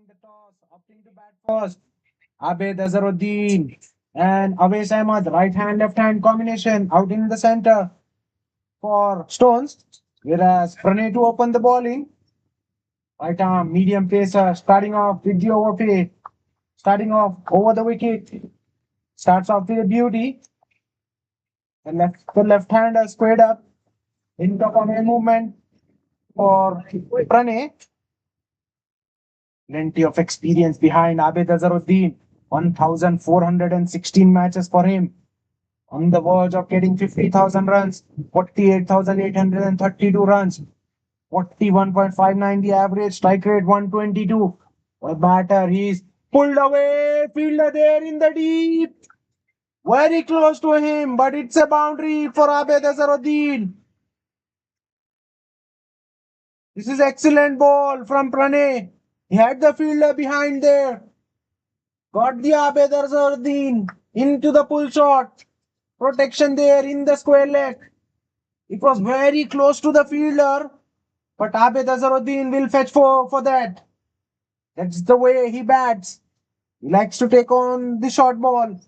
winning the toss, opting to bat first. Abed Azharuddin and Awais Ahmad, right hand, left hand combination out in the center for Stones. Whereas Pranay to open the bowling. Right arm, medium pacer, starting off with the overpay, starting off over the wicket. Starts off with a beauty. The left hander squared up in top of a movement for Pranay. Plenty of experience behind Abid Azharuddin. 1,416 matches for him. On the verge of getting 50,000 runs, 48,832 runs, 41.59 the average, strike rate 122. A batter, he's pulled away, fielder there in the deep. Very close to him, but it's a boundary for Abid Azharuddin. This is excellent ball from Pranay. He had the fielder behind there. Got the Abid Azharuddin into the pull shot. Protection there in the square leg. It was very close to the fielder, but Abid Azharuddin will fetch for that. That's the way he bats. He likes to take on the short ball.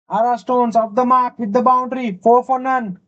Ara Stones off the mark with the boundary. 4 for none.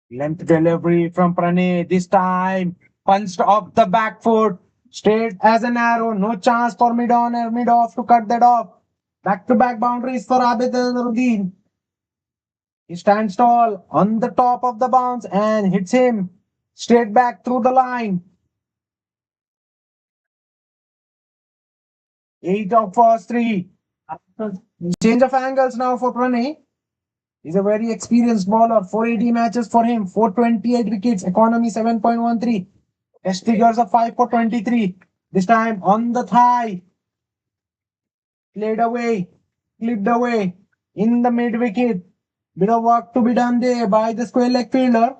Length delivery from Pranay. This time punched off the back foot. Straight as an arrow. No chance for mid on or mid off to cut that off. Back to back boundaries for Abid Azharuddin. He stands tall on the top of the bounce and hits him straight back through the line. 8 of first 3. Change of angles now for Pranay. He's a very experienced bowler. 480 matches for him. 428 wickets. Economy 7.13. Test figures of 5 for 23. This time on the thigh. Played away. Clipped away. In the mid wicket. Bit of work to be done there by the square leg fielder.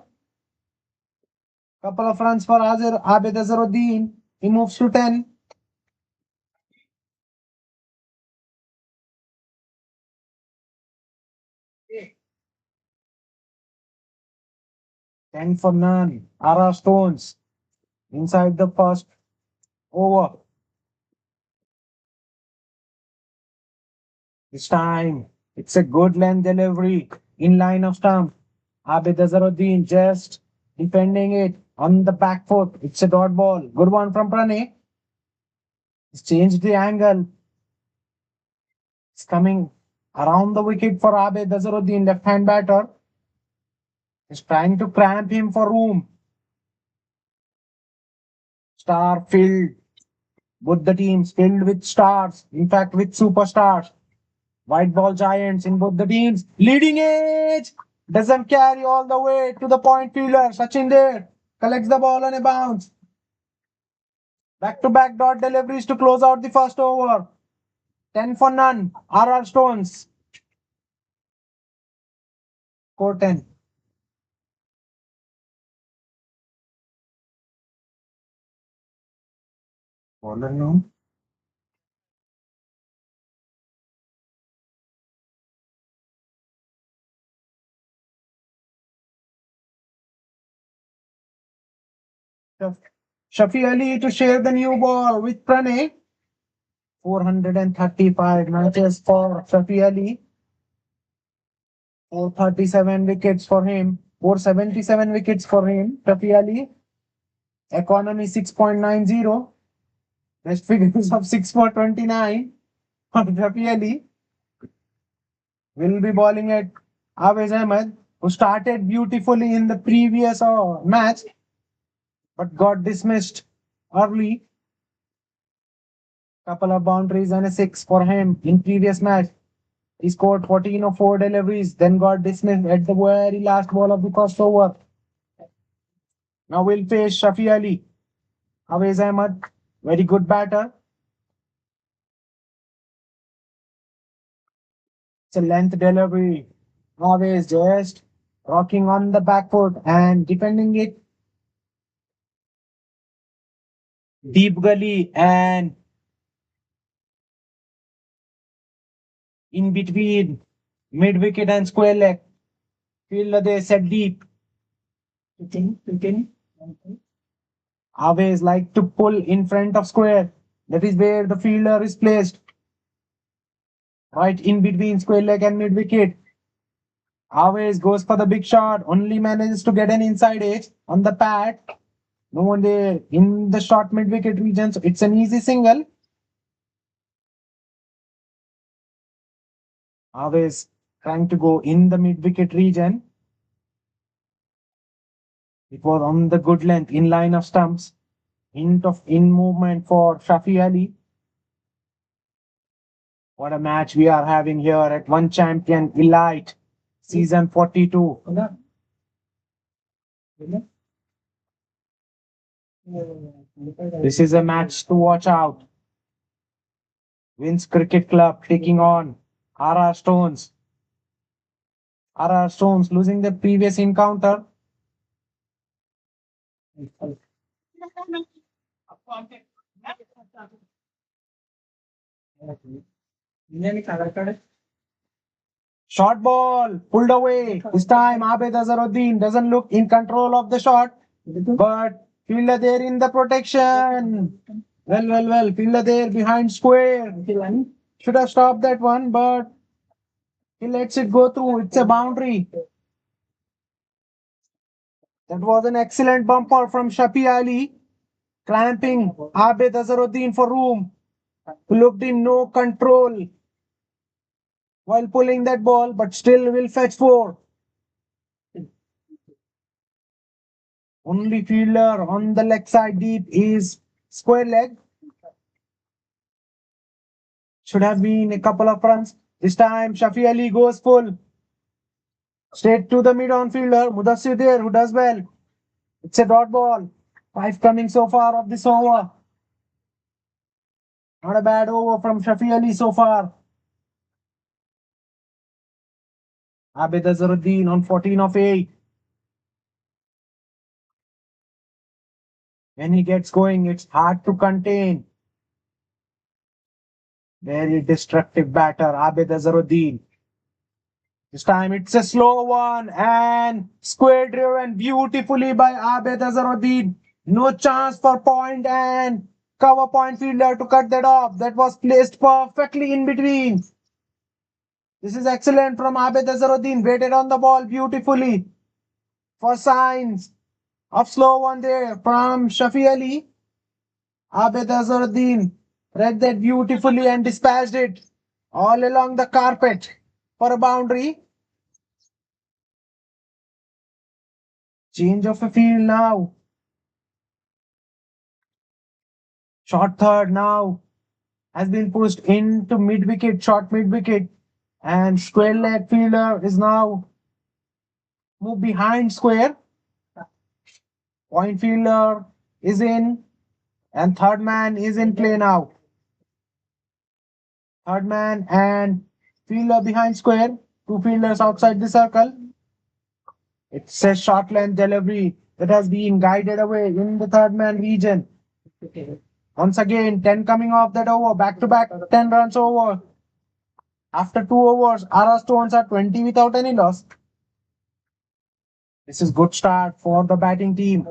Couple of runs for Abid Azharuddin. He moves to 10. 10 for none. Ara Stones inside the first over. This time, it's a good length delivery in line of stump. Abid Azharuddin just defending it on the back foot. It's a dot ball. Good one from Pranay. He's changed the angle. It's coming around the wicket for Abid Azharuddin, left hand batter. He's trying to cramp him for room. Star filled. Both the teams filled with stars. In fact, with superstars. White ball giants in both the teams. Leading edge. Doesn't carry all the way to the point fielder. Sachin there. Collects the ball on a bounce. Back to back dot deliveries to close out the first over. 10 for none. RR Stones. Score 10. Bowler now. Shafi Ali to share the new ball with Pranay. 435 matches for Shafi Ali. 437 wickets for him. 477 wickets for him. Shafi Ali. Economy 6.90. Best figures of 6 for 29. Shafi Ali will be bowling at Awais Ahmad, who started beautifully in the previous match but got dismissed early. Couple of boundaries and a 6 for him in previous match. He scored 14 or 4 deliveries, then got dismissed at the very last ball of the first over. Now we'll face Shafi Ali. Awais Ahmed, very good batter. It's a length delivery. Always just rocking on the back foot and defending it deep gully and in between mid wicket and square leg. Fielder they set deep. Always like to pull in front of square. That is where the fielder is placed. Right in between square leg and mid wicket. Always goes for the big shot. Only manages to get an inside edge on the pad. No one there in the short mid wicket region. So it's an easy single. Always trying to go in the mid wicket region. It was on the good length in line of stumps. Hint of in movement for Shafi Ali. What a match we are having here at One Champion Elite Season 42. This is a match to watch out. Wins Cricket Club taking on RR Stones. RR Stones losing the previous encounter. Short ball pulled away. This time Abed Azharuddin doesn't look in control of the shot, but fielder there in the protection. Well. Fielder there behind square. Should have stopped that one, but he lets it go through. It's a boundary. That was an excellent bumper from Shafi Ali, clamping Abed Azharuddin for room, who looked in no control while pulling that ball, but still will fetch four. Only fielder on the leg side deep is square leg. Should have been a couple of runs. This time Shafi Ali goes full. Straight to the mid on fielder. Mudassir there who does well. It's a dot ball. Five coming so far of this over. Not a bad over from Shafi Ali so far. Abed Azharuddin on 14 of 8. When he gets going, it's hard to contain. Very destructive batter, Abed Azharuddin. This time it's a slow one and square driven beautifully by Abed Azharuddin. No chance for point and cover point fielder to cut that off. That was placed perfectly in between. This is excellent from Abed Azharuddin. Waited on the ball beautifully for signs of slow one there from Shafi Ali. Abed Azharuddin read that beautifully and dispatched it all along the carpet for a boundary. Change of a field now. Short third now has been pushed into mid wicket, short mid wicket, and square leg fielder is now moved behind square. Point fielder is in, and third man is in play now. Third man and fielder behind square, two fielders outside the circle. It's a short length delivery that has been guided away in the third man region. Once again, 10 coming off that over, back to back 10 runs over. After 2 overs, RR Stones are 20 without any loss. This is good start for the batting team.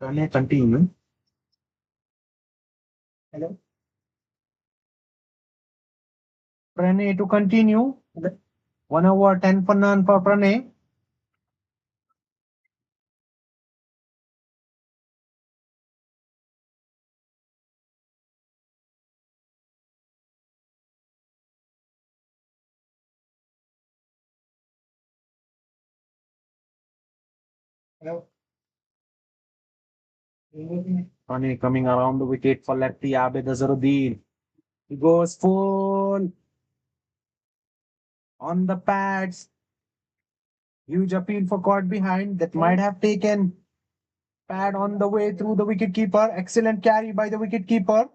Can I continue? Pranay to continue. 1 over 10 for none for Pranay. Prane coming around the wicket for lefty Abid Azharuddin. He goes full on the pads. Huge appeal for caught behind that might have taken pad on the way through the wicket keeper. Excellent carry by the wicket keeper.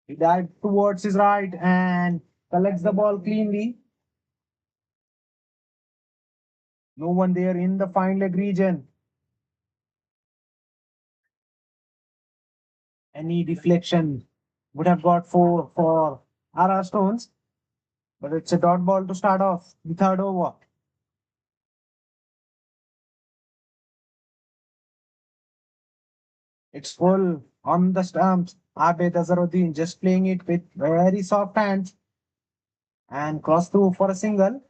He dived towards his right and collects the ball cleanly. No one there in the fine leg region. Any deflection would have got four for RR Stones, but it's a dot ball to start off the third over. It's full on the stumps. Abid Azharuddin just playing it with very soft hands and cross through for a single.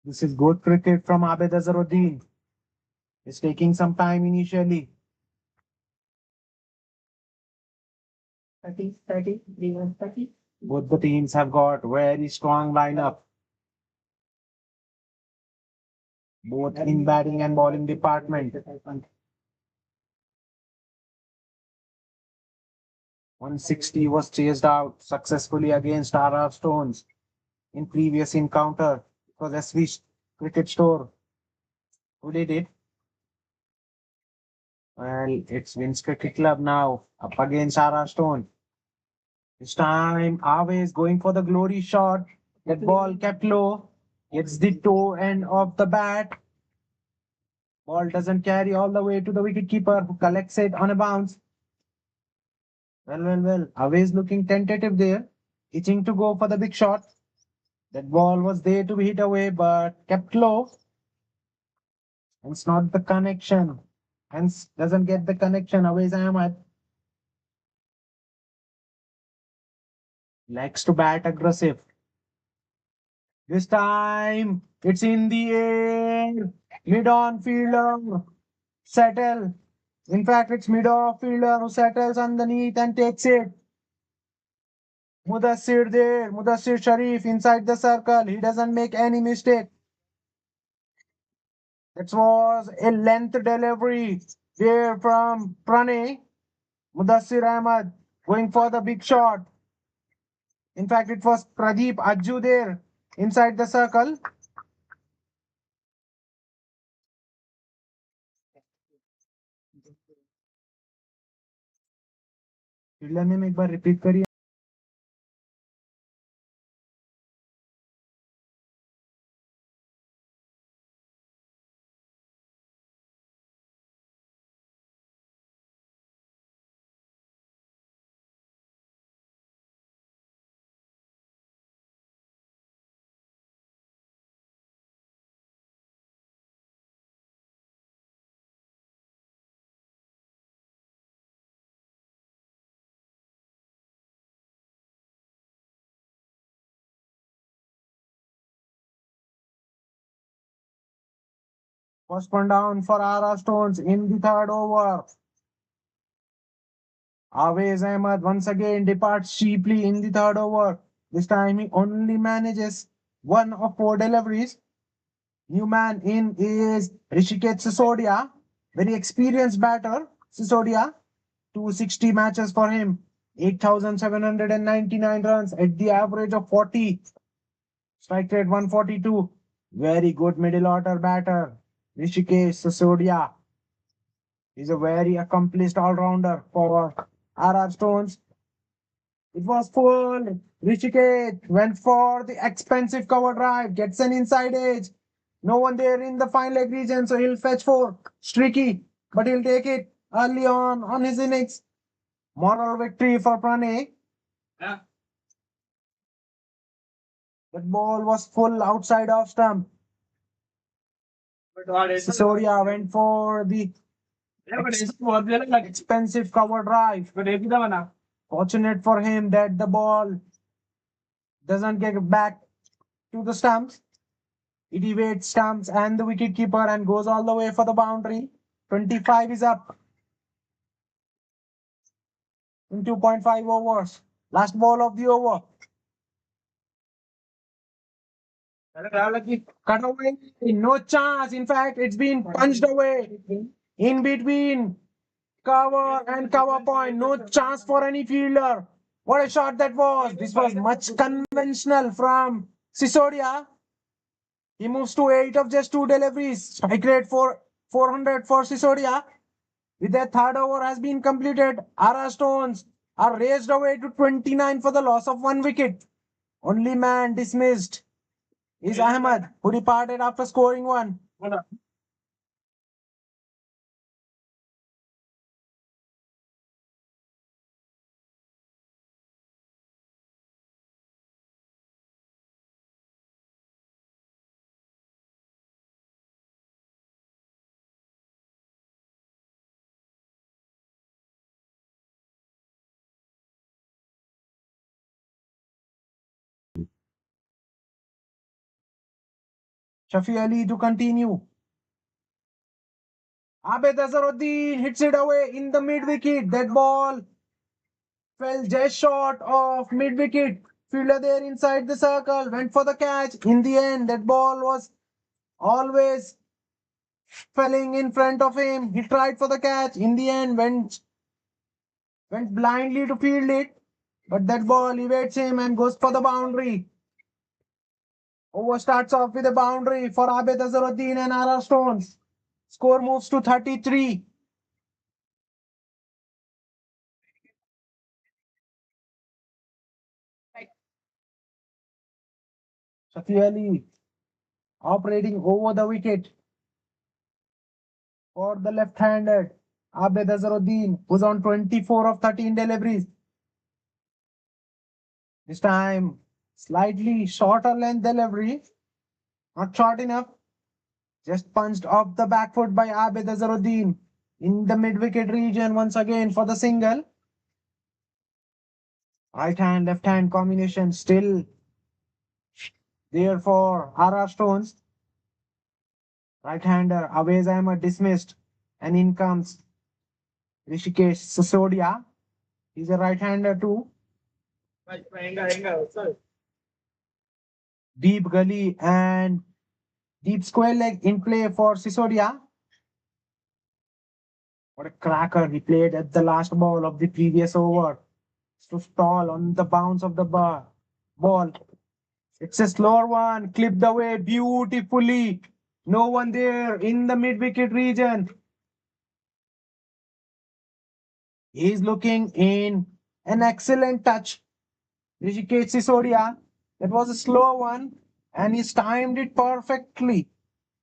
This is good cricket from Abid Azharuddin. It's taking some time initially. 30, 30. Both the teams have got very strong lineup, both in batting and bowling department. 160 was chased out successfully against RR Stones in previous encounter because SV Cricket Store who did it. Well, it's Vince Cricket Club now up against RR Stone. This time, Aves going for the glory shot. That ball kept low. Gets the toe end of the bat. Ball doesn't carry all the way to the wicketkeeper who collects it on a bounce. Well. Aves looking tentative there. Itching to go for the big shot. That ball was there to be hit away but kept low. It's not the connection. Hence doesn't get the connection. Aves Ahmed likes to bat aggressive. This time it's in the air. Mid-on fielder settle. In fact, it's mid-off fielder who settles underneath and takes it. Mudassir there. Mudassir Sharif inside the circle. He doesn't make any mistake. That was a length delivery there from Pranay. Mudassir Ahmed going for the big shot. In fact, it was Pradeep Ajju there inside the circle. Fielder ने एक बार repeat करिए. First one down for RR Stones in the third over. Awais Ahmed once again departs cheaply in the third over. This time he only manages one of four deliveries. New man in is Rishikesh Sisodia, very experienced batter. Sisodia, 260 matches for him, 8,799 runs at the average of 40. Strike rate 142. Very good middle order batter. Rishikesh Sisodia is a very accomplished all-rounder for RR Stones. It was full. Rishikesh went for the expensive cover drive, gets an inside edge. No one there in the fine leg region, so he'll fetch four. Streaky, but he'll take it early on his innings. Moral victory for Pranay. Yeah. That ball was full outside off stump. Sisodia went for the expensive cover drive. Fortunate for him that the ball doesn't get back to the stumps. It evades stumps and the wicketkeeper and goes all the way for the boundary. 25 is up in 2.5 overs. Last ball of the over. Cut away. No chance. In fact, it's been punched away. In between cover and cover point. No chance for any fielder. What a shot that was. This was much conventional from Sisodia. He moves to 8 of just 2 deliveries. Strike rate for 400 for Sisodia. With their third over has been completed, Ara Stones are raised away to 29 for the loss of 1 wicket. Only man dismissed is Ahmed, who departed after scoring one. Shafi Ali to continue. Abed Azharuddin hits it away in the mid wicket. That ball fell just short of mid wicket. Fielder there inside the circle went for the catch. In the end, that ball was always falling in front of him. He tried for the catch. In the end, went blindly to field it, but that ball evades him and goes for the boundary. Over starts off with a boundary for Abed Azharuddin and RR Stones. Score moves to 33. Shafi Ali operating over the wicket for the left-handed Abed Azharuddin, who's on 24 of 13 deliveries. This time, slightly shorter length delivery, not short enough. Just punched off the back foot by Abed Azharuddin in the mid-wicket region once again for the single. Right hand, left hand combination still there for RR Stones. Right hander Awais Ahmed dismissed, and in comes Rishikesh Sisodia. He's a right hander too. Deep gully and deep square leg in play for Sisodia. What a cracker he played at the last ball of the previous over to stall on the bounce of the ball. It's a slower one, clipped away beautifully. No one there in the mid-wicket region. He's looking in an excellent touch. Rishikesh Sisodia. That was a slow one, and he's timed it perfectly.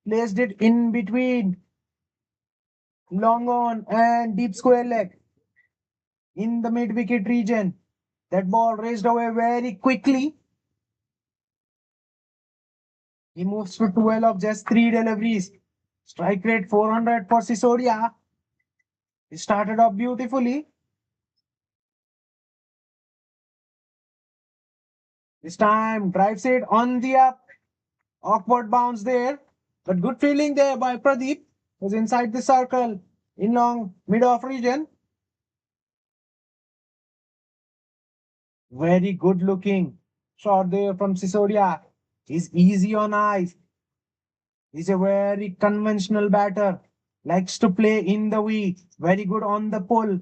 Placed it in between long on and deep square leg in the mid-wicket region. That ball raced away very quickly. He moves to 12 of just 3 deliveries. Strike rate 400 for Sisodia. He started off beautifully. This time drives it on the up. Awkward bounce there. But good feeling there by Pradeep. Was inside the circle in long mid-off region. Very good looking shot there from Sisodia. He's easy on eyes. He's a very conventional batter. Likes to play in the weak. Very good on the pull.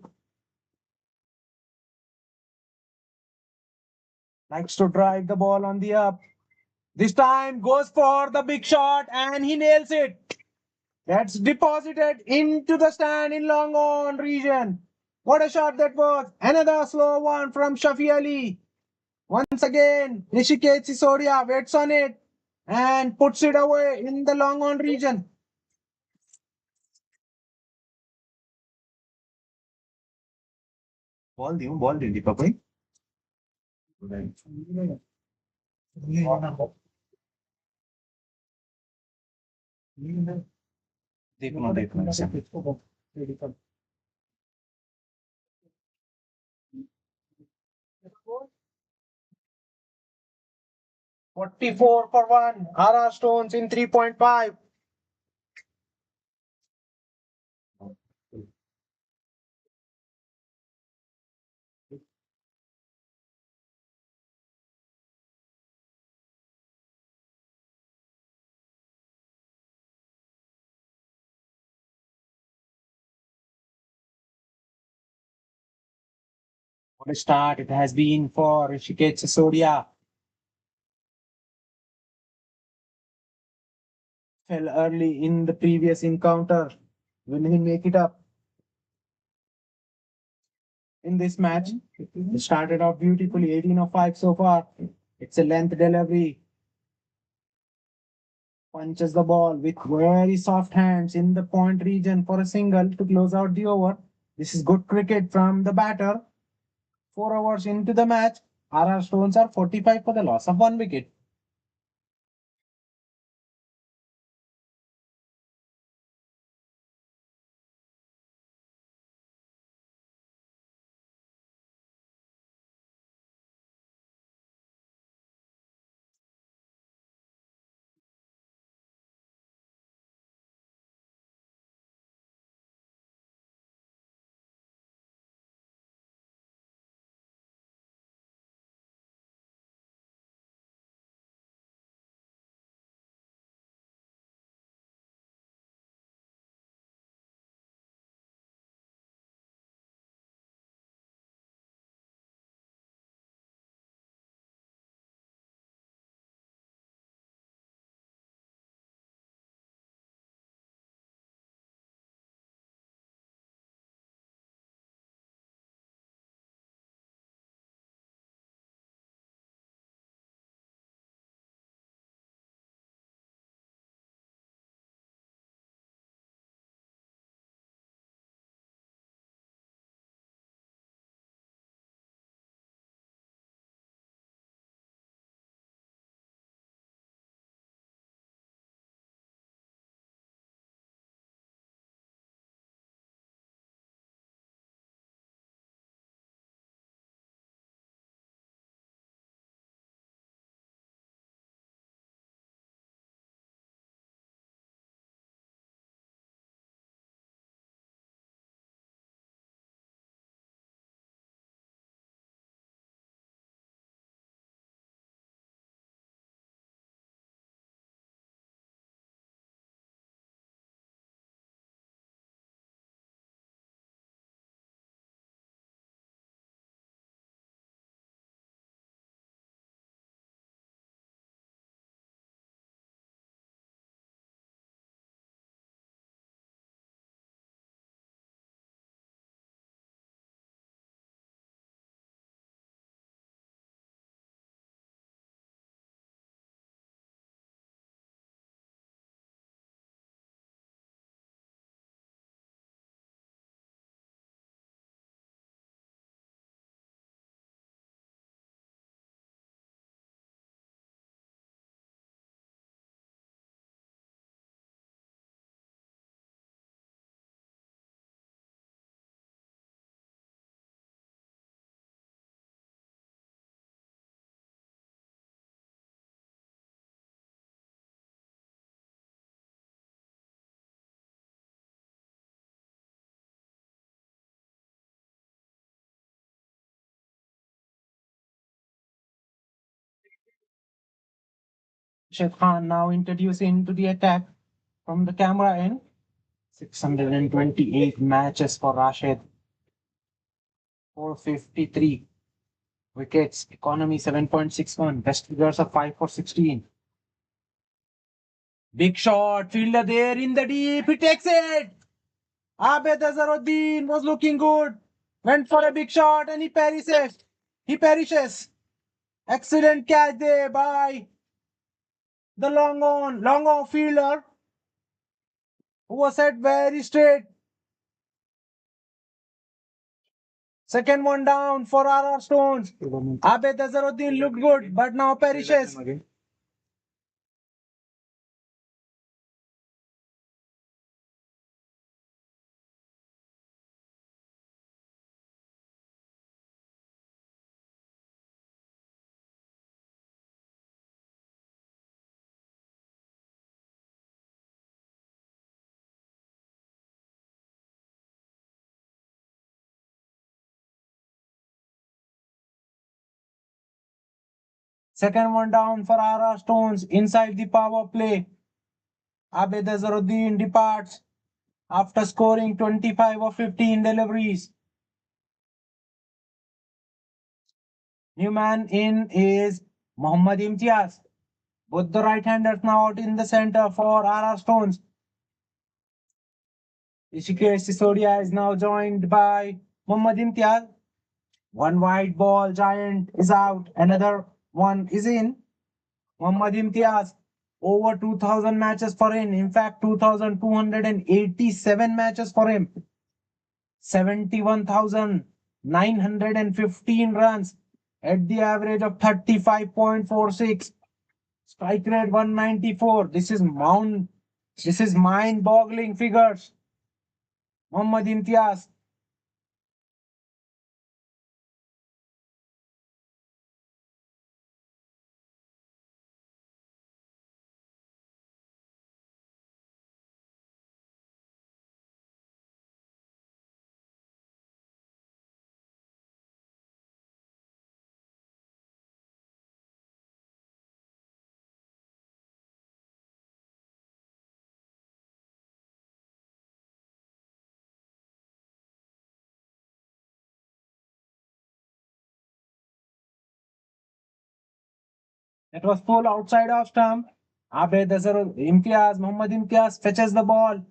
Likes to drive the ball on the up. This time goes for the big shot and he nails it. That's deposited into the stand in long on region. What a shot that was. Another slow one from Shafi Ali. Once again, Rishikesh Sisodia waits on it and puts it away in the long on region. Ball दे दीपक भाई देखना देखना 44 for 1. RR Stones in 3.5. What a start it has been for Rishikesh Sisodia. Fell early in the previous encounter. Will he make it up in this match? It started off beautifully, 18 of 5 so far. It's a length delivery. Punches the ball with very soft hands in the point region for a single to close out the over. This is good cricket from the batter. 4 overs into the match. RR Stones are 45 for the loss of 1 wicket. Rashid Khan now introducing to the attack from the camera end. 628 matches for Rashid. 453 wickets. Economy 7.61. Best figures of 5 for 16. Big shot. Fielder there in the deep. He takes it. Abed Azharuddin was looking good. Went for a big shot and he perishes. He perishes. Excellent catch there by the long on fielder who was set very straight. Second one down for RR Stones. Abed Azharuddin looked good, but now perishes. Second one down for RR Stones inside the power play. Abed Azharuddin departs after scoring 25 of 15 deliveries. New man in is Mohammad Imtiaz. Both the right-handers now out in the center for RR Stones. Rishikesh Sisodia is now joined by Mohammad Imtiaz. One wide ball giant is out. Another one is in. Mohammad Imtiaz, over 2,000 matches for him. In fact, 2,287 matches for him. 71,915 runs at the average of 35.46. Strike rate 194. This is mind-boggling figures. Mohammad Imtiaz. That was full outside of stump. Abed Azhar Imtiaz, Mohammad Imtiaz fetches the ball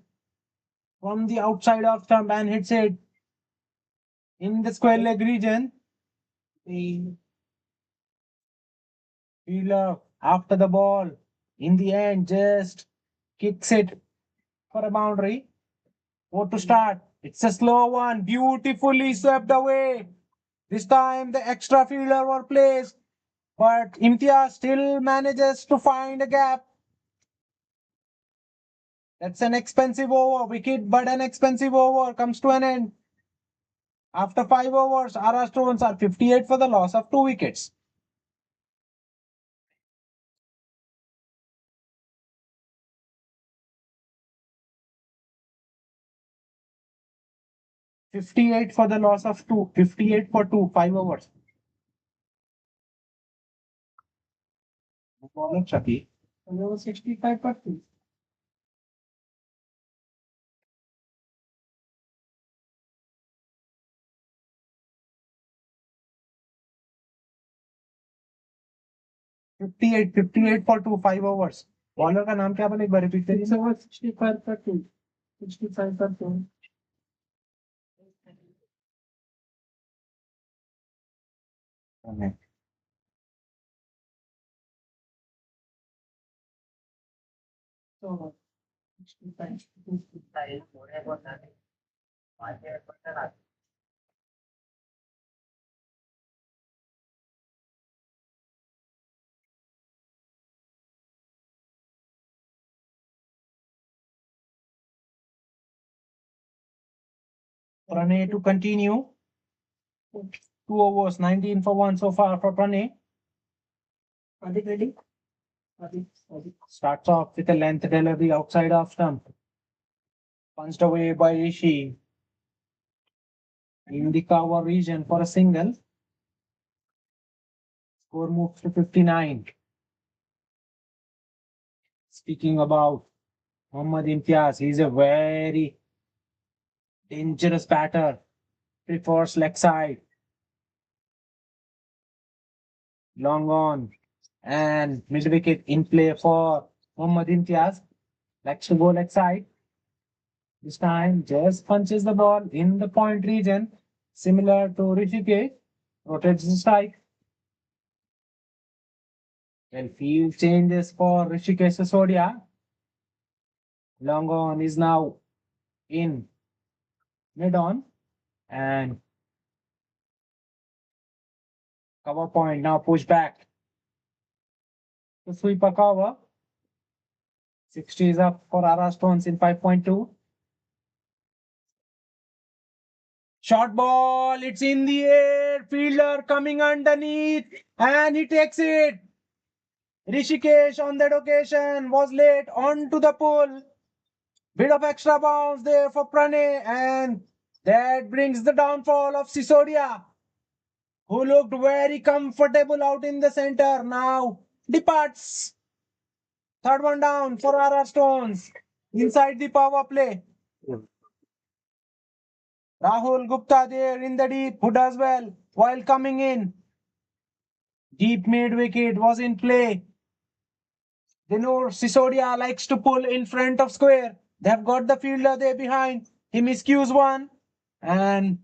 from the outside of stump and hits it in the square leg region. The fielder after the ball in the end just kicks it for a boundary. What to start? It's a slow one, beautifully swept away. This time the extra fielder were placed, but Imtiaz still manages to find a gap. That's an expensive over. Wicket, but an expensive over comes to an end. After 5 overs, RR Stones are 58 for the loss of 2 wickets. "58 for the loss of 2. 58 for 2, 5 overs. Bowler Chucky. 65 for 2. 58 for 2, 5 overs. Bowler का नाम क्या बने एक बार repeat करिए 65 for 2. 65 for 2. So, 65. Pranay to continue. 2 overs, 19 for 1 so far for Pranay. Adik ready? Adik. Starts off with a length delivery outside of stump. Punched away by Rishi. In the cover region for a single. Score moves to 59. Speaking about Mohammad Imtiaz, he's a very dangerous batter. Prefers leg side. Long on. And mid wicket in play for Mohammad Imtiaz. Likes to go leg side. This time just punches the ball in the point region, similar to Rishikesh. Rotates the strike. Then field changes for Rishikesh Sisodia. Long on is now in mid on and cover point now push back to sweep a cover. 60 is up for RR Stones in 5.2. Short ball, it's in the air. Fielder coming underneath and he takes it. Rishikesh on that occasion was late onto the pull. Bit of extra bounce there for Pranay, and that brings the downfall of Sisodia, who looked very comfortable out in the center. Now departs. Third one down for RR Stones inside the power play. Rahul Gupta there in the deep, who does well while coming in. Deep mid wicket was in play. Dinur Sisodia likes to pull in front of square. They've got the fielder there behind. He miscues one. And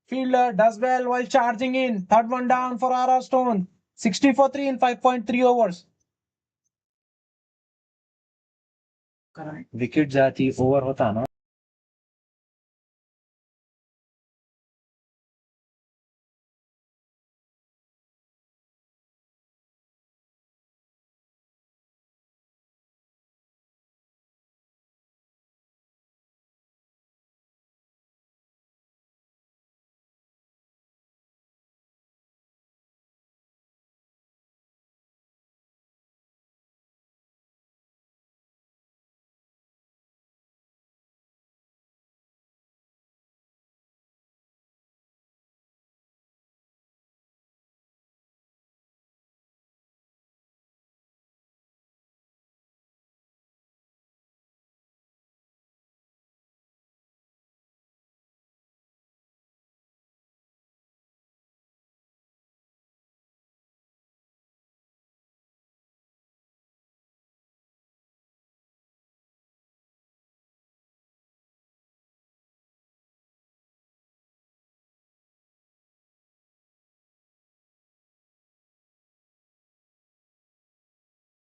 fielder does well while charging in. Third one down for RR Stone. 60 for 3 in 5.3 overs. Wicket जाती over होता ना.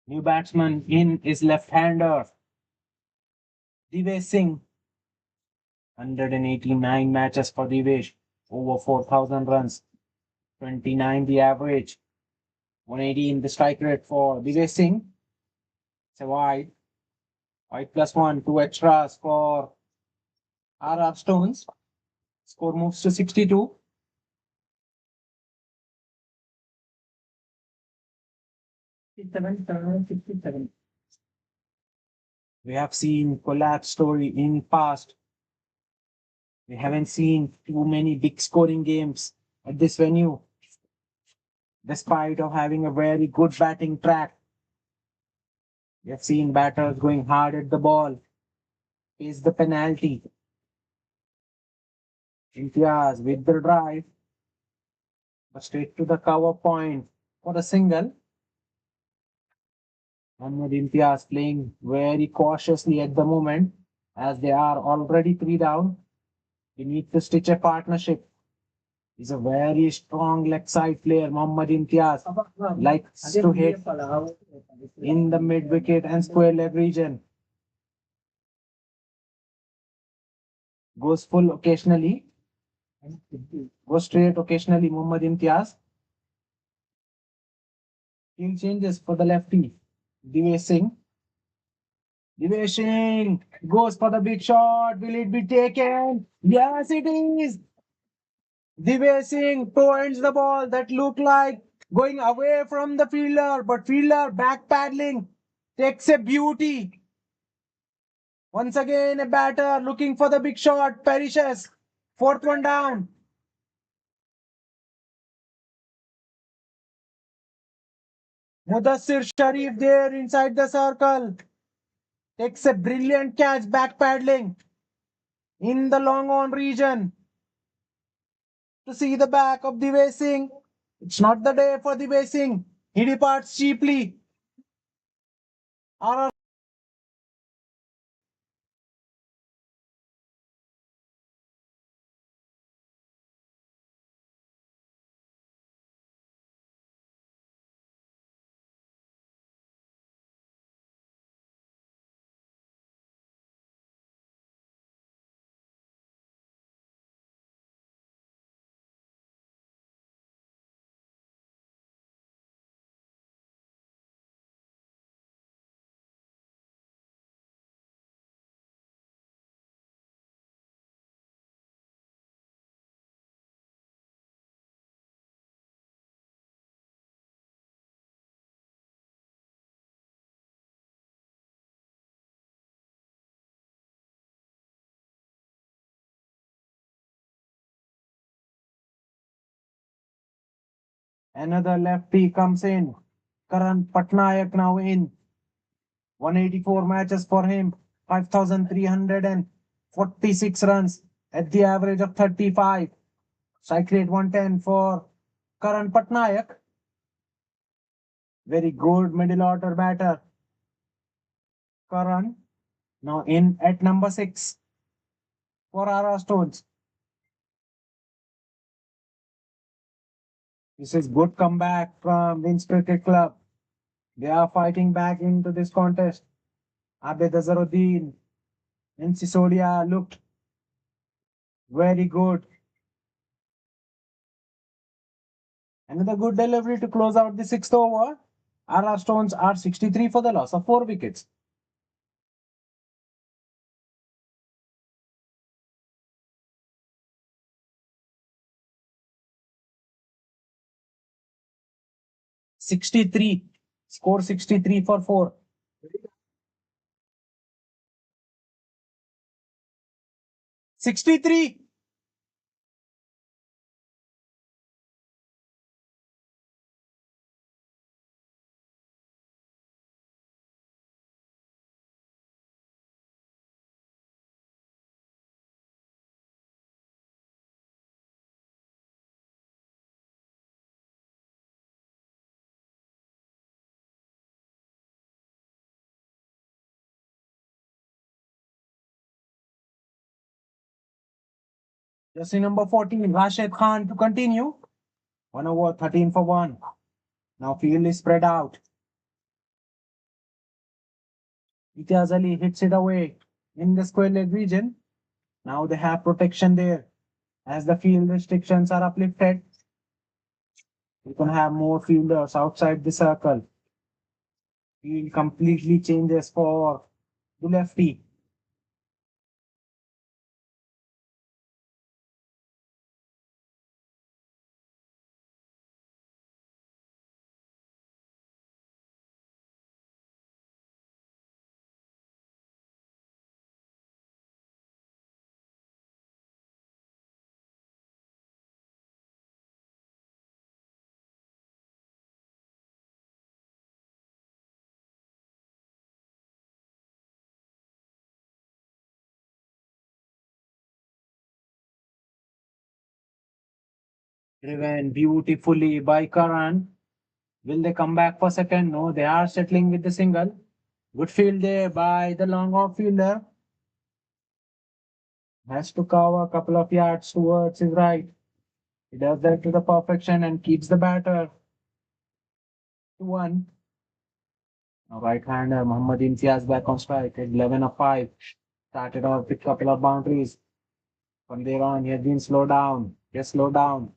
New batsman in is left-hander Divesh Singh. 189 matches for Divesh, over 4,000 runs, 29 the average, 180 in the strike rate for Divesh Singh. It's a wide. Wide plus one, two extras for RR Stones. Score moves to 62. We have seen collapse story in past. We haven't seen too many big scoring games at this venue, despite of having a very good batting track. We have seen batters going hard at the ball, face the penalty. Imtiaz with the drive, but straight to the cover point for a single. Mohammad Imtiaz playing very cautiously at the moment, as they are already 3 down. We need to stitch a partnership. He's a very strong leg side player, Mohammad Imtiaz. Likes to hit in the mid wicket and square leg region. Goes full occasionally. Goes straight occasionally, Mohammad Imtiaz. Field changes for the lefty, Divesh Singh. Divesh Singh goes for the big shot. Will it be taken? Yes, it is. Divesh Singh toe ends the ball that looked like going away from the fielder, but fielder back paddling takes a beauty. Once again, a batter looking for the big shot perishes. Fourth one down. Mudassir Sharif there inside the circle takes a brilliant catch back paddling in the long on region to see the back of Divesh Singh. It's not the day for Divesh Singh. He departs cheaply. RR Another lefty comes in. Karan Patnaik now in. 184 matches for him. 5,346 runs at the average of 35. Strike rate 110 for Karan Patnaik. Very good middle order batter. Karan now in at number 6 for RR Stones. This is good comeback from Vince Cricket Club. They are fighting back into this contest. Abid Azharuddin and Sisodia looked very good. Another good delivery to close out the 6th over. RR Stones are 63 for the loss of 4 wickets. Score 63 for 4. 63. Jersey number 14, Rashid Khan to continue. 1 over 13 for 1. Now field is spread out. Imtiaz Ali hits it away in the square leg region. Now they have protection there. As the field restrictions are uplifted, you can have more fielders outside the circle. Field completely changes for the lefty. Driven beautifully by Karan. Will they come back for second? No, they are settling with the single. Good field there by the long off fielder. Has to cover a couple of yards towards his right. He does that to the perfection and keeps the batter to 1. Now right-hander Muhammad Imtiaz back on strike at 11 of 5. Started off with a couple of boundaries. From there on, he has been slowed down. Just slowed down.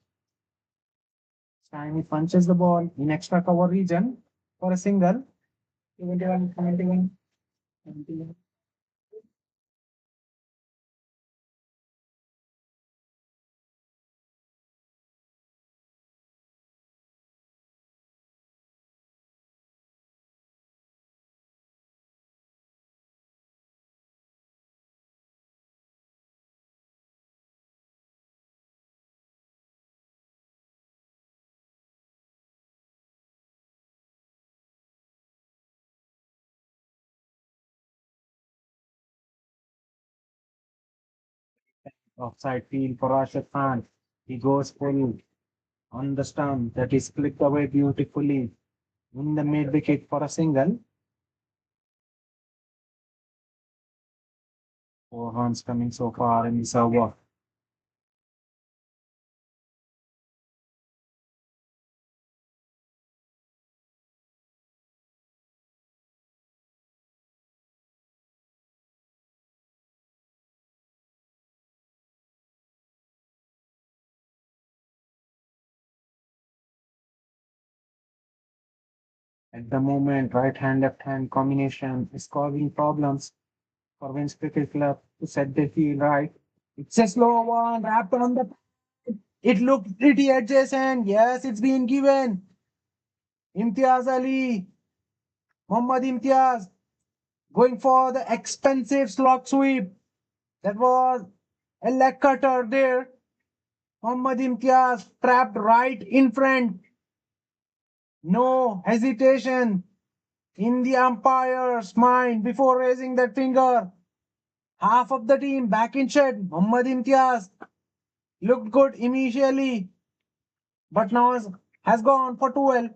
This time he punches the ball in extra cover region for a single. 21, 21, 21. Offside field for Rashid Khan. He goes full on the stump that is clipped away beautifully in the mid wicket for a single. 4 runs coming so far in this over. At the moment, right hand, left hand combination is causing problems for Vince Cricket Club to set the field right. It's a slow one, wrapped on the. It looked pretty adjacent. Yes, it's been given. Imtiaz Ali, Muhammad Imtiaz, going for the expensive slot sweep. That was a leg cutter there. Muhammad Imtiaz trapped right in front. No hesitation in the umpire's mind before raising that finger. Half of the team back in shed. Muhammad Imtiaz looked good initially, but now has gone for 12.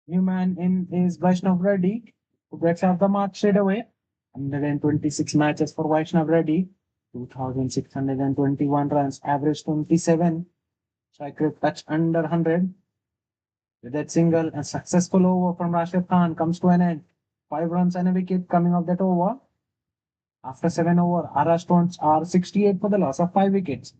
New man in is Vaishnav Reddy, who gets off the mark straight away. 126 matches for Vaishnav Reddy, 2,621 runs, average 27, strike rate touch under 100. With that single, a successful over from Rashid Khan comes to an end. 5 runs and a wicket coming off that over. After 7 overs, RR Stones are 68 for the loss of 5 wickets.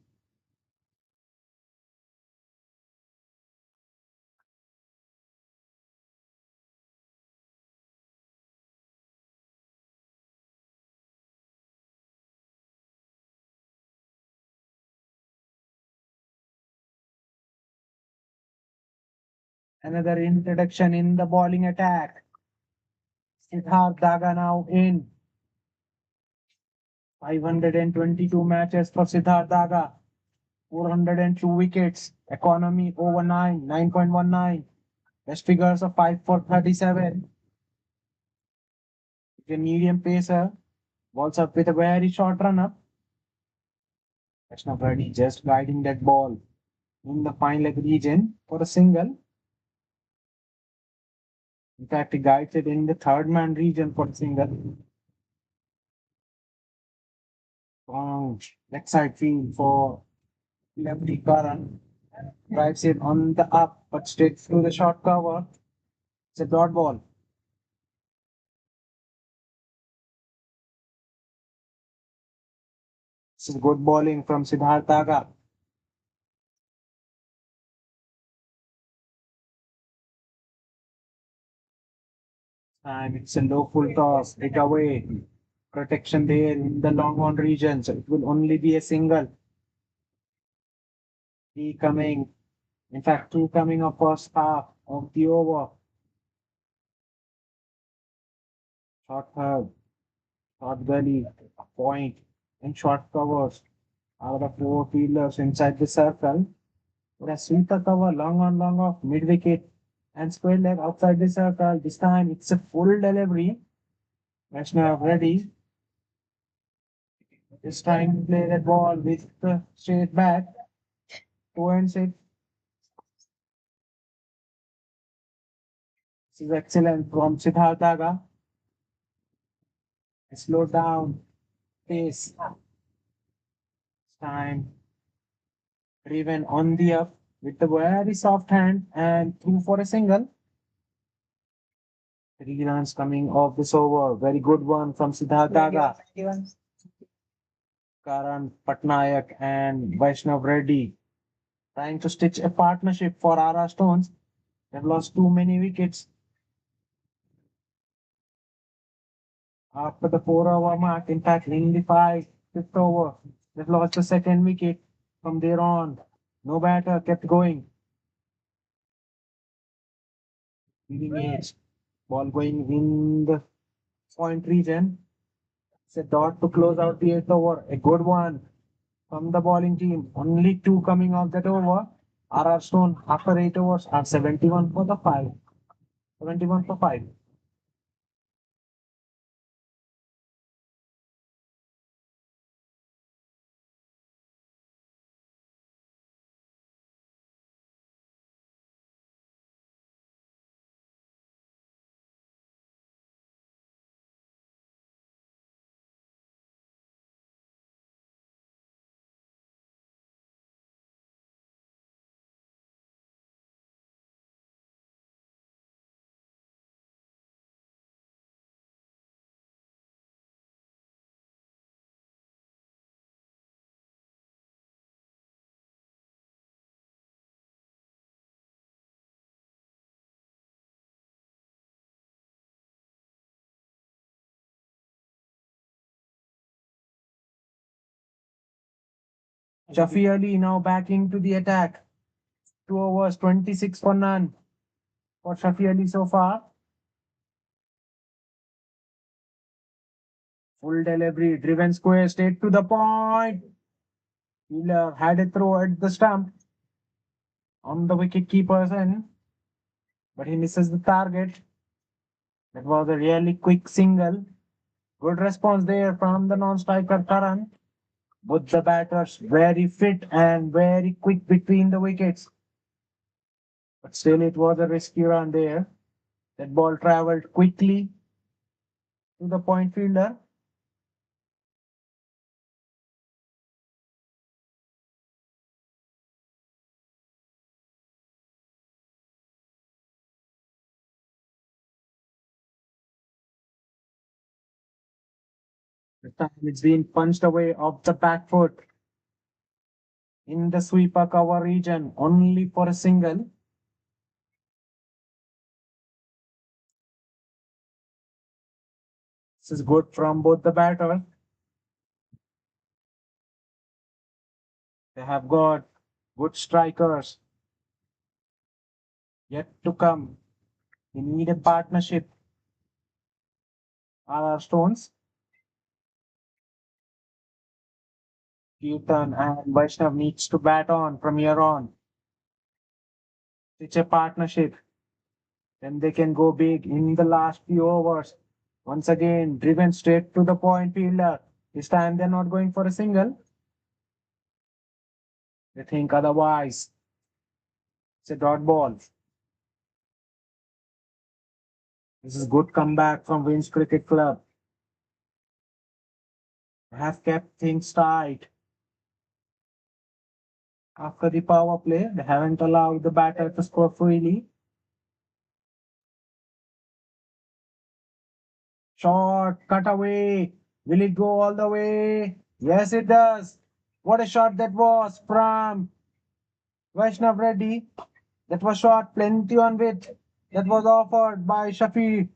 Another introduction in the bowling attack. Siddharth Daga now in. 522 matches for Siddharth Daga. 402 wickets. Economy over 9.19. Best figures of 5 for 37. The medium pacer balls up with a very short run up. Krishna Brady just guiding that ball in the fine leg region for a single. In fact, he guides it in the third man region for a single. Strong leg side field for lefty Karan. Drives it on the up, but straight through the short cover. It's a dot ball. This is good bowling from Siddharth Daga. And it's a low full toss, take away. Protection there in the long on region, so it will only be a single. Three coming, in fact, two coming of first half of the over. Short third, short gully, a point, and short covers are the four fielders inside the circle. With a sweeper cover, long off, mid wicket, and square leg outside the circle. This time it's a full delivery. Vaishnav ready. Is trying to play that ball with the straight back. 2 and 6. This is excellent from Siddharth Daga. Slow down, pace, time, driven on the up with the very soft hand and through for a single. 3 runs coming off this over. Very good one from Siddharth Daga. Karan Patnaik and Vaishnav Reddy trying to stitch a partnership for RR Stones. They've lost too many wickets. After the 4 over mark, in fact, in the fifth over, they've lost the second wicket. From there on, no batter kept going. Leading edge, ball going in the point region. It's a dot to close out the 8th over. A good one from the bowling team. Only two coming off that over. RR Stone after 8 overs are 71 for the 5. 71 for 5. Shafi Ali now back into the attack. 2 overs, 26 for none for Shafi Ali so far. Full delivery, driven square, straight to the point. Wheeler had a throw at the stump on the wicket keeper's end, but he misses the target. That was a really quick single. Good response there from the non-striker Karan. Both the batters very fit and very quick between the wickets. But still, it was a risky run there. That ball traveled quickly to the point fielder. The time it's been punched away off the back foot in the sweeper cover region only for a single. This is good from both the batter. They have got good strikers yet to come. They need a partnership. RR Stones, Kirtan and Vaishnav needs to bat on from here on. It's a partnership. Then they can go big in the last few overs. Once again, driven straight to the point fielder. This time they're not going for a single. They think otherwise. It's a dot ball. This is good comeback from Winds Cricket Club. They have kept things tight. After the power play, they haven't allowed the batter to score freely. Shot, cut away. Will it go all the way? Yes, it does. What a shot that was from Vaishnav Reddy. That was shot plenty on width. That was offered by Shafi.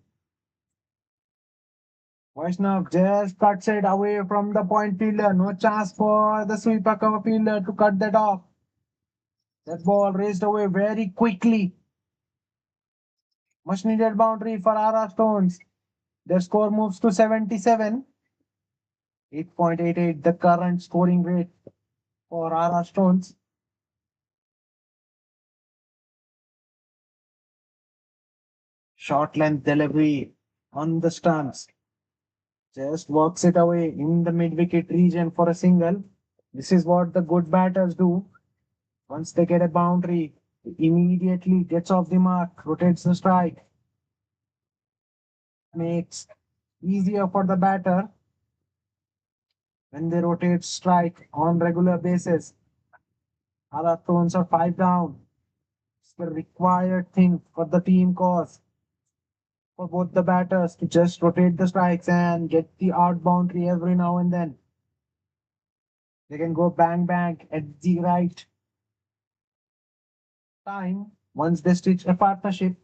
Vaishnav just cuts it away from the point fielder. No chance for the sweeper cover fielder to cut that off. That ball raced away very quickly. Much needed boundary for RR Stones. Their score moves to 77. 8.88, the current scoring rate for RR Stones. Short length delivery on the stumps. Just works it away in the mid wicket region for a single. This is what the good batters do. Once they get a boundary, immediately gets off the mark, rotates the strike, makes easier for the batter when they rotate strike on regular basis. Other thrones are five down. It's the required thing for the team cause for both the batters to just rotate the strikes and get the out boundary every now and then. They can go bang bang at the right time once they stitch a partnership.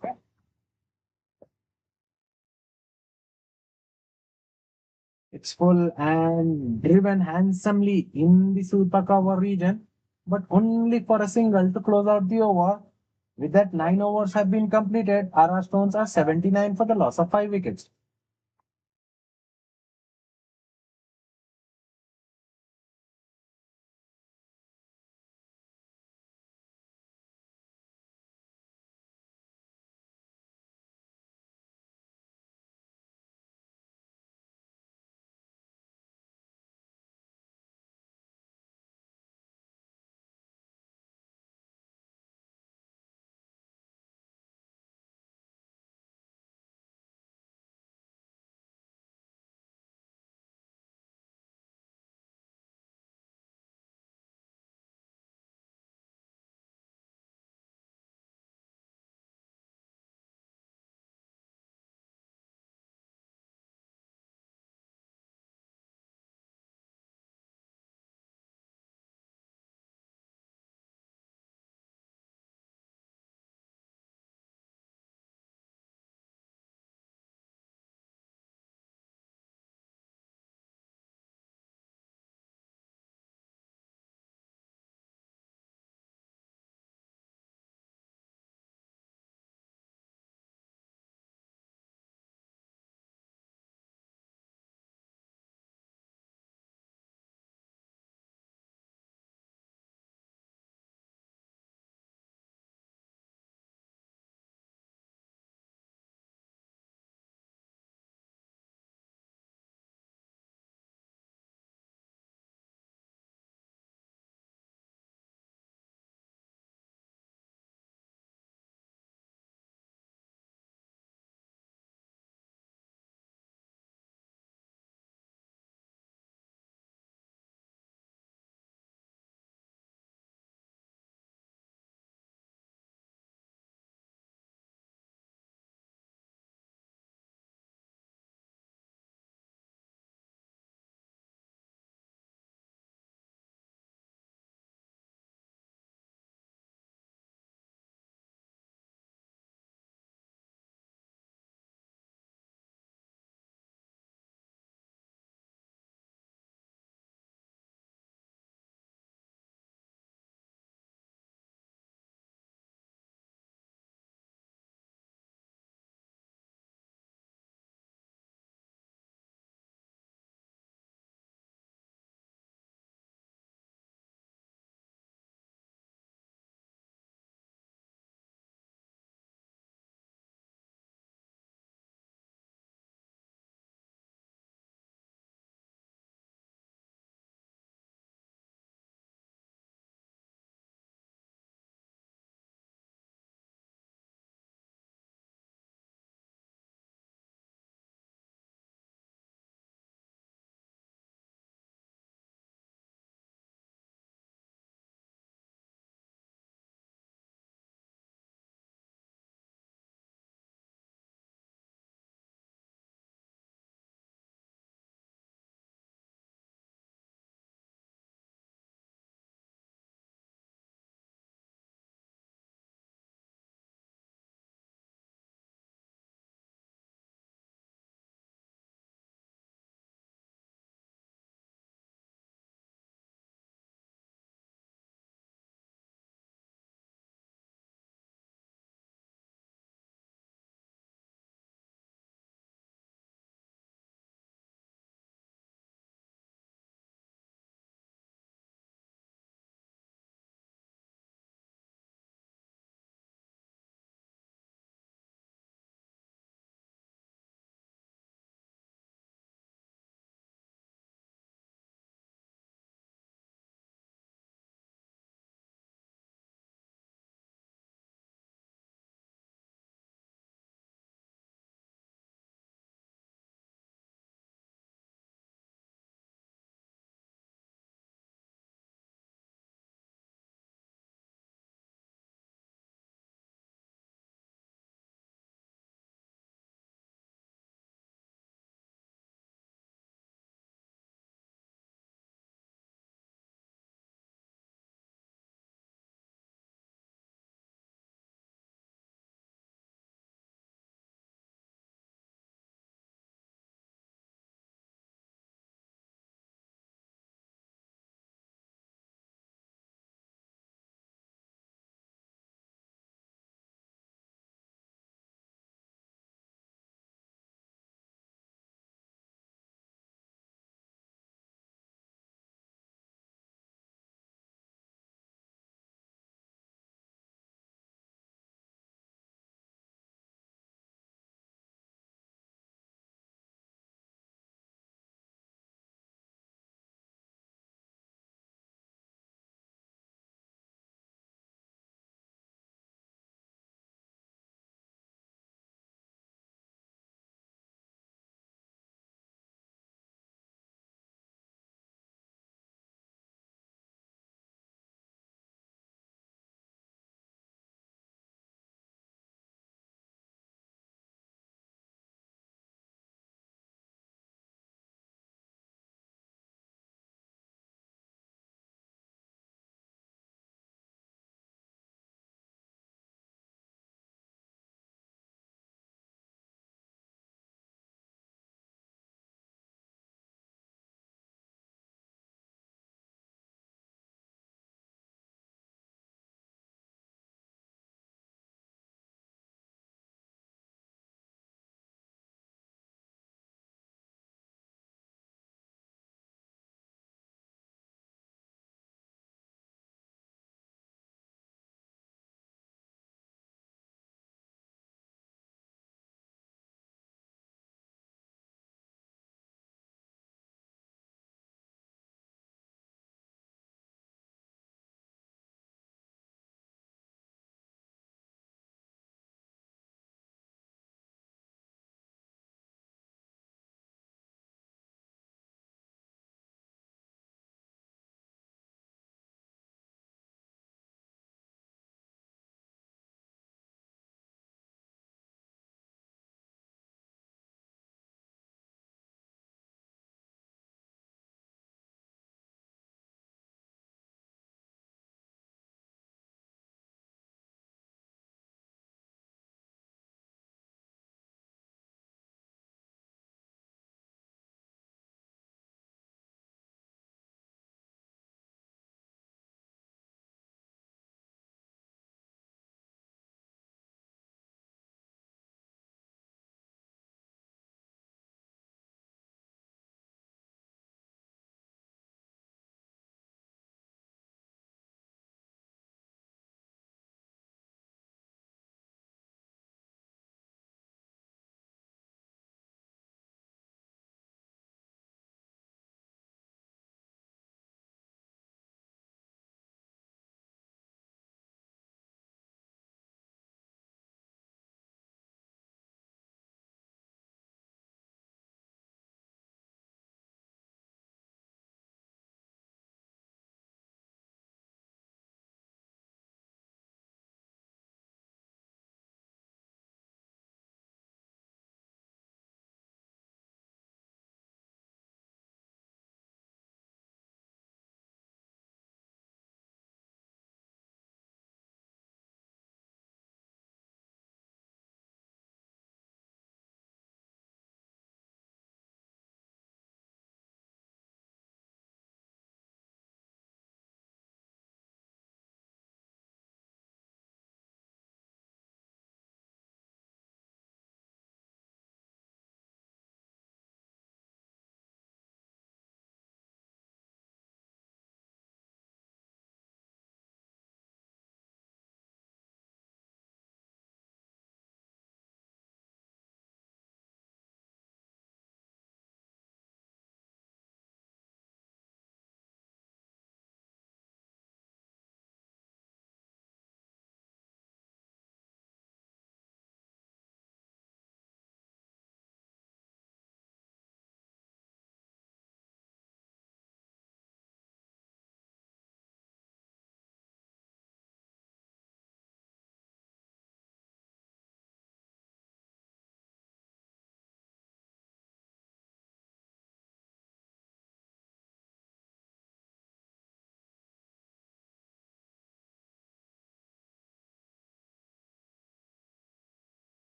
It's full and driven handsomely in the super cover region, but only for a single to close out the over. With that, 9 overs have been completed. RR Stones are 79 for the loss of 5 wickets.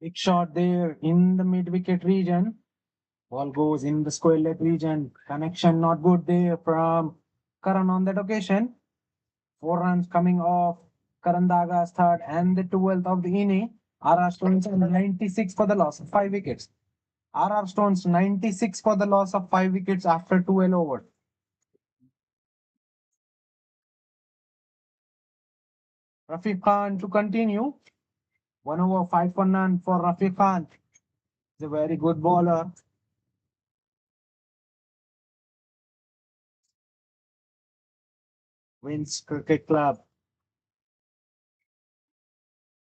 Big shot there in the mid wicket region. Ball goes in the square leg region. Connection not good there from Karan on that occasion. 4 runs coming off Karan Daga's third and the 12th of the inning. RR Stones 96 for the loss of 5 wickets. RR Stones 96 for the loss of 5 wickets after 12 overs. Rafiq Khan to continue. 1 over 5 for none for Rafiq Khan. He's a very good bowler. Wins Cricket Club.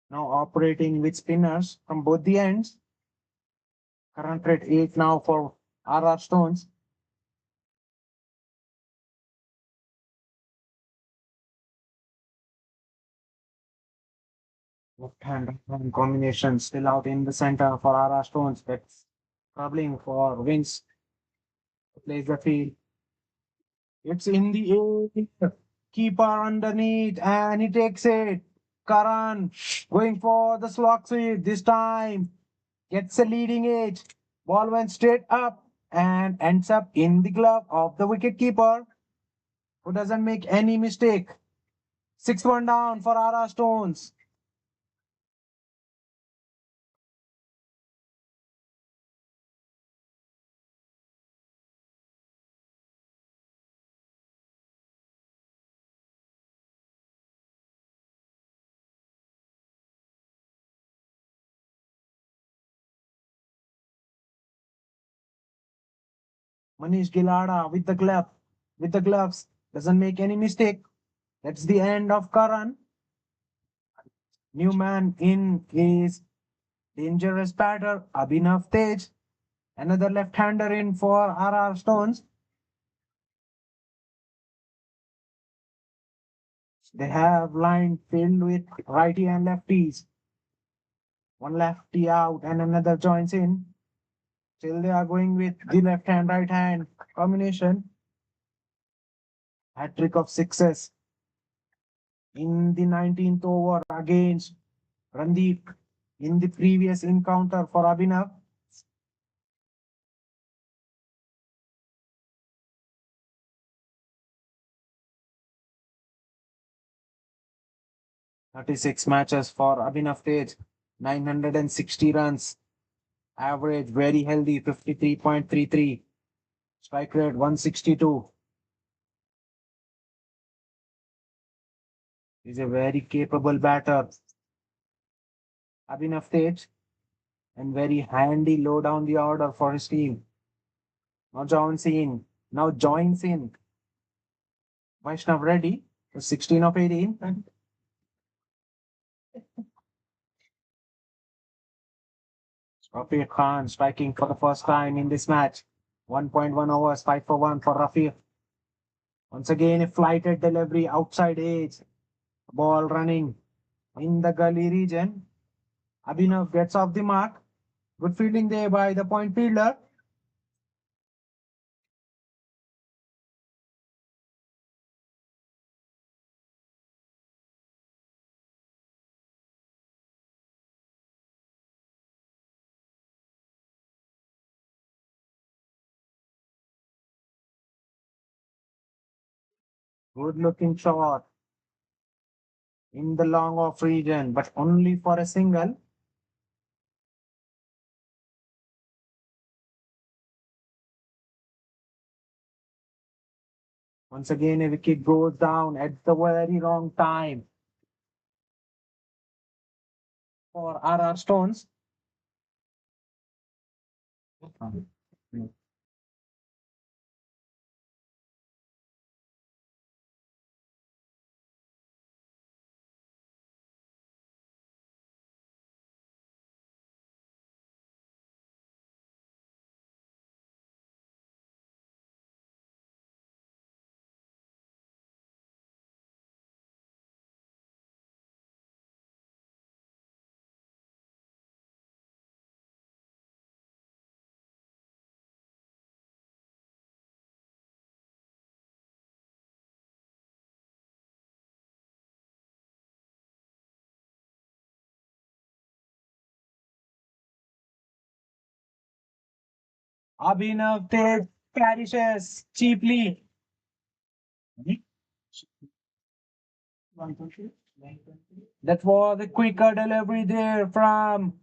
Now operating with spinners from both the ends. Current rate 8 now for RR Stones. Left hand combination still out in the center for RR Stones. That's troubling for Vince. Plays the field. It's in the air. Keeper underneath and he takes it. Karan going for the slog sweep this time. Gets a leading edge. Ball went straight up and ends up in the glove of the wicketkeeper, who doesn't make any mistake. 6-1 down for RR Stones. Manish Gilada with the gloves, doesn't make any mistake. That's the end of Karan. New man in is dangerous batter Abhinav Tej. Another left-hander in for RR Stones. They have line filled with righty and lefties. One lefty out and another joins in. Still they are going with the left hand, right hand combination. Hat trick of sixes in the 19th over against Randeep in the previous encounter for Abhinav. "36 matches for Abhinav Tej, 960 runs, average very healthy 53.33, strike rate 162. He's a very capable batter, Abhinav Tej, and very handy low down the order for his team. Now joins in Vaishnav Reddy for 16 of 18. Rafiq Khan striking for the first time in this match. 1.1 overs, 5 for 1 for Rafiq. Once again, a flighted delivery outside edge. Ball running in the gully region. Abhinav gets off the mark. Good fielding there by the point fielder. Good looking shot in the long off region, but only for a single. Once again, a wicket goes down at the very wrong time for RR Stones. Abhinav Tej perishes cheaply. That was a quicker delivery there from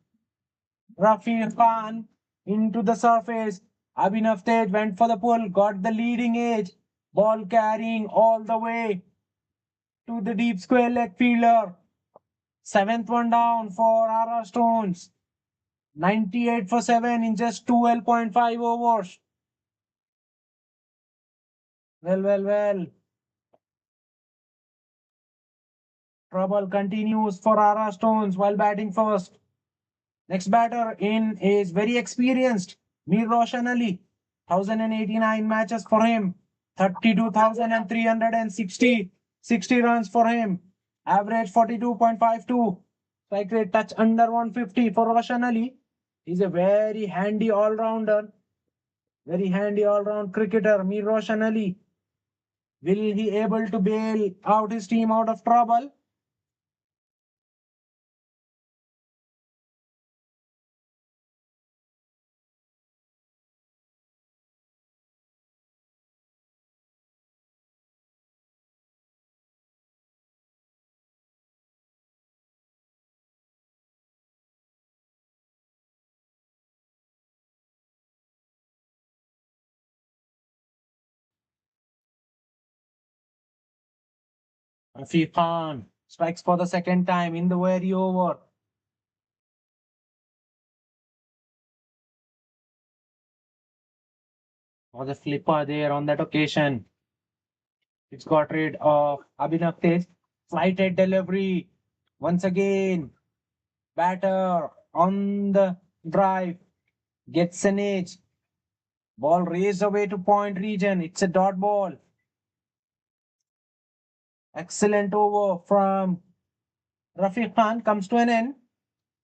Rafi Khan into the surface. Abhinav Tej went for the pull, got the leading edge, ball carrying all the way to the deep square leg fielder. Seventh one down for RR Stones. 98 for 7 in just 12.5 overs. Well. Trouble continues for RR Stones while batting first. Next batter in is very experienced, Mir Roshan Ali. 1089 matches for him. 32,360. 60 runs for him. Average 42.52. Strike rate touch under 150 for Roshan Ali. He's a very handy all-rounder. Very handy all-round cricketer, Mir Roshan Ali. Will he able to bail out his team out of trouble? Rafiq Khan strikes for the second time in the very over. Was a flipper there on that occasion. It's got rid of Abhinav Tej. Flighted delivery. Once again, batter on the drive. Gets an edge. Ball raised away to point region. It's a dot ball. Excellent over from Rafiq Khan comes to an end.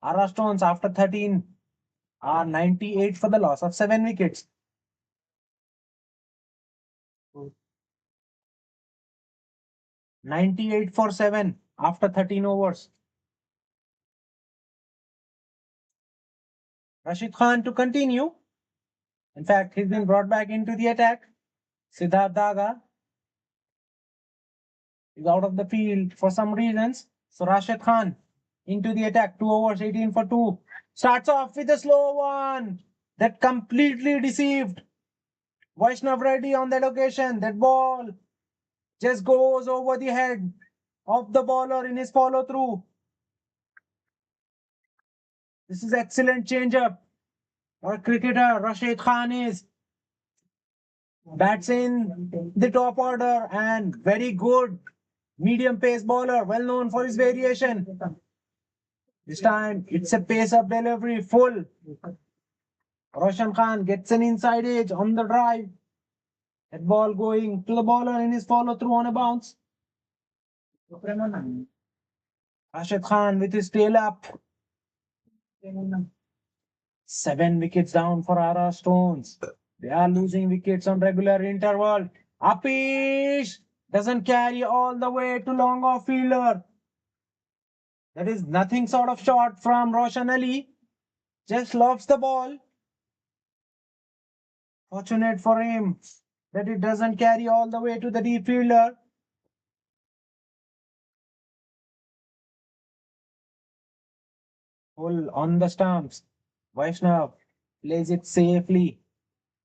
RR Stones after 13 are 98 for the loss of 7 wickets. 98 for 7 after 13 overs. Rashid Khan to continue. In fact, he's been brought back into the attack. Siddharth Daga is out of the field for some reasons. So Rashid Khan into the attack. 2 overs, 18 for 2. Starts off with a slow one that completely deceived Vaishnav Reddy on that occasion. That ball just goes over the head of the bowler in his follow through. This is excellent change up. Our cricketer Rashid Khan is bats in the top order and very good medium pace bowler, well known for his variation. This time it's a pace up delivery full. Roshan Khan gets an inside edge on the drive. That ball going to the bowler in his follow through on a bounce. Rashid Khan with his tail up. 7 wickets down for RR Stones. They are losing wickets on regular interval. Apish doesn't carry all the way to long off fielder. That is nothing sort of shot from Roshan Ali. Just lobs the ball. Fortunate for him that it doesn't carry all the way to the deep fielder. Full on the stumps. Vaishnav plays it safely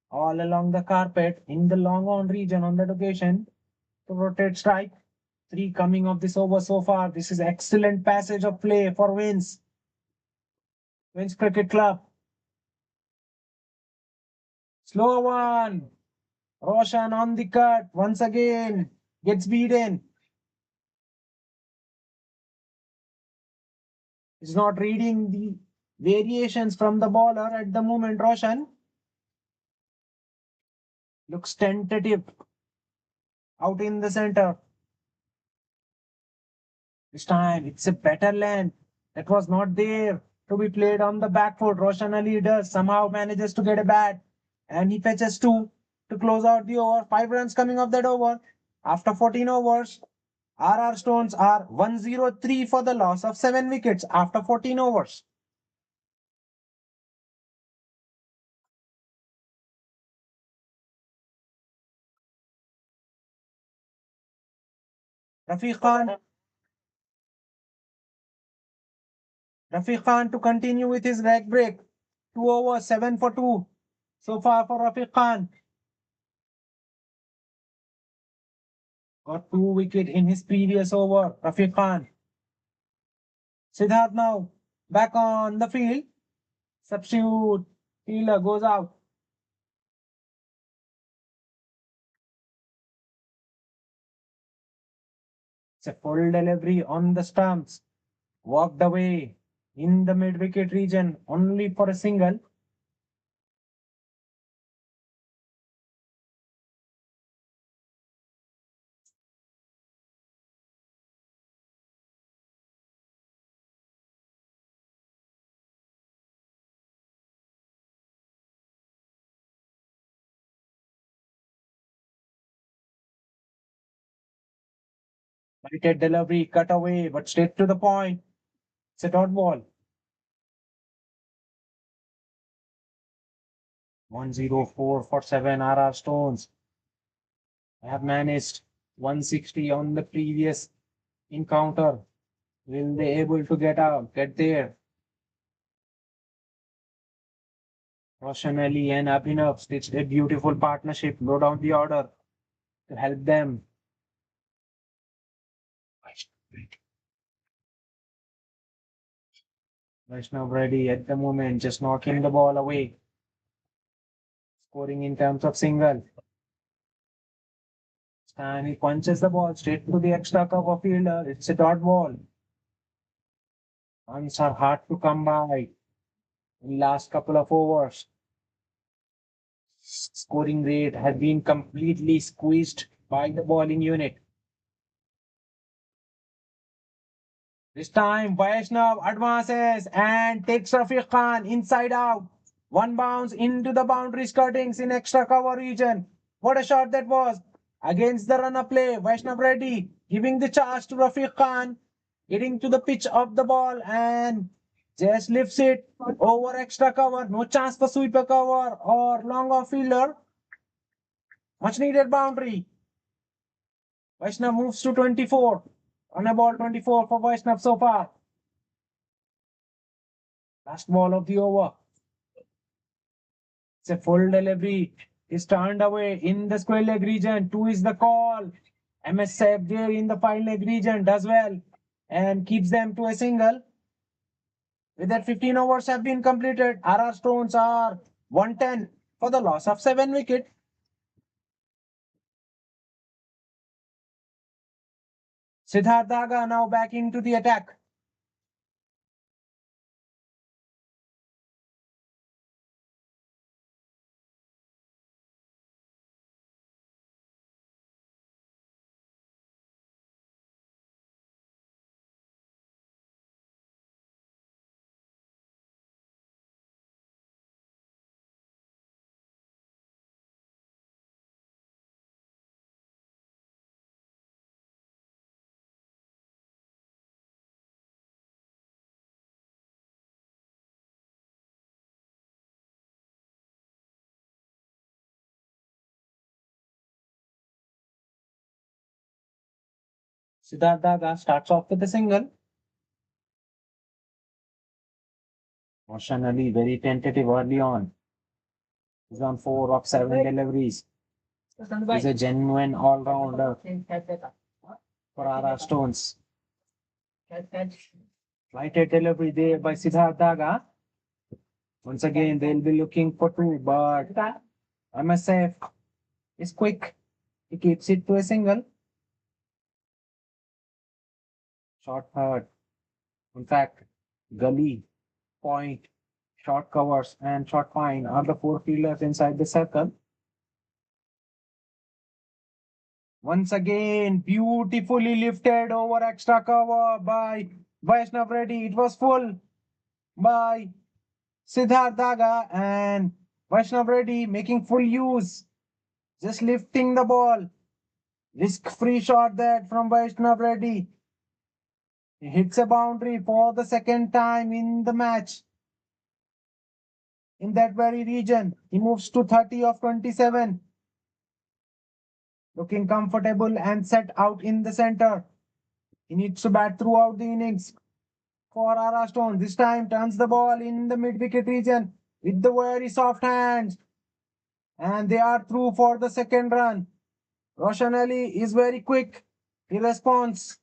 all along the carpet in the long on region on that occasion to rotate strike. 3 coming of this over so far. This is excellent passage of play for Wins. Wins Cricket Club. Slow one. Roshan on the cut once again. Gets beaten. Is not reading the variations from the bowler at the moment. Roshan looks tentative out in the center. This time it's a better length that was not there to be played on the back foot. Roshan Ali does somehow manages to get a bat and he fetches 2 to close out the over. 5 runs coming off that over. After 14 overs, RR Stones are 103 for the loss of 7 wickets after 14 overs. Rafiq Khan. Rafiq Khan to continue with his leg break. 2 overs, 7 for 2. So far for Rafiq Khan. Got 2 wickets in his previous over. Rafiq Khan. Siddharth now back on the field. Substitute. Fielder goes out. It's a full delivery on the stumps. Walked away in the mid wicket region only for a single. Lighted delivery, cut away, but straight to the point. It's a dot ball. 104 for 7 RR Stones. Have managed 160 on the previous encounter. Will they able to get there? Roshan Ali and Abhinav stitched a beautiful partnership, low down the order to help them. Vaishnav Reddy at the moment just knocking the ball away. Scoring in terms of single. And he punches the ball straight to the extra cover fielder. It's a dot ball. Runs are hard to come by in last couple of overs. Scoring rate has been completely squeezed by the bowling unit. This time, Vaishnav advances and takes Rafiq Khan inside out. One bounce into the boundary skirtings in extra cover region. What a shot that was. Against the run of play, Vaishnav Reddy giving the charge to Rafiq Khan, getting to the pitch of the ball and just lifts it over extra cover. No chance for sweeper cover or long off fielder. Much needed boundary. Vaishnav moves to 24. On a ball 24 for Vaishnav so far. Last ball of the over. It's a full delivery. Is turned away in the square leg region. 2 is the call. MS Saib there in the fine leg region does well and keeps them to a single. With that, 15 overs have been completed. RR Stones are 110 for the loss of 7 wickets. Siddharth Daga now back into the attack. Siddharth Daga starts off with a single. Roshan Ali very tentative early on. He's on 4 of 7 deliveries. He's a genuine all-rounder for RR Stones. Flighted delivery there by Siddharth Daga. Once again, they'll be looking for 2, but MSF is quick. He keeps it to a single. Short third. In fact, gully, point, short covers, and short fine are the 4 fielders inside the circle. Once again, beautifully lifted over extra cover by Vaishnav Reddy. It was full by Siddharth Daga and Vaishnav Reddy making full use. Just lifting the ball. Risk-free shot that from Vaishnav Reddy. He hits a boundary for the second time in the match. In that very region, he moves to 30 of 27. Looking comfortable and set out in the center. He needs to bat throughout the innings for RR Stone. This time turns the ball in the mid-wicket region with the very soft hands. And they are through for the second run. Roshan Ali is very quick. He responds.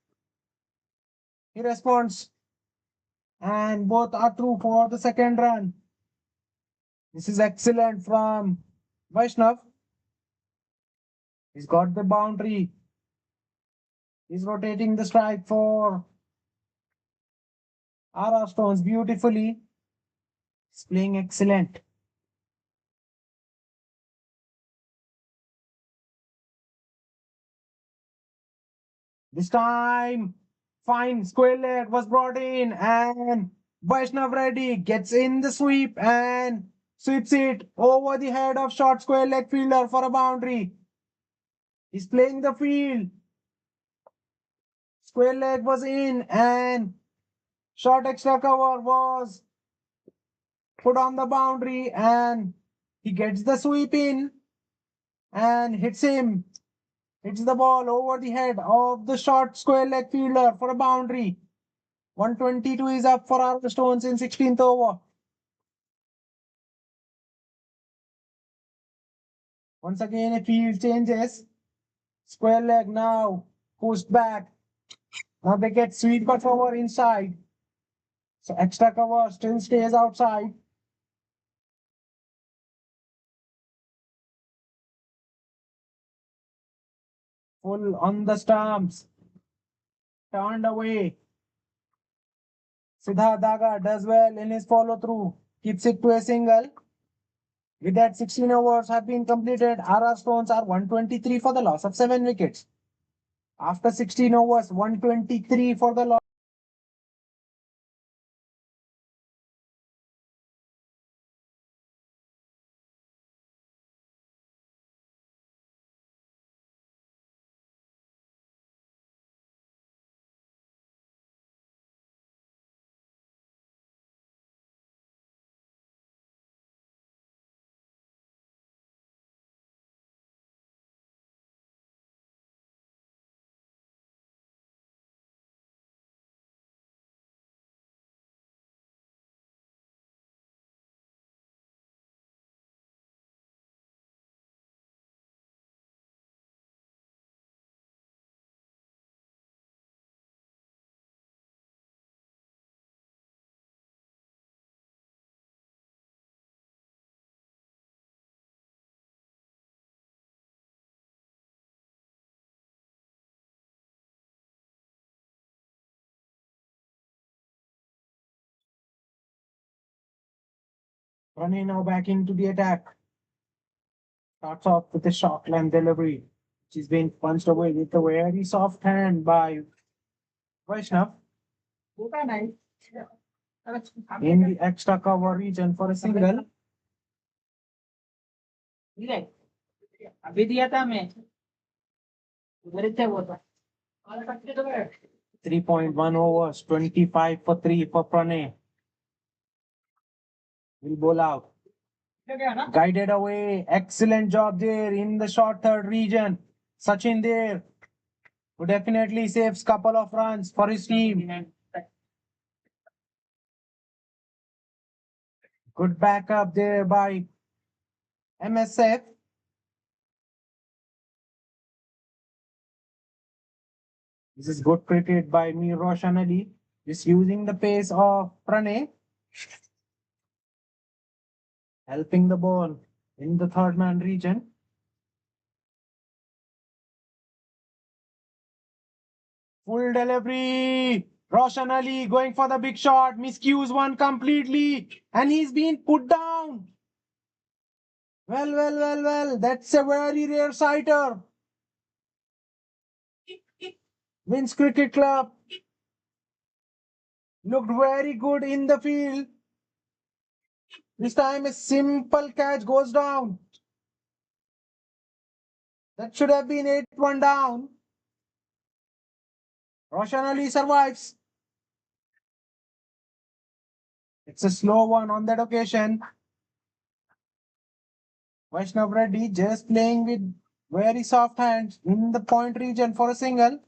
And both are through for the second run. This is excellent from Vaishnav. He's got the boundary. He's rotating the strike for RR Stones beautifully. He's playing excellent. This time, fine square leg was brought in, and Vaishnav Reddy gets in the sweep and sweeps it over the head of short square leg fielder for a boundary. He's playing the field. Square leg was in, and short extra cover was put on the boundary, and he gets the sweep in and hits the ball over the head of the short square leg fielder for a boundary. 122 is up for RR Stones in 16th over. Once again, a field changes. Square leg now pushed back. Now they get sweeper cover inside. So extra cover still stays outside. Full on the stumps. Turned away. Siddharth Daga does well in his follow through. Keeps it to a single. With that, 16 overs have been completed. RR Stones are 123 for the loss of 7 wickets. After 16 overs, 123 for the loss. Running now back into the attack. Starts off with a short length delivery, which is being punched away with a very soft hand by Vaishnav in the extra cover region for a single. अभी दिया था मैं उधर ही थे वो तो 3.1 overs, 25 for 3 for Pranay. Will bowl out. Guided away. Excellent job there in the short third region. Sachin there, who definitely saves couple of runs for his team. Good backup there by MSF. This is good cricket by Mir Roshan Ali. Just using the pace of Pranay. Helping the ball in the third man region. Full delivery. Roshan Ali going for the big shot. Miscues one completely. And he's been put down. Well. That's a very rare sighter. Wins Cricket Club. Looked very good in the field. This time a simple catch goes down. That should have been 8-1 down. Roshan Ali survives. It's a slow one on that occasion. Vaishnav Reddy just playing with very soft hands in the point region for a single.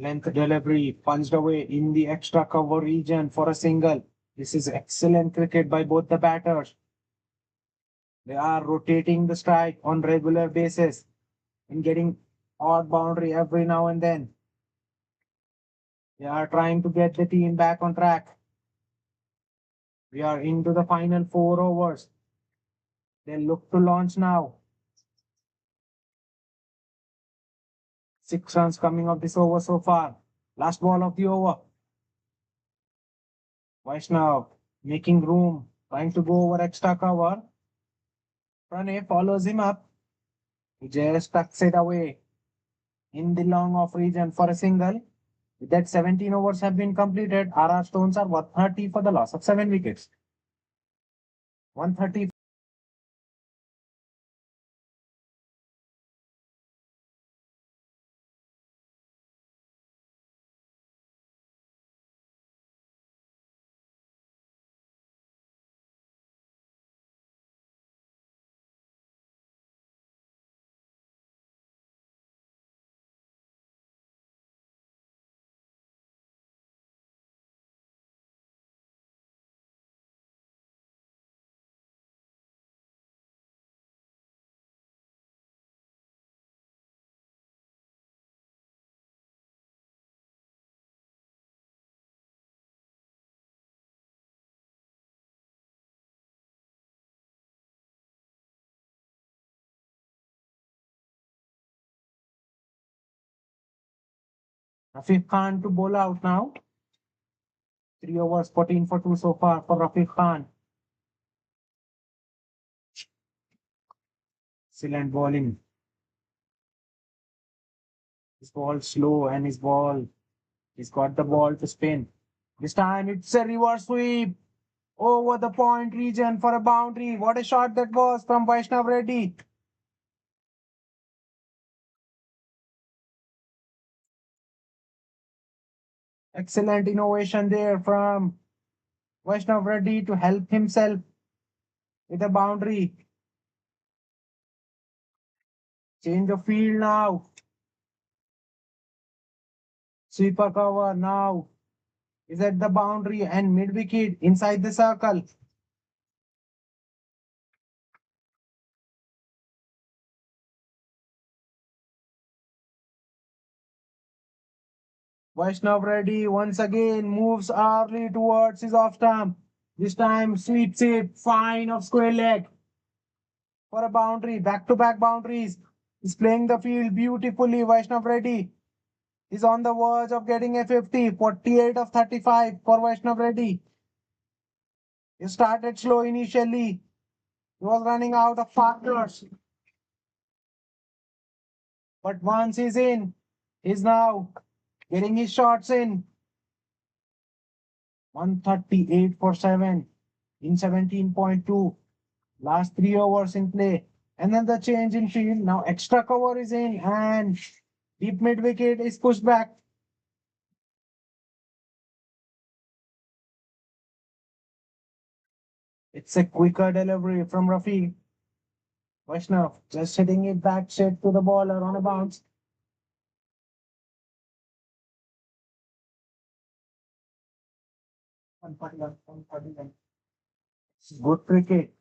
Length delivery punched away in the extra cover region for a single. This is excellent cricket by both the batters. They are rotating the strike on regular basis and getting odd boundary every now and then. They are trying to get the team back on track. We are into the final 4 overs. They look to launch now. 6 runs coming of this over so far. Last ball of the over. Vaishnav making room, trying to go over extra cover. Pranay follows him up. He just tucks it away in the long off region for a single. With that, 17 overs have been completed. RR Stones are 130 for the loss of 7 wickets. 130. Rafiq Khan to bowl out now. 3 overs, 14 for 2 so far for Rafiq Khan. Excellent bowling. His ball slow and he's got the ball to spin. This time it's a reverse sweep over the point region for a boundary. What a shot that was from Vaishnav Reddy. Excellent innovation there from Vaishnav Reddy to help himself with a boundary. Change of field now. Sweeper cover now is at the boundary and mid wicket inside the circle. Vaishnav Reddy once again moves early towards his off stump. This time sweeps it fine of square leg for a boundary. Back to back boundaries. He's playing the field beautifully. Vaishnav Reddy is on the verge of getting a 50. 48 of 35 for Vaishnav Reddy. He started slow initially. He was running out of partners. But once he's in, he's now getting his shots in. 138 for 7 in 17.2. Last 3 overs in play. And then the change in field. Now extra cover is in and deep mid wicket is pushed back. It's a quicker delivery from Rafi. Vaishnav just hitting it back straight to the bowler on a bounce. Good cricket.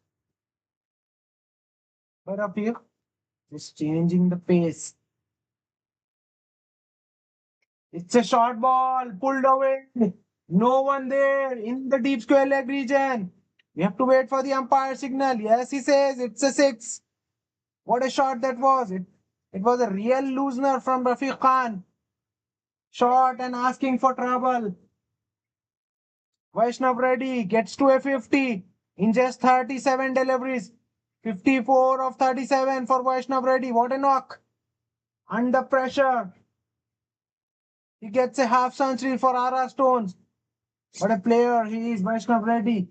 But Rafi just changing the pace. It's a short ball pulled away. No one there in the deep square leg region. We have to wait for the umpire signal. Yes, he says it's a six. What a shot that was. It was a real loosener from Rafiq Khan. Shot and asking for trouble. Vaishnav Reddy gets to a 50 in just 37 deliveries. 54 of 37 for Vaishnav Reddy. What a knock. Under pressure. He gets a half century for RR Stones. What a player he is, Vaishnav Reddy.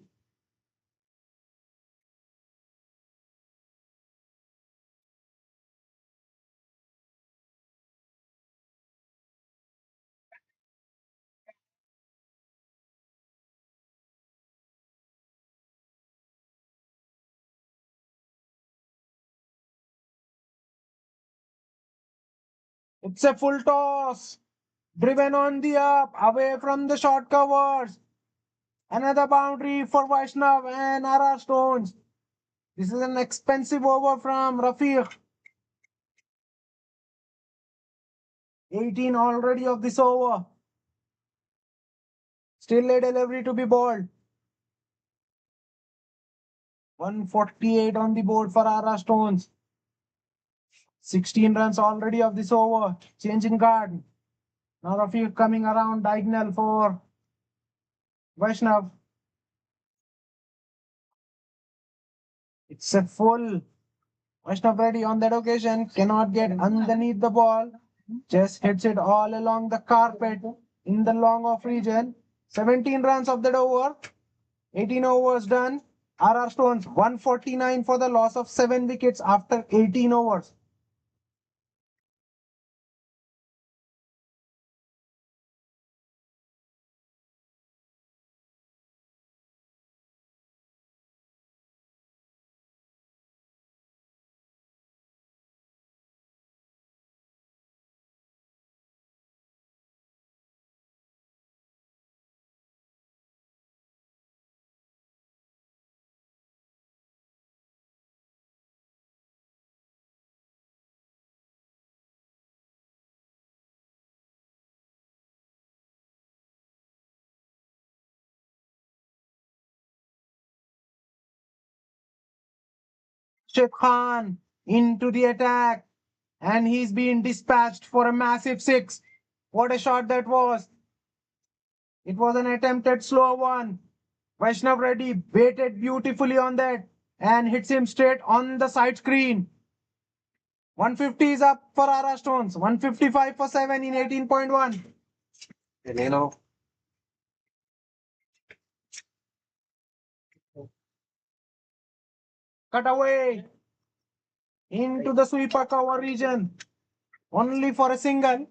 It's a full toss. Driven on the up, away from the short covers. Another boundary for Vaishnav and RR Stones. This is an expensive over from Rafiq. 18 already of this over. Still a delivery to be bowled. 148 on the board for RR Stones. 16 runs already of this over. Changing guard. Now Rafiq coming around diagonal for Vaishnav. It's a full. Vaishnav Reddy on that occasion cannot get underneath the ball. Just hits it all along the carpet in the long off region. 17 runs of that over. 18 overs done. RR Stones 149 for the loss of 7 wickets after 18 overs. Shif Khan into the attack, and he's been dispatched for a massive six. What a shot that was! It was an attempted slow one. Vaishnav Reddy waited beautifully on that and hits him straight on the side screen. 150 is up for RR Stones. 155 for 7 in 18.1. Cut away into the sweeper cover region. Only for a single.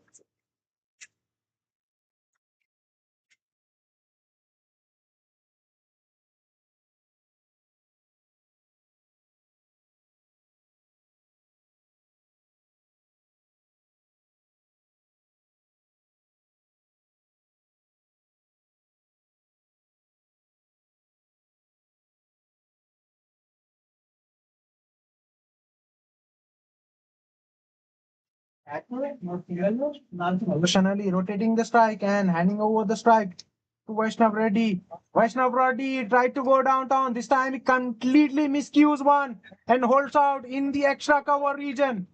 Professionally rotating the strike and handing over the strike to Vaishnav Reddy. Vaishnav Reddy tried to go downtown. This time he completely miscues one and holds out in the extra cover region.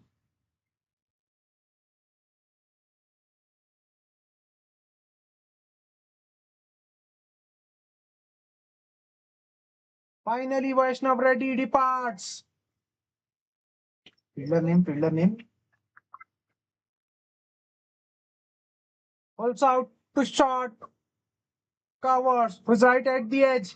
Finally, Vaishnav Reddy departs. Fielder name, fielder name. Holds out to short covers. Was right at the edge.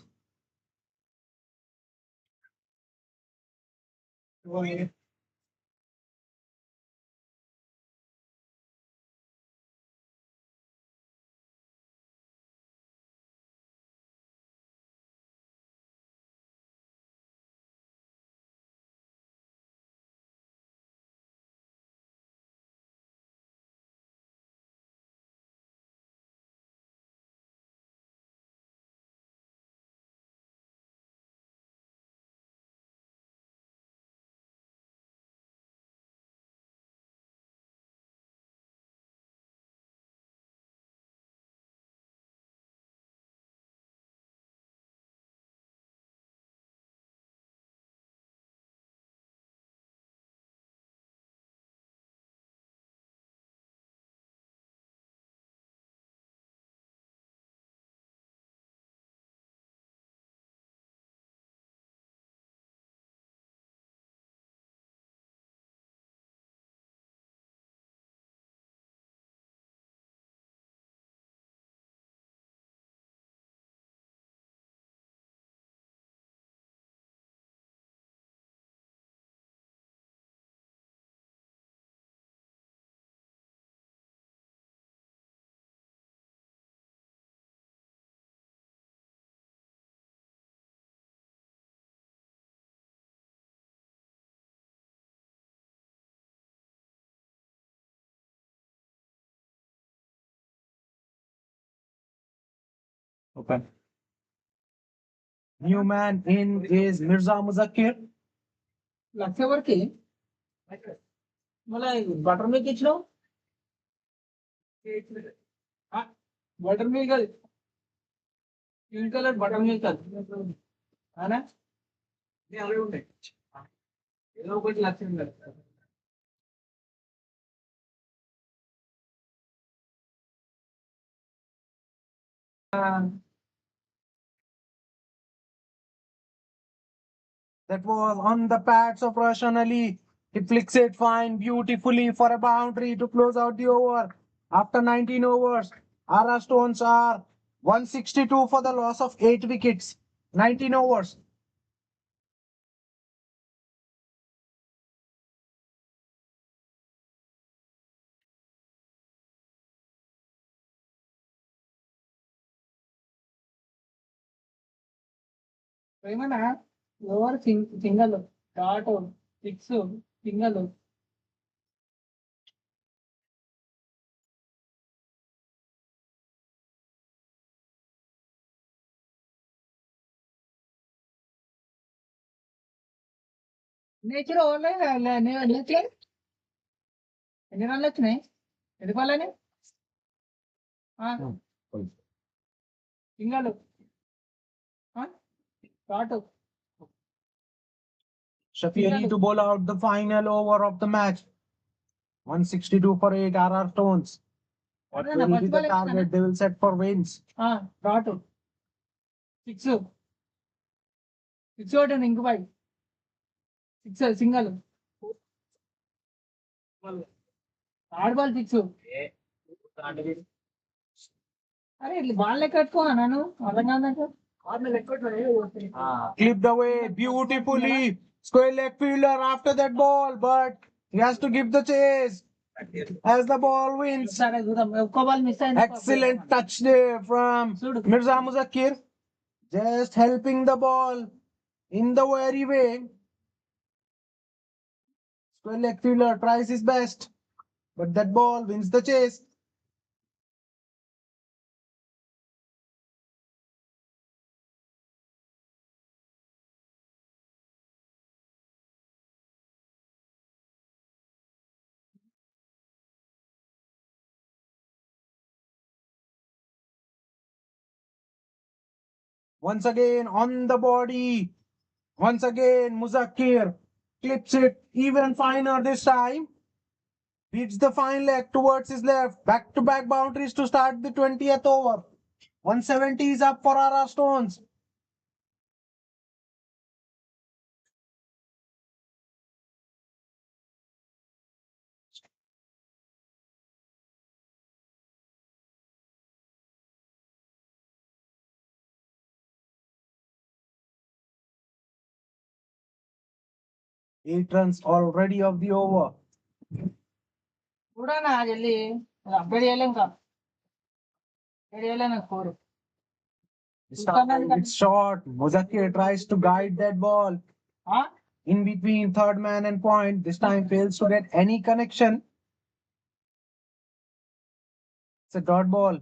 Open. New man in is Mirza Muzakkir. लक्षवरती मला butter milk इच्छिलो butter milk green colour butter milk है ना ये away ఉండే ఏదో ఒకటి లక్ష్యం కదా That was on the pads of Roshan Ali. He flicks it fine, beautifully for a boundary to close out the over. After 19 overs, RR Stones are 162 for the loss of 8 wickets. 19 overs. ఏమన్నా over single dot six single నేచర్ ఓవర్లే నేచర్ ఎన్ని రన్లు వచ్చినాయి ఎన్ని బాలని single dot Shafi Ali to bowl out the final over of the match. 162 for 8 RR Stones. What will be the target they will set for wins? Dot six six ఒకటి ఇంక five six single third ball six అరే ball లెక్క పెట్టుకో నన్ను అర్థం కాదు Clipped away beautifully. Square leg fielder after that ball, but he has to give the chase as the ball wins. సరే చూద్దాం ఒక్క బాల్ మిస్ అయింది Excellent touch there from Mirza Muzakkir. Just helping the ball in the very way. Square leg fielder tries his best, but that ball wins the chase. Once again on the body. Once again, Muzakkir clips it even finer this time. Beats the fine leg towards his left. Back-to-back boundaries to start the 20th over. 170 is up for RR Stones. Eight runs already of the over. చూడనా జల్లి update చేయలేం కా update చేయలేను score This time it's short. Muzakkir tries to guide that ball in between third man and point. This time fails to get any connection. It's a dot ball.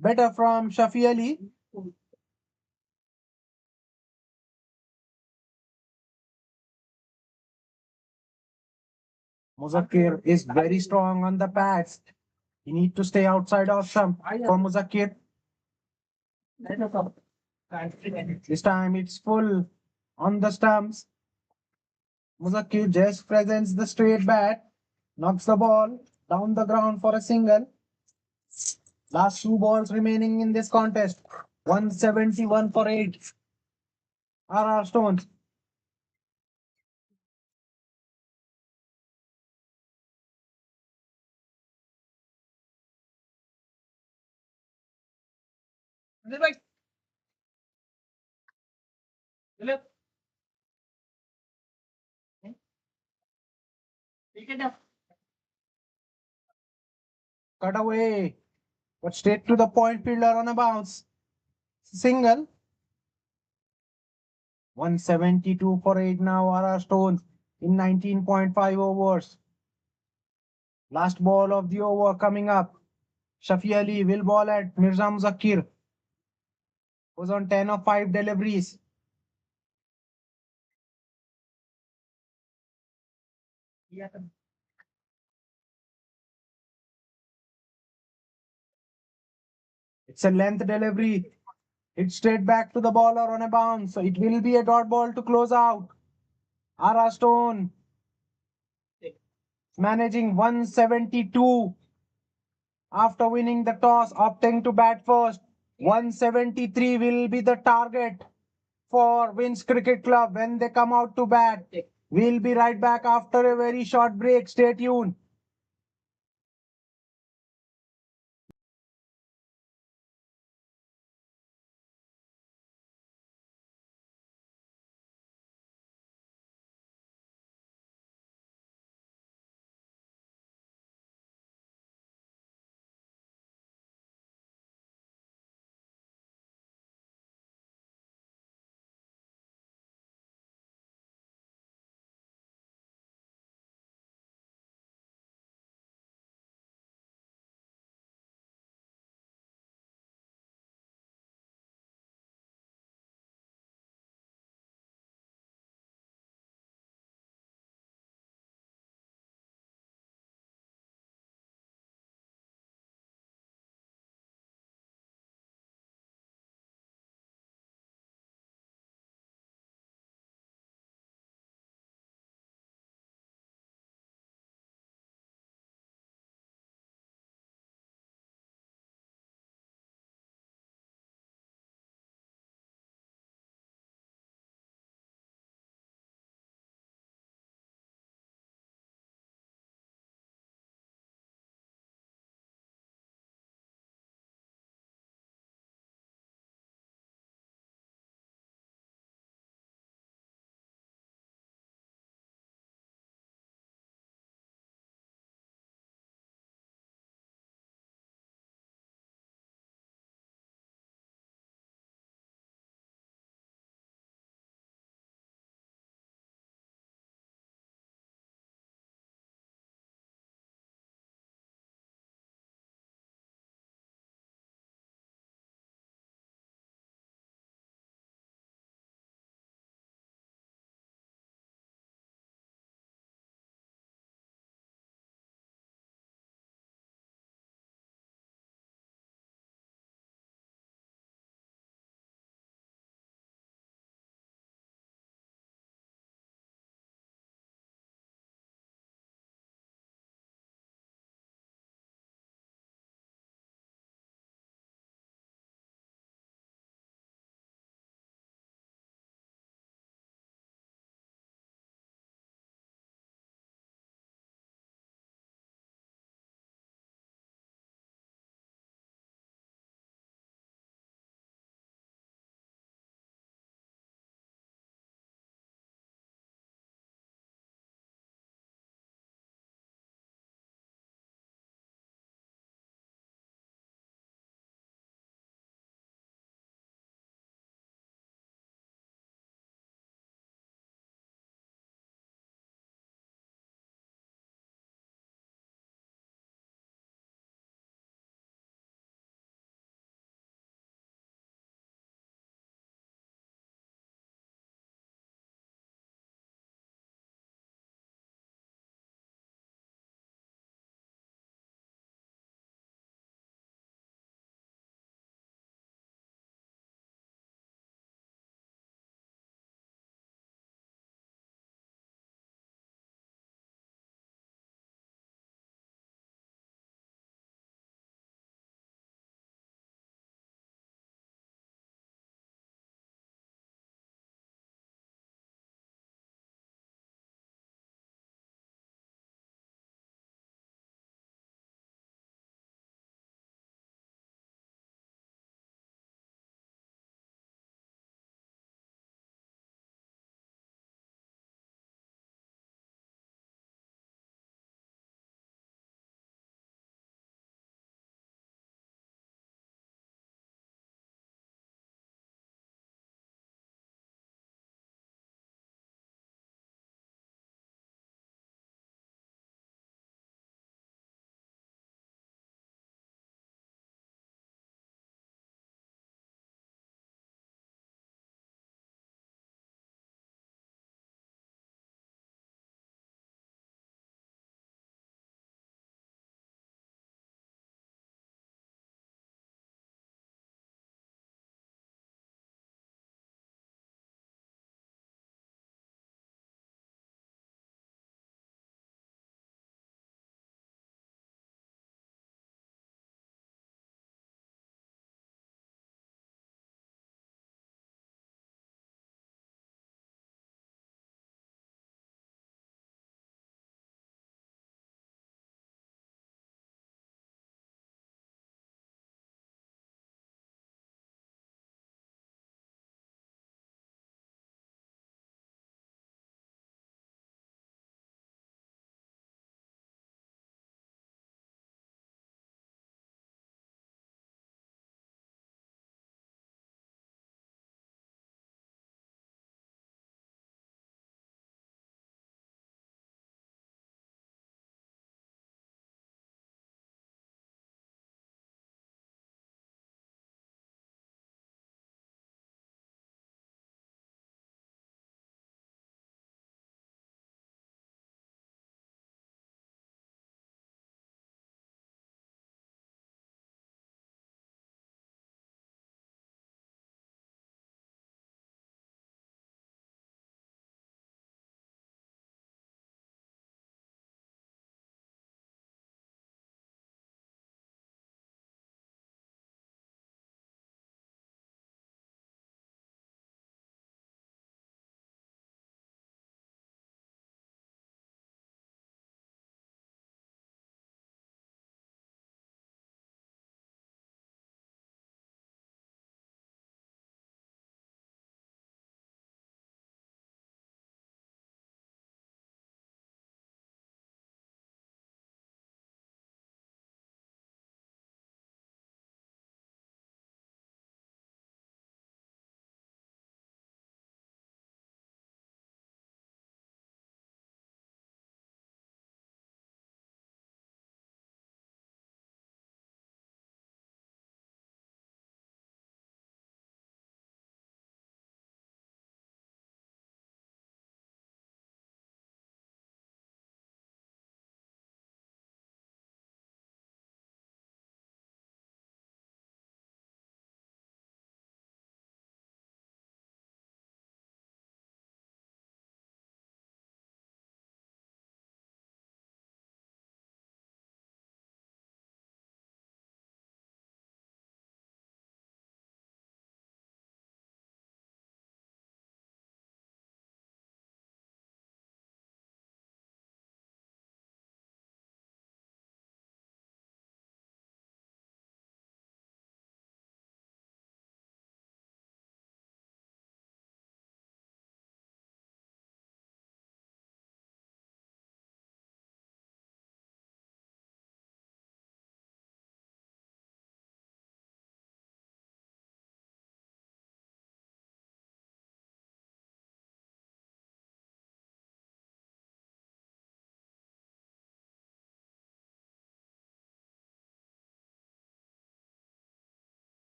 Better from Shafi Ali. Muzakkir is very strong on the pads. You need to stay outside of stump for Muzakkir. This time it's full on the stumps. Muzakkir just presents the straight bat, knocks the ball down the ground for a single. Last two balls remaining in this contest. 171 for 8. RR Stones. Cut away, but straight to the point fielder on a bounce. Single. 172 for 8 now, RR Stones in 19.5 overs. Last ball of the over coming up. Shafi Ali will ball at Mirza Muzakkir. Was on 10 of 5 deliveries. It's a length delivery. It's straight back to the bowler on a bounce. So it will be a dot ball to close out. Ara Stone managing 172 after winning the toss, opting to bat first. 173 will be the target for Winds Cricket Club when they come out to bat. We'll be right back after a very short break. Stay tuned.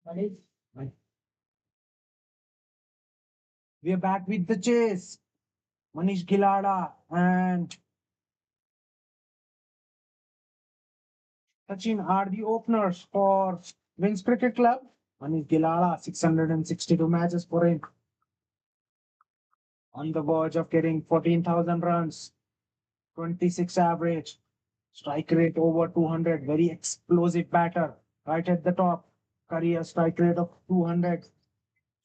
Ready? We are back with the chase. Manish Gilada and Sachin are the openers for Wings Cricket Club. Manish Gilada, 662 matches for him. On the verge of getting 14,000 runs, 26 average, strike rate over 200, very explosive batter, right at the top. Career strike rate of 200,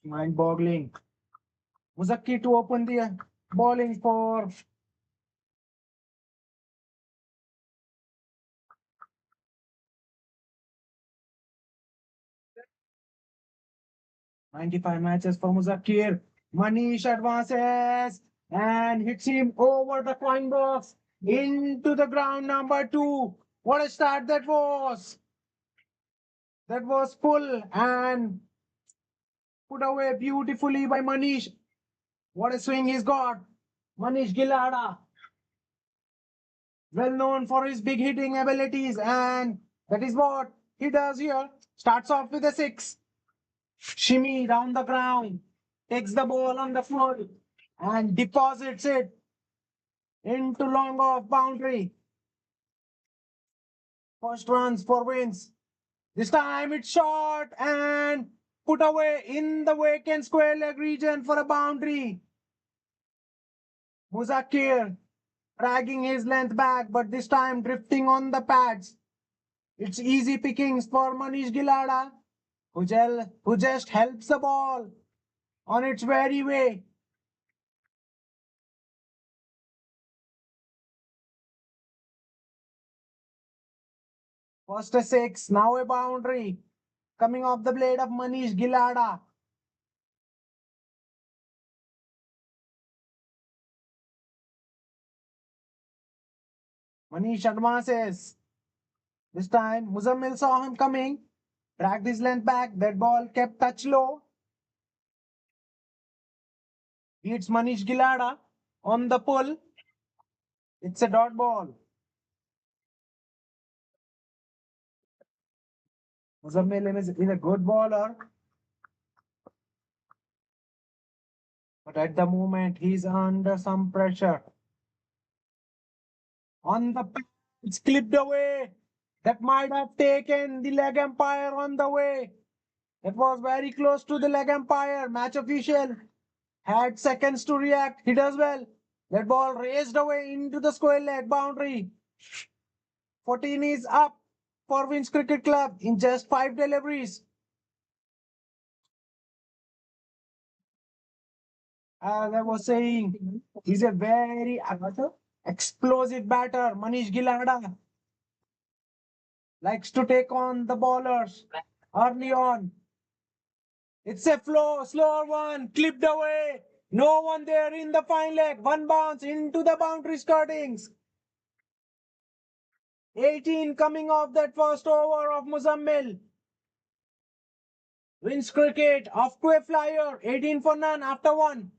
mind boggling. Muzakki to open the bowling for 95 matches for Muzakir. Manish advances and hits him over the coin box into the ground number 2. What a start that was! That was full and put away beautifully by Manish. What a swing he's got. Manish Gilada, well known for his big hitting abilities, and that is what he does here. Starts off with a 6. Shimmy down the ground, takes the ball on the floor and deposits it into long off boundary. First runs for wins. This time it's short and put away in the vacant square leg region for a boundary. Muzakir dragging his length back, but this time drifting on the pads. It's easy pickings for Manish Gilada, who just helps the ball on its very way. First a 6, now a boundary. Coming off the blade of Manish Gilada. Manish advances. This time, Muzammil saw him coming, dragged his length back. That ball kept touch low. Beats Manish Gilada on the pull. It's a dot ball. Muzammil is a good bowler, but at the moment he's under some pressure. On the pitch, it's clipped away. That might have taken the leg umpire on the way. It was very close to the leg umpire. Match official had seconds to react. He does well. That ball raced away into the square leg boundary. 14 is up for Wins Cricket Club in just 5 deliveries. As I was saying, he's a very explosive batter. Manish Gilada likes to take on the bowlers early on. It's a slower one, clipped away. No one there in the fine leg. One bounce into the boundary skirtings. 18 coming off that first over of Muzammil. Wins cricket off to a flyer. 18 for none after one.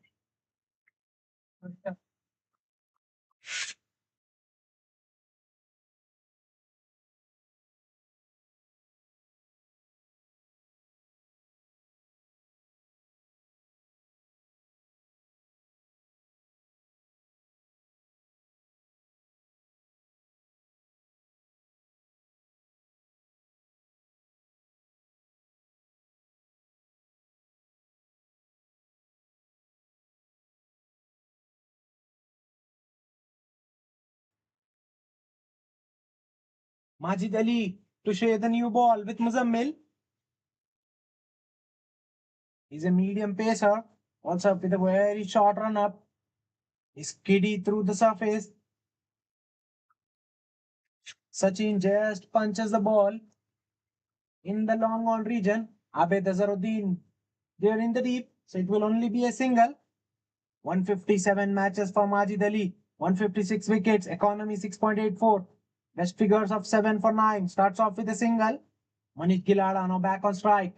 Majid Ali to share the new ball with Muzammil. He's a medium pacer, also with a very short run up. He's kiddy through the surface. Sachin just punches the ball in the long on region. Abed Azharuddin there in the deep, so it will only be a single. 157 matches for Majid Ali, 156 wickets, economy 6.84, best figures of 7 for 9. Starts off with a single. Manish Gilada now back on strike.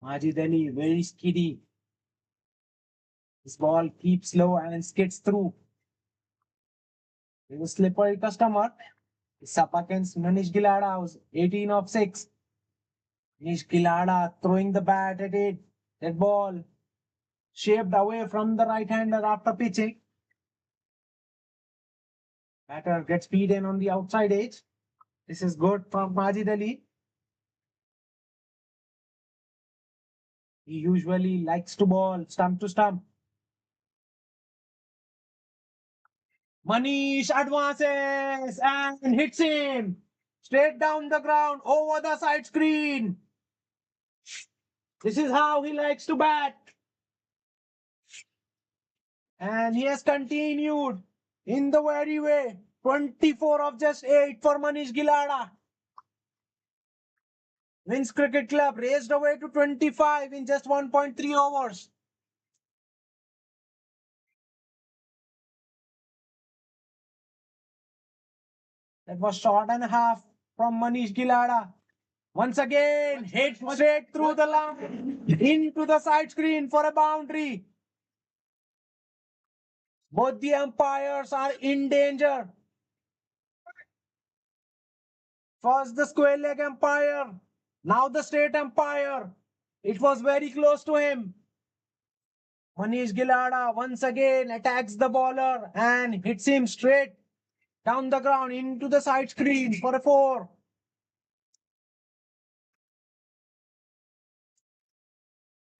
Majid Ali very skiddy. His ball keeps low and skids through. He's a slippery customer. He's up against Manish Gilada, who's 18 of 6. Manish Gilada throwing the bat at it. That ball shaped away from the right-hander after pitching. Batter gets beaten on the outside edge. This is good from Majid Ali. He usually likes to bowl stump to stump. Manish advances and hits him straight down the ground over the side screen. This is how he likes to bat. And he has continued in the very way. 24 of just 8 for Manish Gilada. Wins Cricket Club raised away to 25 in just 1.3 overs. That was shot and a half from Manish Gilada. Once again, hit straight through the line into the side screen for a boundary. Both the umpires are in danger. First the square leg umpire, now the straight umpire. It was very close to him. Manish Gilada once again attacks the bowler and hits him straight down the ground into the side screen for a 4.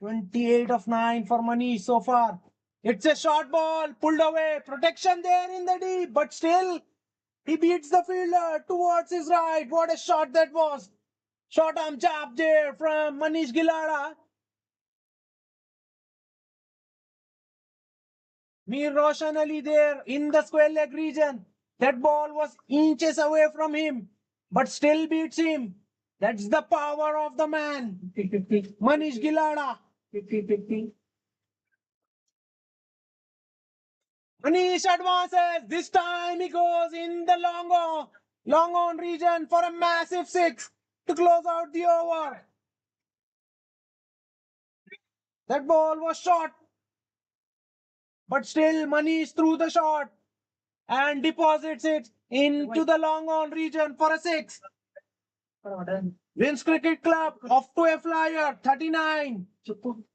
28 of 9 for Manish so far. It's a short ball, pulled away, protection there in the deep, but still he beats the fielder towards his right. What a shot that was. Short arm jab there from Manish Gilada. Mir Roshan Ali there in the square leg region. That ball was inches away from him, but still beats him. That's the power of the man. 50-50. Manish Gilada. 50-50. Manish advances. This time he goes in the long on region for a massive 6 to close out the over. That ball was short, but still Manish threw the shot and deposits it into the long on region for a 6. Wins Cricket Club off to a flyer, 39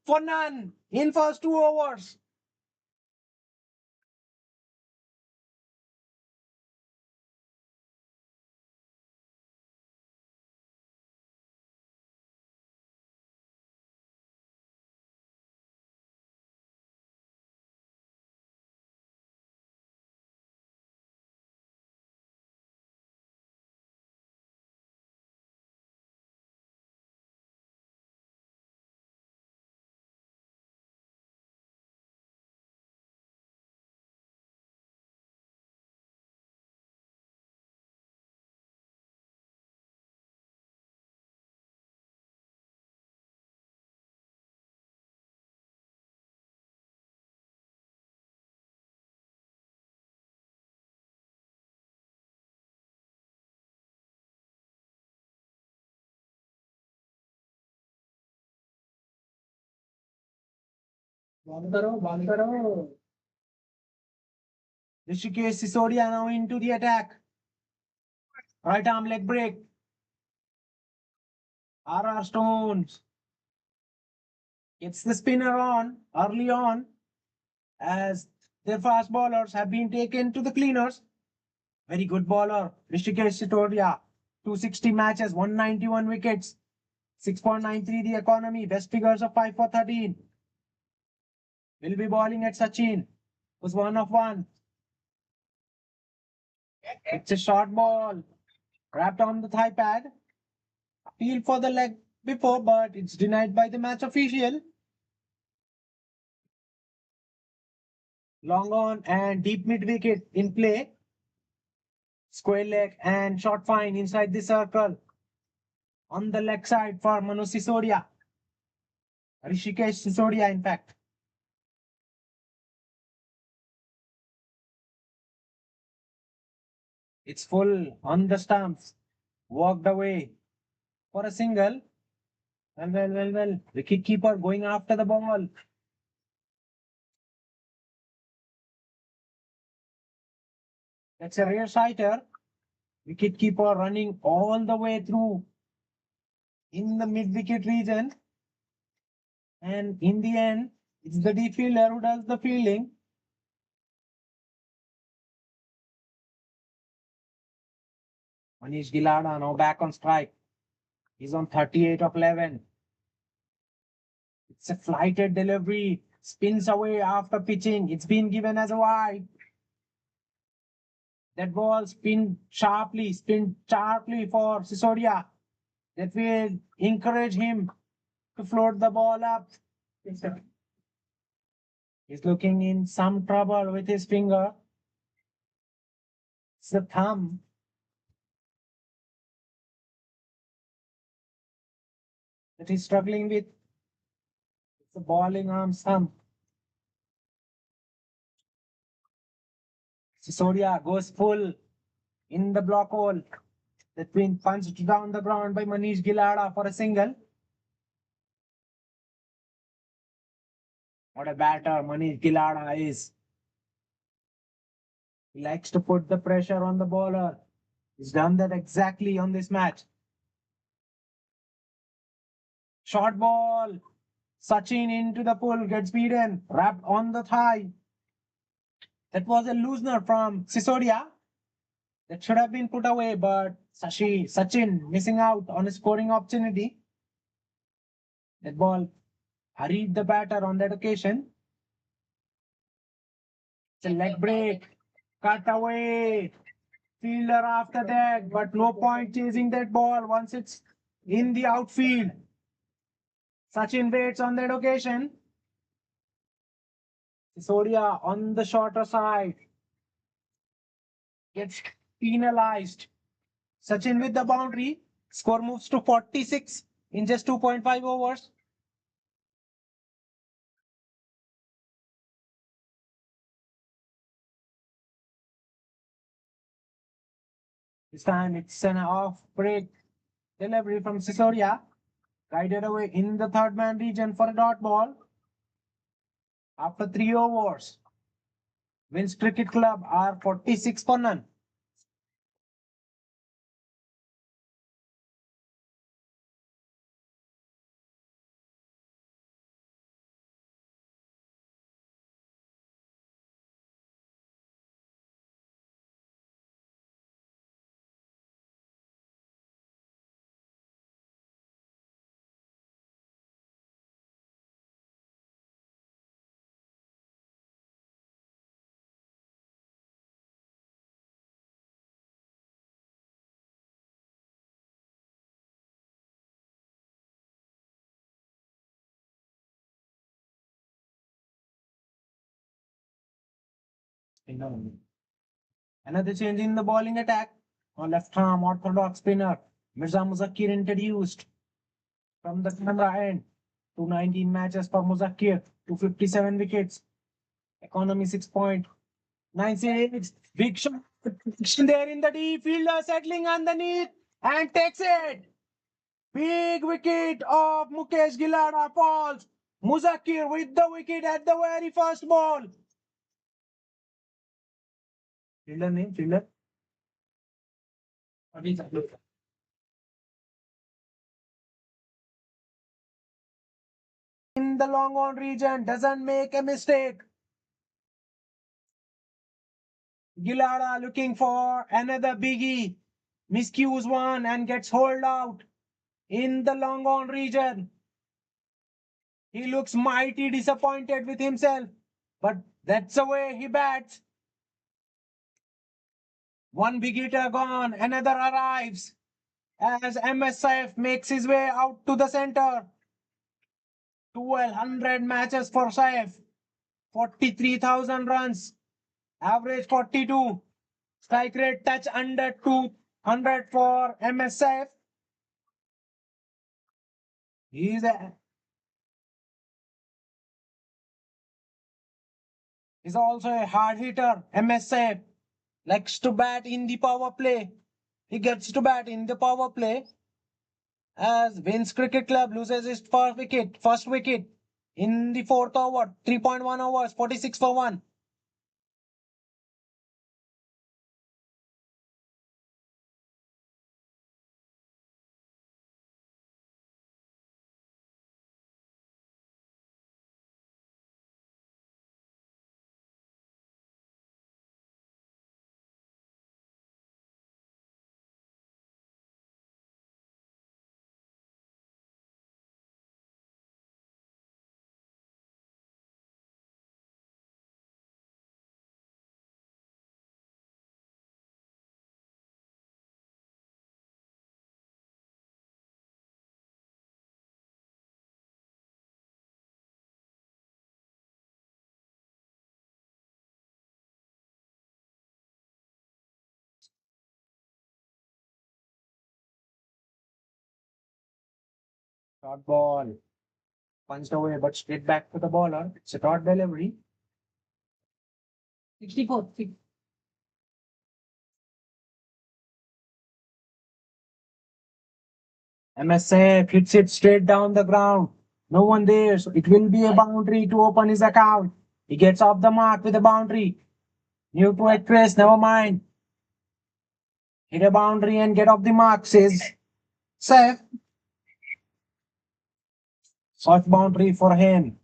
for none in first 2 overs. बंद करो. Rishikesh Sisodia now into the attack. Right arm leg break. RR Stones gets the spinner on early on as their fast bowlers have been taken to the cleaners. Very good bowler, Rishikesh Sisodia. 260 matches, 191 wickets, 6.93 the economy, best figures of 5 for 13. Will be bowling at Sachin, who's 1 of 1. It's a short ball, wrapped on the thigh pad. Appeal for the leg before, but it's denied by the match official. Long on and deep mid wicket in play. Square leg and short fine inside the circle. On the leg side for Manu Sisodia. Rishikesh Sisodia, in fact. It's full on the stumps. Walked away for a single. Well. Wicket keeper going after the ball. That's a rare sighter. Wicket keeper running all the way through in the mid-wicket region. And in the end, it's the deep fielder who does the fielding. Manish Gilada now back on strike. He's on 38 of 11. It's a flighted delivery. Spins away after pitching. It's been given as a wide. That ball spin sharply for Sisodia. That will encourage him to float the ball up. He's looking in some trouble with his finger. It's the thumb. That he's struggling with. It's the bowling arm thumb. Sisodia goes full in the block hole. That's been punched down the ground by Manish Gilada for a single. What a batter Manish Gilada is. He likes to put the pressure on the bowler. He's done that exactly on this match. Short ball. Sachin into the pull, gets beaten, wrapped on the thigh. That was a loosener from Sisodia. That should have been put away, but Sachin missing out on a scoring opportunity. That ball hurried the batter on that occasion. It's a leg break. Cut away. Fielder after that, but no point chasing that ball once it's in the outfield. Sachin waits on that occasion. Sisodia on the shorter side gets penalized. Sachin with the boundary. Score moves to 46 in just 2.5 overs. This time it's an off break delivery from Sisodia. Guided away in the third man region for a dot ball. After 3 overs, Wins Cricket Club are 46 for none. Another change in the bowling attack. On left arm orthodox spinner Mirza Muzakkir introduced from the camera end. 219 matches for Muzakkir, 257 wickets. Economy 6.96. Big shot there in the deep. Fielder settling underneath and takes it. Big wicket of Mukesh Gilada falls. Muzakkir with the wicket at the very first ball. Fielder name, fielder. In the long on region, doesn't make a mistake. Gilada looking for another biggie. Miscues one and gets hauled out in the long on region. He looks mighty disappointed with himself, but that's the way he bats. One big hitter gone, another arrives as MS Saif makes his way out to the center. 1200 matches for Saif, 43,000 runs, average 42, strike rate touch under 200 for MS Saif. He's also a hard hitter. MS Saif likes to bat in the power play. He gets to bat in the power play as Wins Cricket Club loses its first wicket in the fourth over, 3.1 overs, 46 for 1. Short ball. Punched away, but straight back to the bowler. It's a dot delivery. 64. MSF hits it straight down the ground. No one there, so it will be a boundary to open his account. He gets off the mark with a boundary. New to actress, never mind. Hit a boundary and get off the mark, says Safe. Short boundary for him.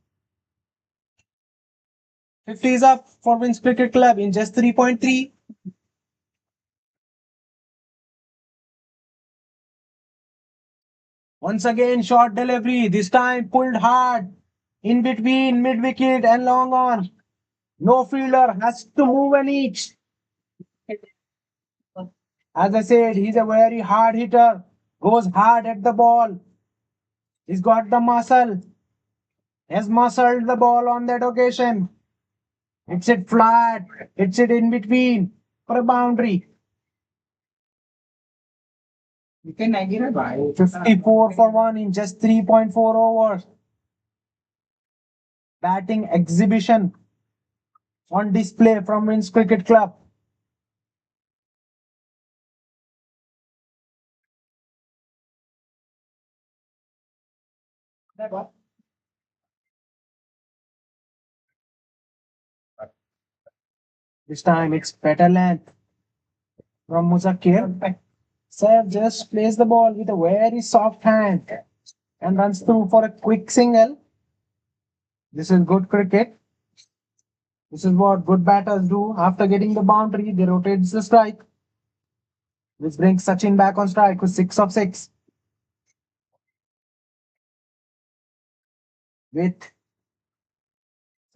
50 is up for Wins Cricket Club in just 3.3. Once again, short delivery. This time pulled hard. In between mid wicket and long on. No fielder has to move an inch. As I said, he's a very hard hitter. Goes hard at the ball. He's got the muscle. Has muscled the ball on that occasion. Hits it flat. Hits it in between for a boundary. You can again buy 54 for 1 in just 3.4 overs. Batting exhibition on display from Wins Cricket Club. This time it's better length from Muzakir. Saif just plays the ball with a very soft hand and runs through for a quick single. This is good cricket. This is what good batters do. After getting the boundary, they rotate the strike. This brings Sachin back on strike with 6 of 6. With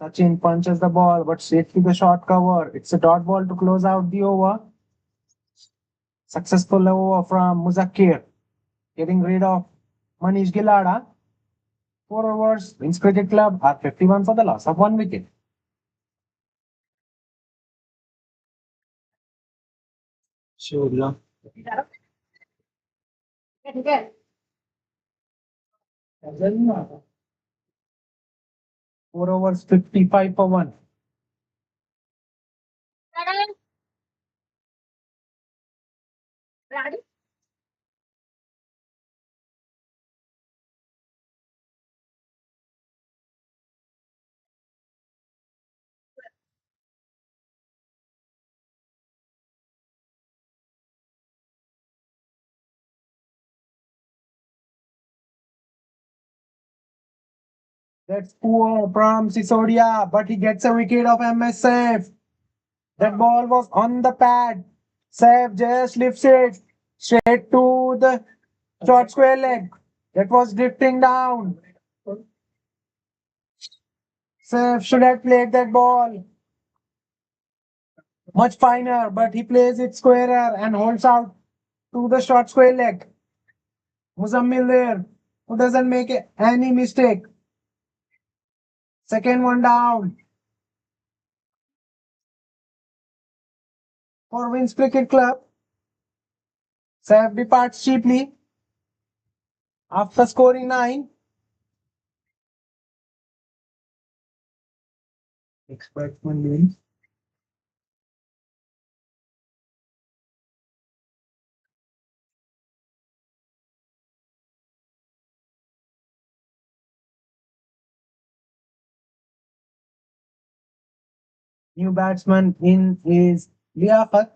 Sachin punches the ball, but straight to the short cover. It's a dot ball to close out the over. Successful over from Muzakir, getting rid of Manish Gilada. 4 overs, Wins Cricket Club are 51 for the loss of 1 wicket. Sure. 4 overs, 55 for 1. That's poor from Sisodia, but he gets a wicket of MSF. That ball was on the pad. Saif just lifts it straight to the short square leg. That was drifting down. Saif should have played that ball much finer, but he plays it squarer and holds out to the short square leg. Muzammil there, who doesn't make any mistake. Second one down for Wins Cricket Club. Saif departs cheaply after scoring 9. Ex-batsman wins. New batsman in is Liaquat.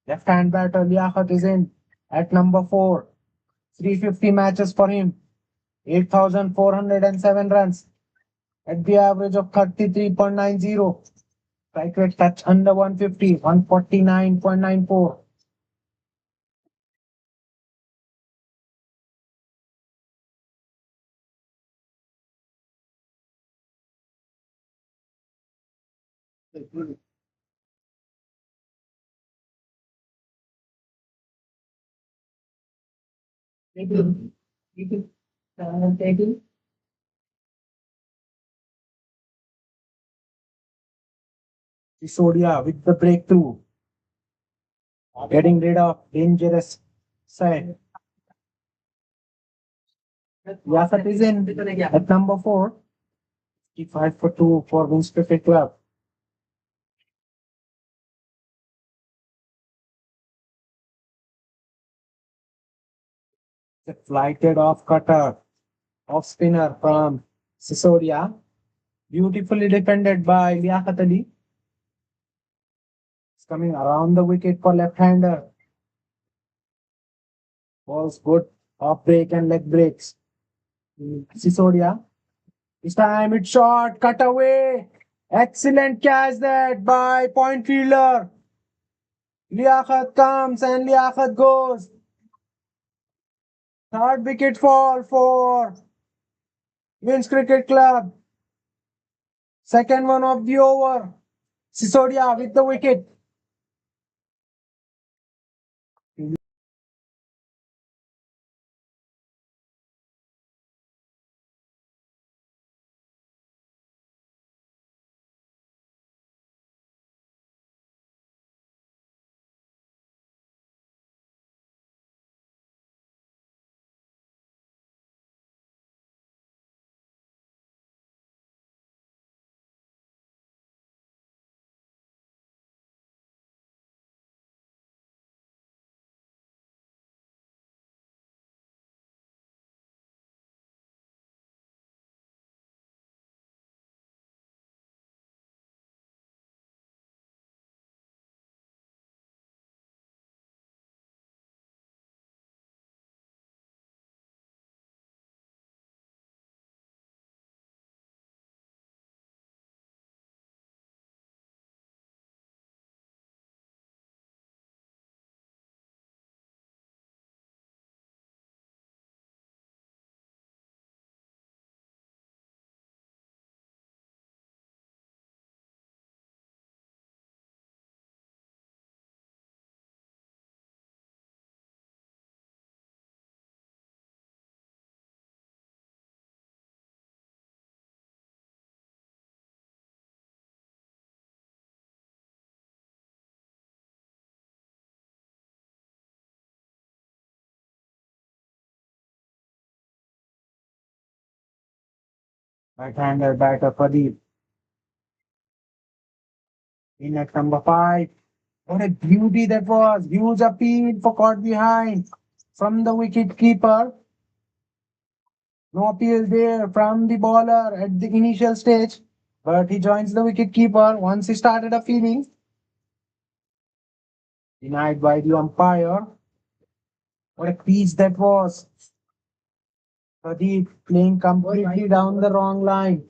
Left-hand batter Liaquat is in at number 4. 350 matches for him. 8,407 runs at the average of 33.90. Strike rate touch under 150, 149.94. Sisodia with the breakthrough. Getting rid of dangerous side. Liaquat is in at number 4. 55 for 2 for Wings Cricket Club. The flighted off cutter, off spinner from Sisodia. Beautifully defended by Liaquat Ali. It's coming around the wicket for left-hander. Balls good off break and leg breaks. Sisodia. This time it's shot, cut away. Excellent catch that by point fielder. Liaquat comes and Liaquat goes. Third wicket fall for Wins Cricket Club. Second one of the over. Sisodia with the wicket. Right-hander batter Pradeep. In at number 5. What a beauty that was. Huge appeal for caught behind from the wicket keeper. No appeal there from the bowler at the initial stage, but he joins the wicket keeper once he started appealing. Denied by the umpire. What a piece that was. Pradeep playing completely down the wrong line.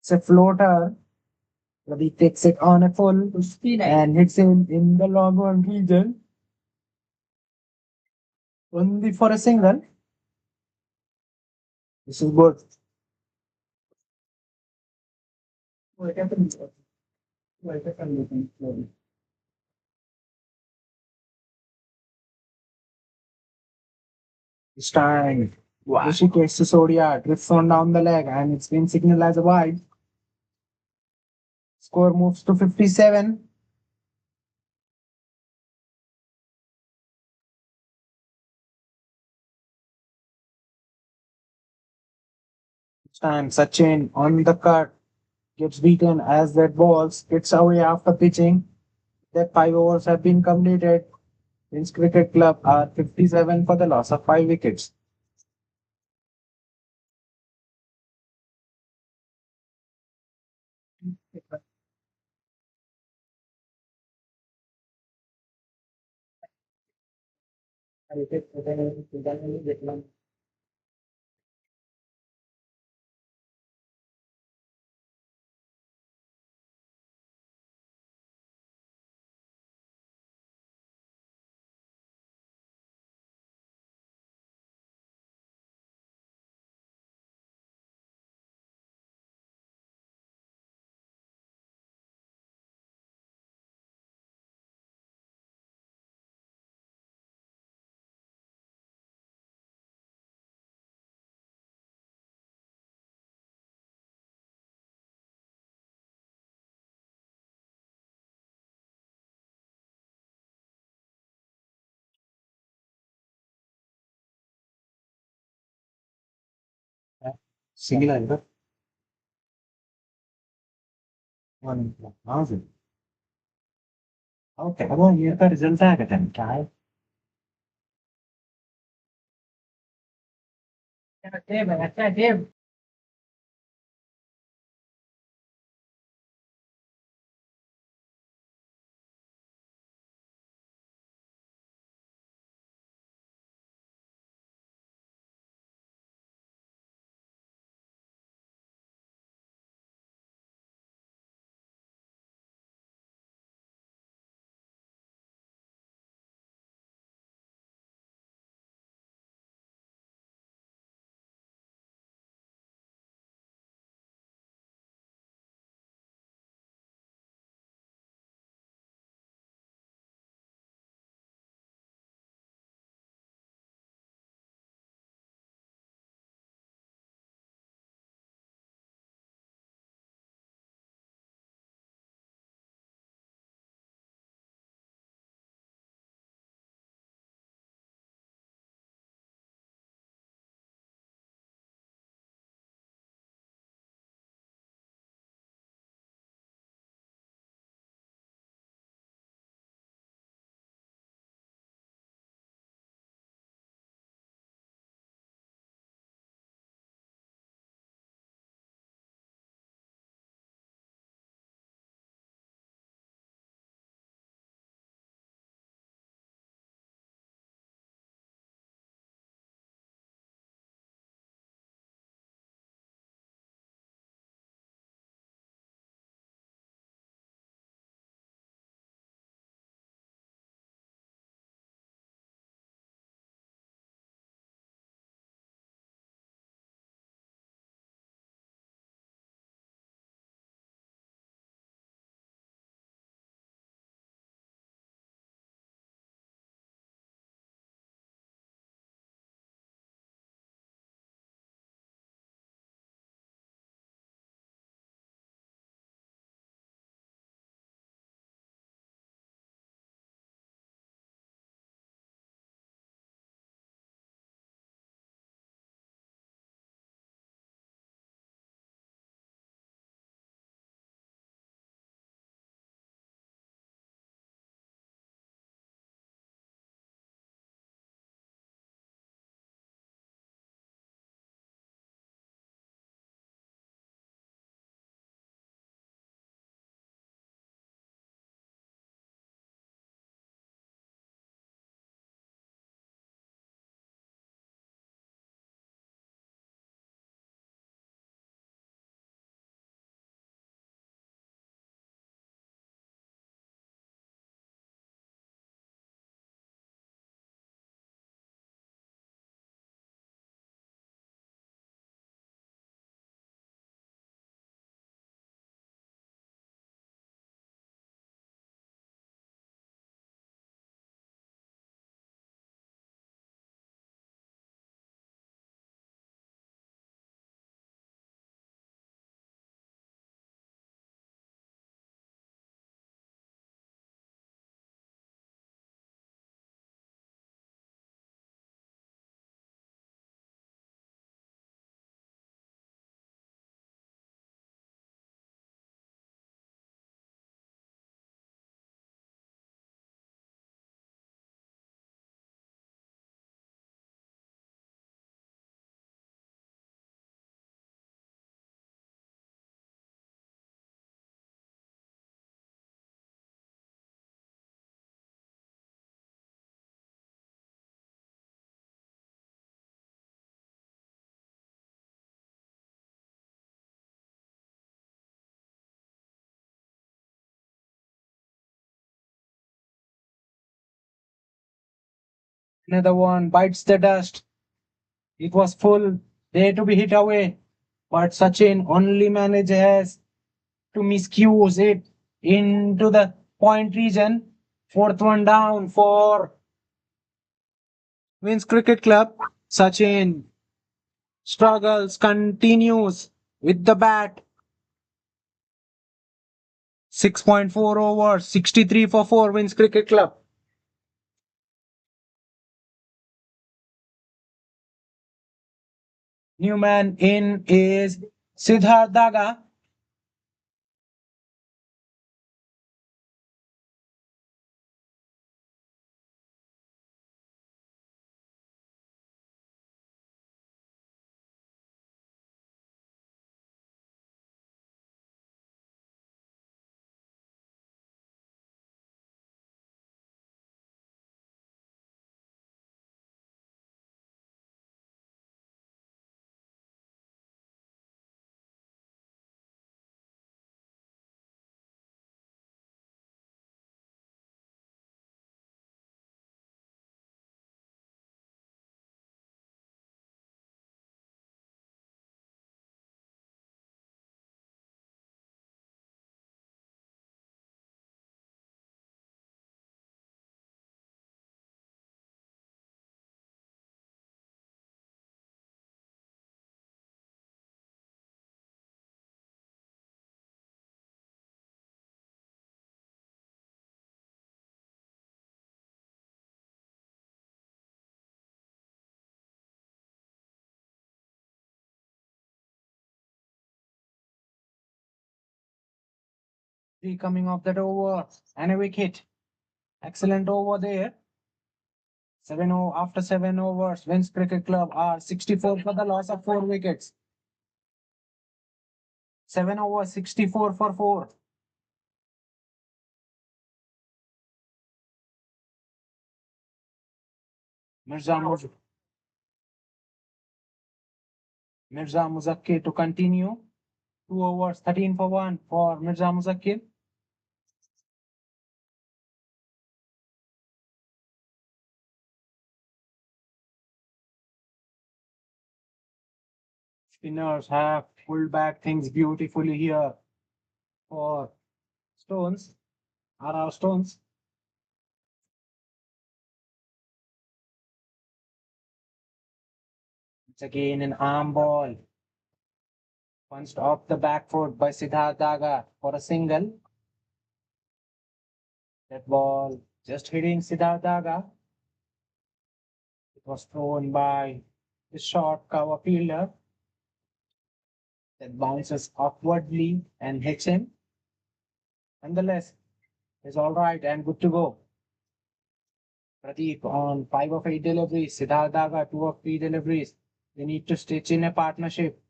It's a floater. Pradeep takes it on a full and hits him in the long one region. Only for a single. This is good. This time, Rishikesh Sisodia drifts on down the leg and it's been signaled as a wide. Score moves to 57. This time, Sachin on the cut gets beaten as that ball skids away after pitching. That 5 overs have been completed. Wins Cricket Club are 57 for the loss of 5 wickets. Single है इधर हाँ sir और क्या ये का result आया क्या है टेप है, अच्छा tape. another one bites the dust. It was full, there to be hit away, but Sachin only manages to miscuse it into the point region. Fourth one down for Wins Cricket Club. Sachin struggles, continues with the bat. 6.4 overs, 63 for 4 Wins Cricket Club. New man in is Siddharth Daga. Three coming off that over and a wicket. Excellent over there. 7-0 after 7 overs. Wins Cricket Club are 64 for the loss of 4 wickets. 7 overs, 64 for 4. Mirza Muzakkir to continue. 2 overs, 13 for 1 for Mirza Muzakkir. Spinners have pulled back things beautifully here for Stones. RR Stones. It's again an arm ball. Punched off the back foot by Siddharth Daga for a single. That ball just hitting Siddharth Daga. It was thrown by the short cover fielder that bounces awkwardly and hits him. Nonetheless, is all right and good to go. Pradeep on 5 of 8 deliveries, Siddharth Daga 2 of 3 deliveries. They need to stitch in a partnership.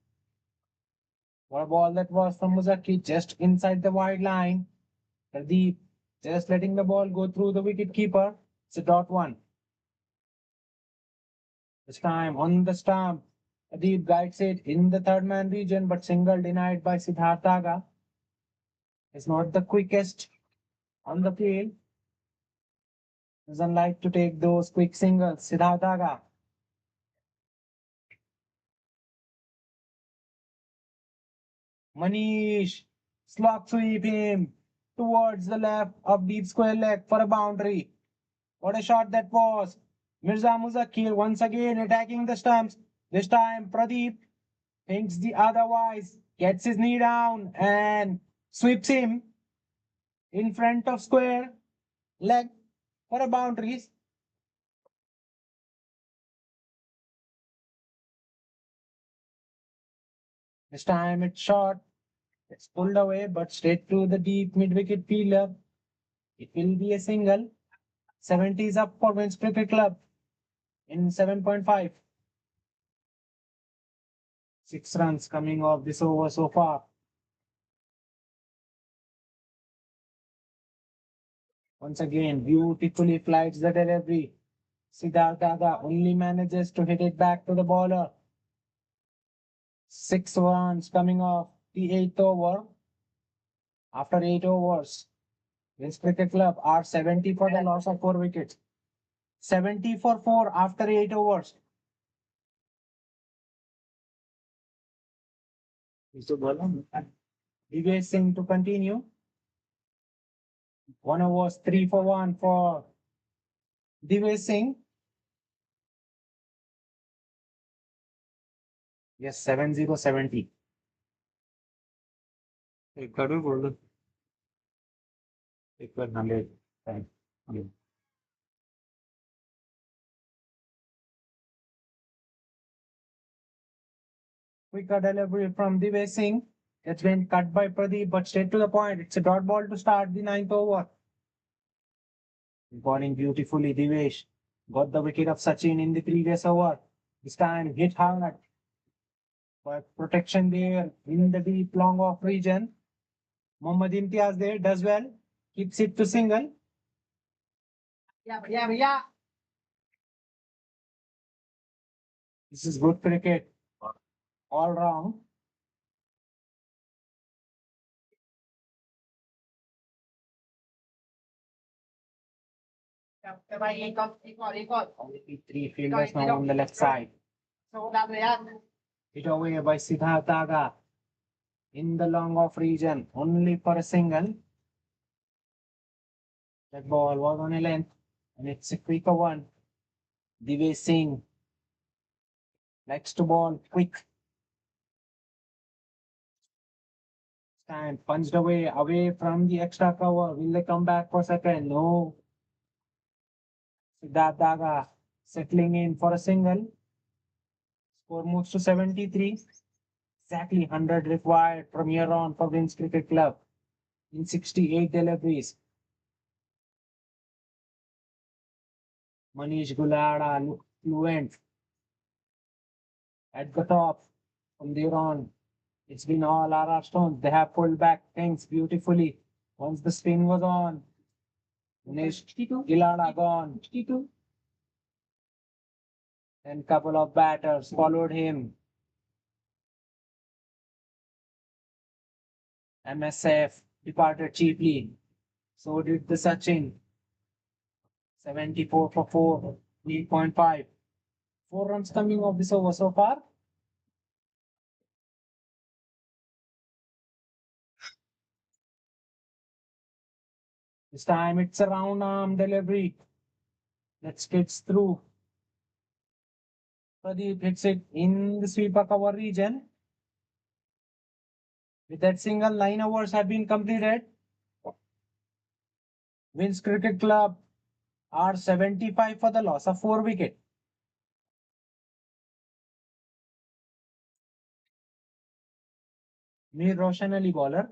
What a ball that was from Muzaki, just inside the wide line. Pradeep just letting the ball go through the wicket keeper. It's a dot one. This time on the stump. Pradeep guides it in the third man region, but single denied by Siddharth Daga. Is not the quickest on the field. Doesn't like to take those quick singles. Siddharth Daga. Manish slog sweep him towards the left of deep square leg for a boundary. What a shot that was. Mirza Muzakir once again attacking the stumps. This time Pradeep thinks the otherwise, gets his knee down and sweeps him in front of square leg for a boundary. This time it's short. It's pulled away, but straight to the deep mid-wicket fielder. It will be a single. 70 is up for Wins Cricket Club in 7.5. 6 runs coming off this over so far. Once again, beautifully flights the delivery. Siddharth Daga only manages to hit it back to the bowler. 6 runs coming off the 8th over. After 8 overs, Wins Cricket Club are 70 for the loss of 4 wickets. 70 for 4 after 8 overs. Divesh Singh to continue. 1 over, 3 for 1 for Divesh Singh. Yes, 70 70. एक बार भी बोल दो एक बार 100. Quicker delivery from Divesh Singh. It's been cut by Pradeep, but straight to the point. It's a dot ball to start the ninth over. Bowling beautifully, Divesh got the wicket of Sachin in the previous over. This time hit hard, but protection there in the deep long off region. Mohammad Imtiaz there does well, keeps it to single. Yeah. This is good cricket all round. Only three fielders now on the left side. Hit away by Siddharth Daga in the long off region, only for a single. That ball was on a length, and it's a quicker one. Divesh Singh likes to ball quick. Stand punched away from the extra cover. Will they come back for second? No. Siddharth Daga settling in for a single. Score moves to 73. Exactly 100 required from here on for Winds Cricket Club in 68 deliveries. Manish Gulada looked fluent at the top. From there on, it's been all RR Stones. They have pulled back things beautifully. Once the spin was on, Manish Gulada gone. Then couple of batters followed him. MSF departed cheaply. So did the Sachin. 74 for 4, 3.5. 4 runs coming off this over so far. This time it's a round arm delivery. That skids through. Pradeep hits it in the sweeper cover region. With that single, 9 overs have been completed. Winds Cricket Club are 75 for the loss of 4 wickets. Mir Roshan Ali bowler.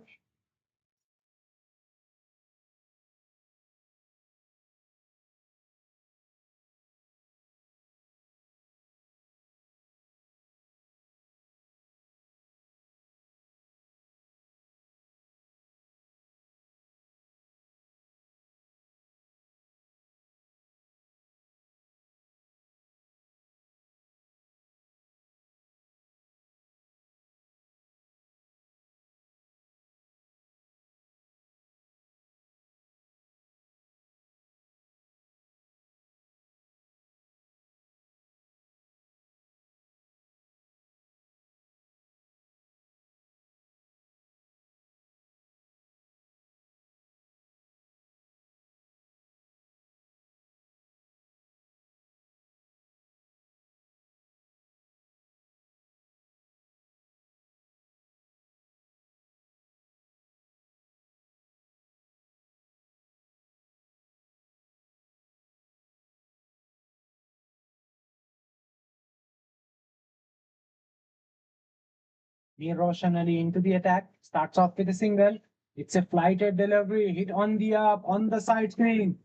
Mir Roshan Ali into the attack. Starts off with a single. It's a flighted delivery. Hit on the up, on the side screen.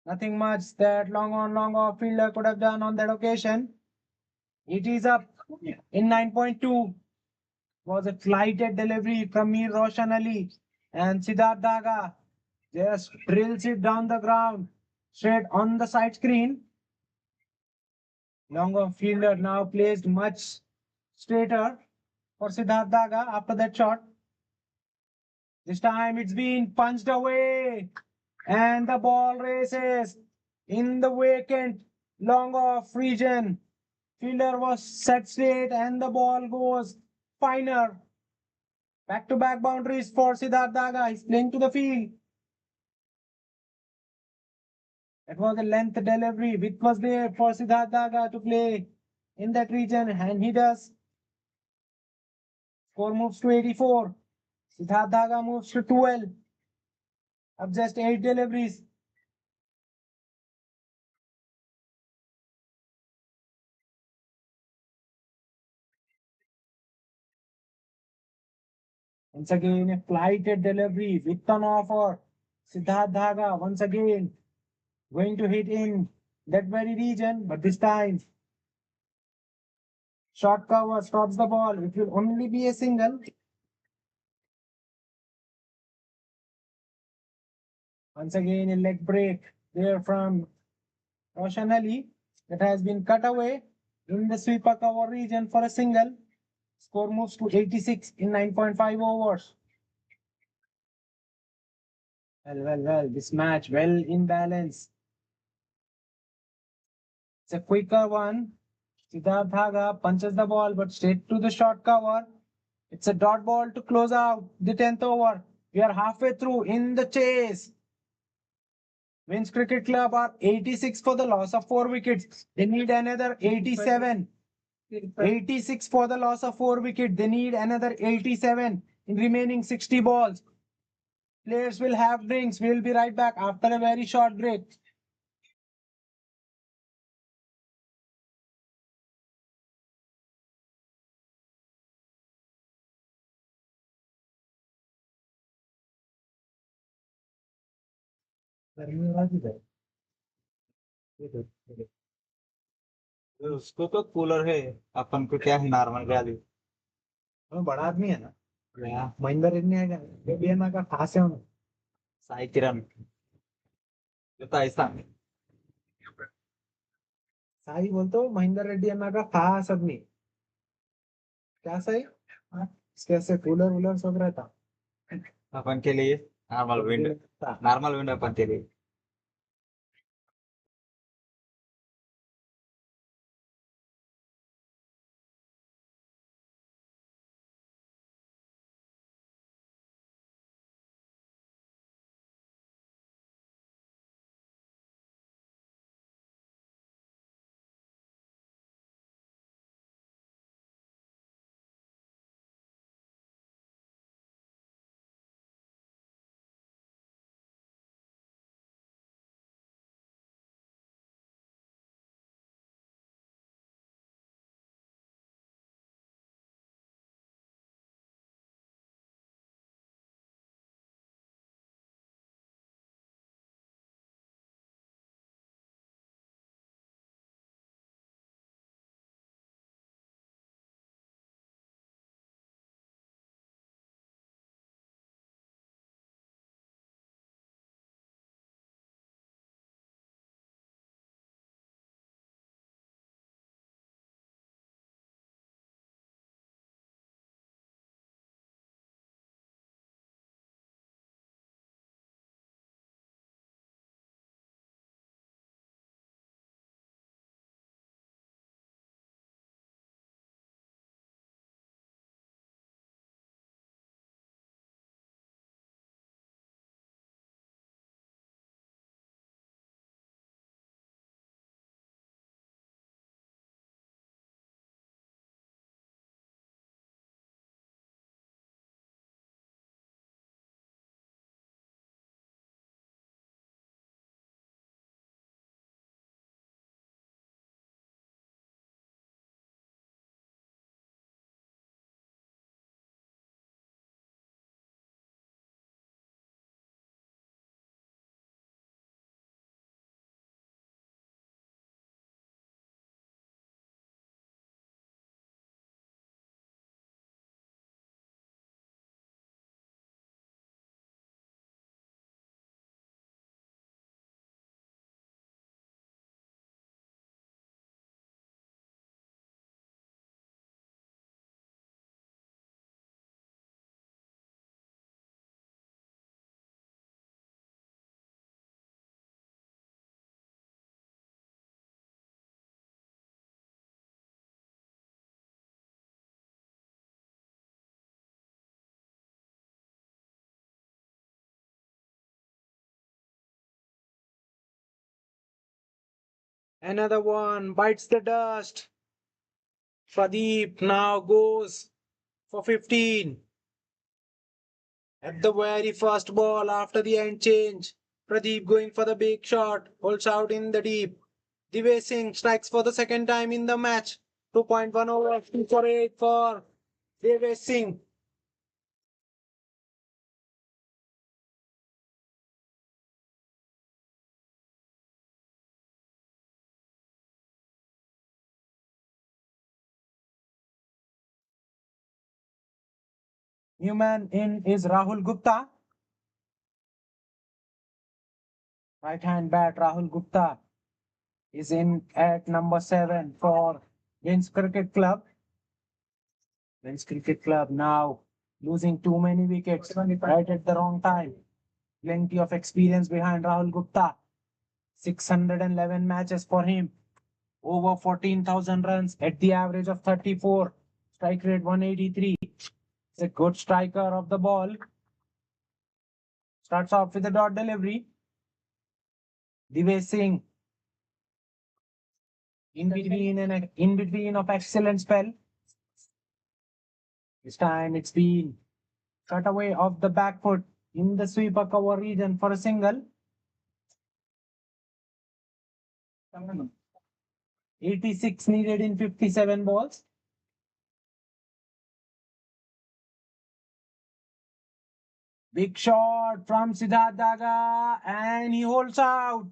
Nothing much that long on, long off fielder could have done on that occasion. It is up in 9.2. Was a flighted delivery from Mir Roshan Ali. And Siddharth Daga just drills it down the ground, straight on the side screen. Long off fielder now placed much straighter for Siddharth Daga after that shot. This time it's been punched away. And the ball races in the vacant long off region. Fielder was set straight and the ball goes finer. Back to back boundaries for Siddharth Daga. He's playing to the field. It was a length delivery which was there for Siddharth Daga to play in that region, and he does. Score moves to 84. Siddharth Daga moves to 12 of just 8 deliveries. Once again, a flighted delivery with an offer. Siddharth Dhaga once again going to hit in that very region, but this time short cover stops the ball. It will only be a single. Once again, a leg break there from Roshan Ali that has been cut away in the sweeper cover region for a single. Score moves to 86 in 9.5 overs. Well, this match well in balance. It's a quicker one. Siddharth Dhaga punches the ball but straight to the short cover. It's a dot ball to close out the 10th over. We are halfway through in the chase. Winds Cricket Club are 86 for the loss of 4 wickets. They need another 87. 86 for the loss of 4 wickets. They need another 87 in remaining 60 balls. Players will have drinks. We'll be right back after a very short break. उसको तो cooler है, अपन को क्या है, normal गाड़ी। वो बड़ा आदमी है ना, क्या? महेंद्र रेड्डी आएगा, बेबियाना का खास है उन्हें। साई किरण, ये तो ऐसा। साई बोलते हो, महेंद्र रेड्डी अन्ना का खास आदमी। क्या सही? हाँ, कैसे कूलर वूलर सब रहता अपन के लिए नॉर्मल विंड, नॉर्मल विंड अपन के लिए। Another one bites the dust. Pradeep now goes for 15. At the very first ball after the end change, Pradeep going for the big shot, holds out in the deep. Divesh Singh strikes for the second time in the match. 2.1 over, 2 for 8 for Divesh Singh. New man in is Rahul Gupta. Right hand bat Rahul Gupta is in at number 7 for Vince Cricket Club. Vince Cricket Club now losing too many wickets right at the wrong time. Plenty of experience behind Rahul Gupta. 611 matches for him. Over 14,000 runs at the average of 34. Strike rate 183. He's a good striker of the ball. Starts off with a dot delivery. Divesh Singh in between of excellent spell. This time it's been cut away off the back foot in the sweeper cover region for a single. 86 needed in 57 balls. Big shot from Siddharth Daga and he holds out.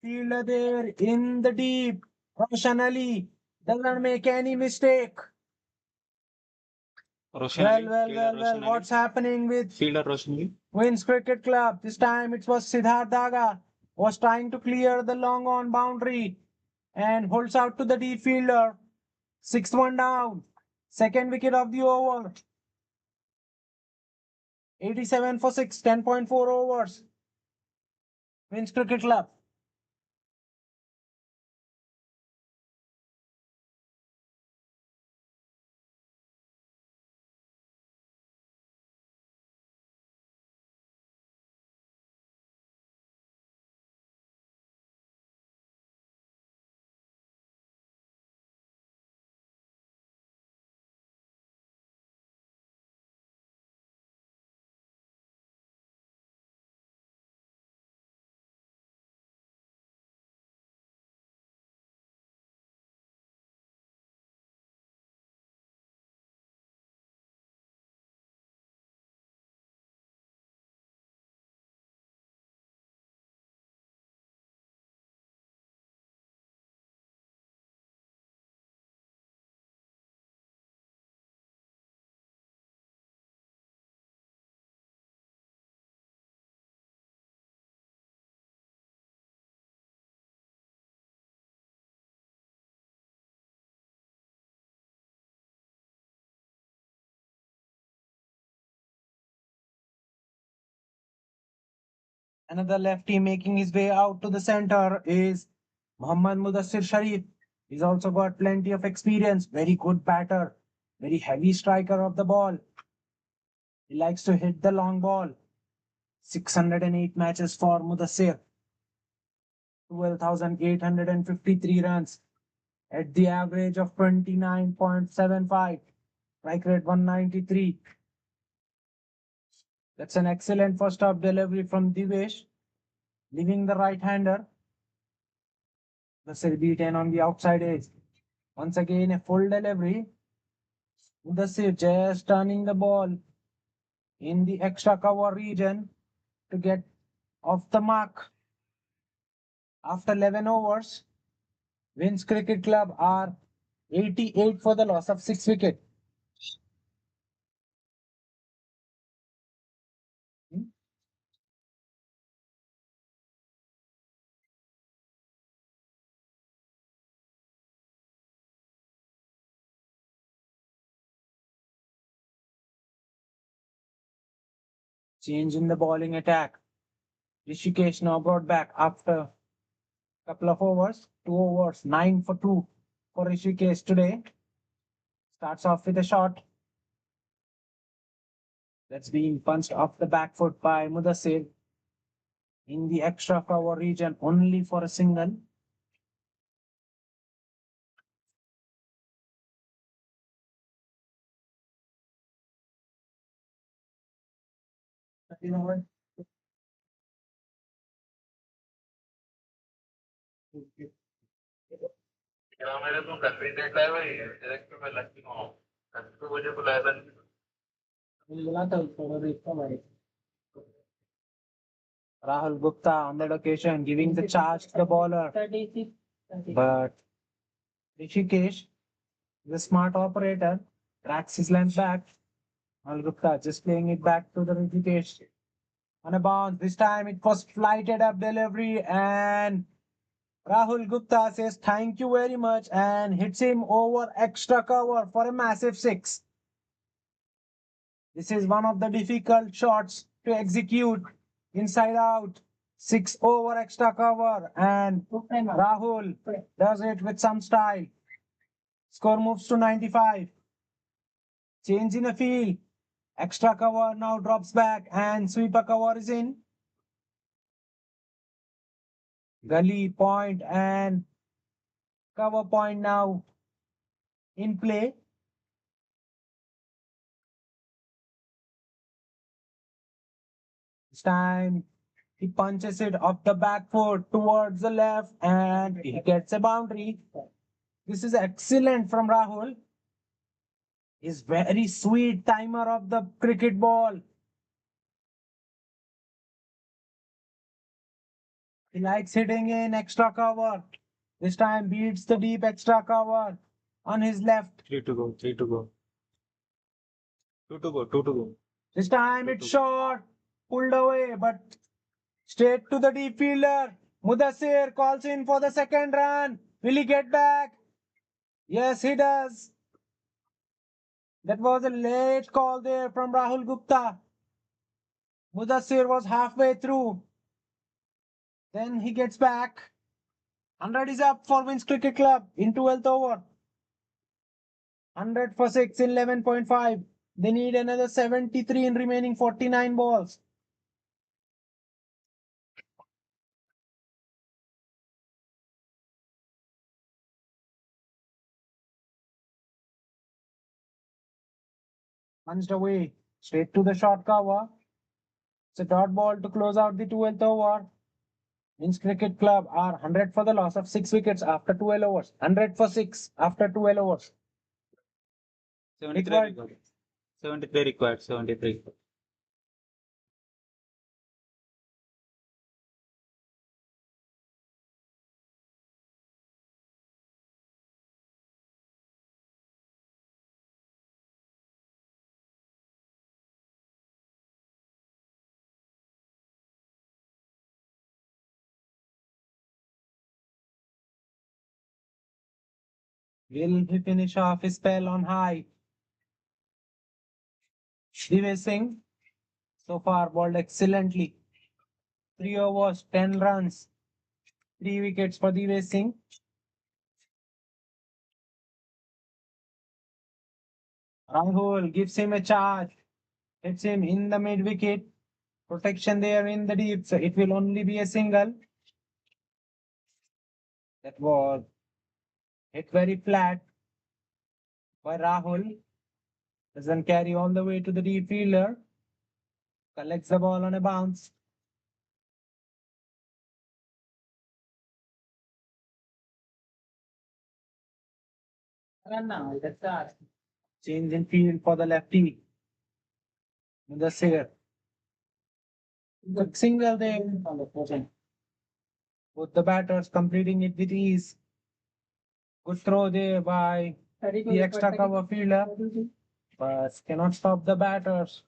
Fielder there in the deep. Roshan Ali doesn't make any mistake. Well, what's happening with Fielder Roshan. Queen's Cricket Club? This time it was Siddharth Daga was trying to clear the long on boundary and holds out to the deep fielder. 6-1 down. Second wicket of the over. 87 for 6, 10.4 overs. Queen's Cricket Club. Another lefty making his way out to the center is Mohammad Mudassir Sharif. He's also got plenty of experience, very good batter, very heavy striker of the ball. He likes to hit the long ball. 608 matches for Mudassir. 12,853 runs at the average of 29.75. Strike rate 193. That's an excellent first off delivery from Divesh, leaving the right-hander. The beaten on the outside edge. Once again, a full delivery. Mudassir just turning the ball in the extra cover region to get off the mark. After 11 overs, Vince Cricket Club are 88 for the loss of 6 wickets. Change in the bowling attack. Rishikesh now brought back after a couple of overs. 2 overs, 9 for 2 for Rishikesh today. Starts off with a shot. That's being punched off the back foot by Mudassir in the extra cover region only for a single. मेरे को country date लाया भाई direct पे lucky no country को मुझे बुलाया था Rahul Gupta on that occasion giving the charge to the bowler. 36. But Rishikesh is a smart operator. Tracks his length back. Rahul Gupta just playing it back to the Rishikesh. On a bounce. This time it was flighted up delivery and Rahul Gupta says thank you very much and hits him over extra cover for a massive six. This is one of the difficult shots to execute inside out. 6 over extra cover and Rahul does it with some style. Score moves to 95. Change in a field. Extra cover now drops back and sweeper cover is in. Gully point and cover point now in play. This time he punches it off the back foot towards the left and he gets a boundary. This is excellent from Rahul. He's very sweet timer of the cricket ball. He likes hitting in extra cover. This time beats the deep extra cover on his left. 3 to go, 3 to go. 2 to go, 2 to go. This time it's short, pulled away, but straight to the deep fielder. Mudassir calls in for the second run. Will he get back? Yes, he does. That was a late call there from Rahul Gupta. Mudassir was halfway through. Then he gets back. 100 is up for Wins Cricket Club in 12th over. 100 for 6 in 11.5. They need another 73 in remaining 49 balls. Punched away, straight to the short cover. It's a dot ball to close out the 12th over. Wins Cricket Club are 100 for the loss of 6 wickets after 12 overs. 100 for 6 after 12 overs. 73 required. 73 required, 73. Will he finish off his spell on high? Divesh Singh so far bowled excellently. 3 overs, 10 runs, 3 wickets for Divesh Singh. Rahul gives him a charge, hits him in the mid wicket. Protection there in the deep, so it will only be a single. That was hit very flat by Rahul. Doesn't carry all the way to the deep fielder. Collects the ball on a bounce. Run now, that's that. Change in field for the lefty. Mudassir. Good single there. Both the batters completing it with ease. Good throw there by the extra cover fielder, but cannot stop the batters.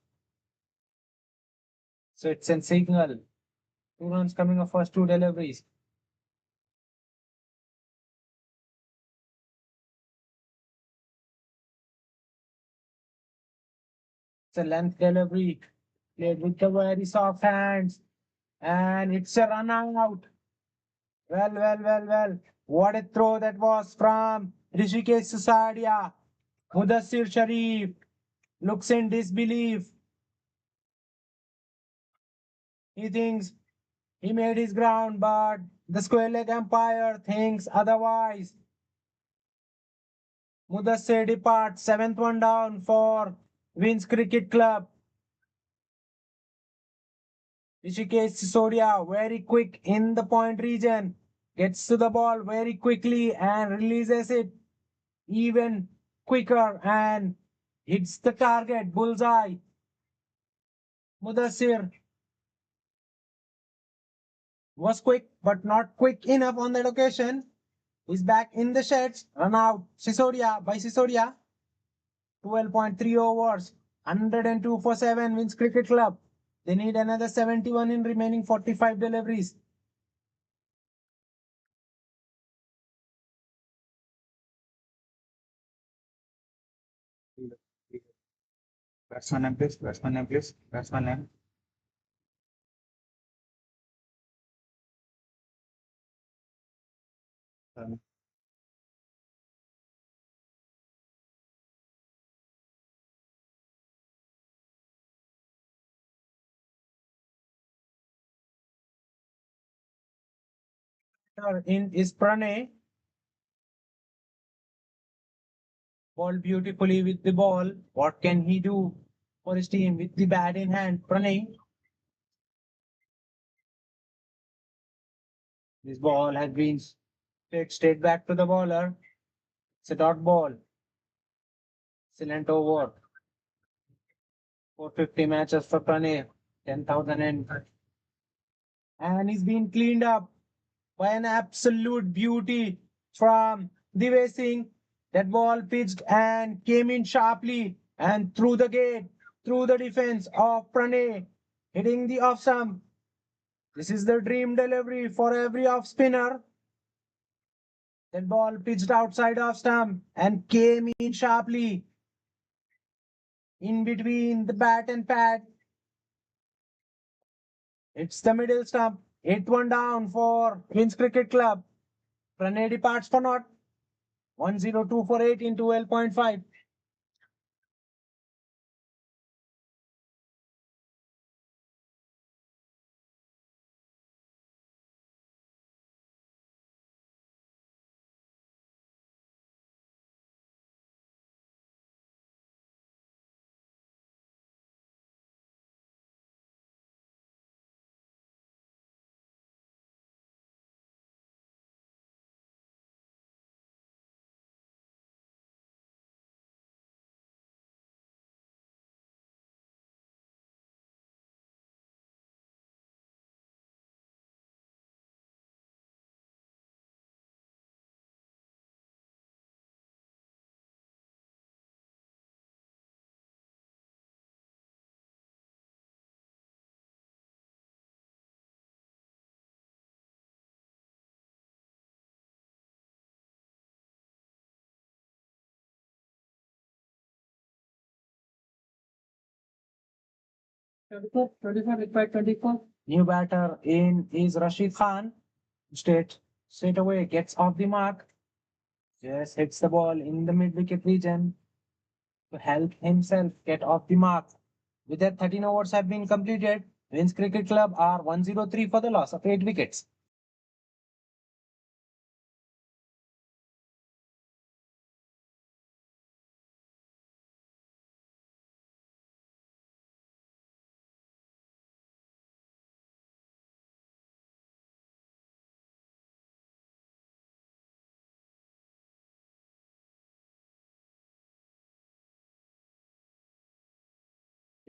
So it's a signal. 2 runs coming off first 2 deliveries. It's a length delivery played with the very soft hands, and it's a run out. Well. What a throw that was from Rishikesh Sisodia. Mudassir Sharif looks in disbelief. He thinks he made his ground, but the square leg umpire thinks otherwise. Mudassir departs, 7th one down for Wins Cricket Club. Rishikesh Sisodia very quick in the point region, gets to the ball very quickly and releases it even quicker and hits the target bullseye. Mudassir was quick but not quick enough on that occasion. He's back in the sheds. Run out by Sisodia. 12.3 overs. 102 for 7 wins Cricket Club. They need another 71 in remaining 45 deliveries. Batsman name, please. Batsman name, please. Batsman name. In is Pranay. Ball beautifully with the ball. What can he do for his team with the bat in hand? Pranay. This ball has been straight back to the bowler. It's a dot ball. Excellent over. 450 matches for Pranay. 10,000 and he's been cleaned up by an absolute beauty from Divya Singh. That ball pitched and came in sharply and through the gate, through the defense of Pranay, hitting the off stump. This is the dream delivery for every off spinner. That ball pitched outside off stump and came in sharply in between the bat and pad. It's the middle stump. 8-1 down for Queen's Cricket Club. Pranay departs for naught. 102 for 8 in 12.5. Twenty-four, 24 required 24. New batter in is Rashid Khan. Straight away gets off the mark. Just hits the ball in the mid wicket region to help himself get off the mark. With that, 13 overs have been completed. Queen's Cricket Club are 103 for the loss of 8 wickets.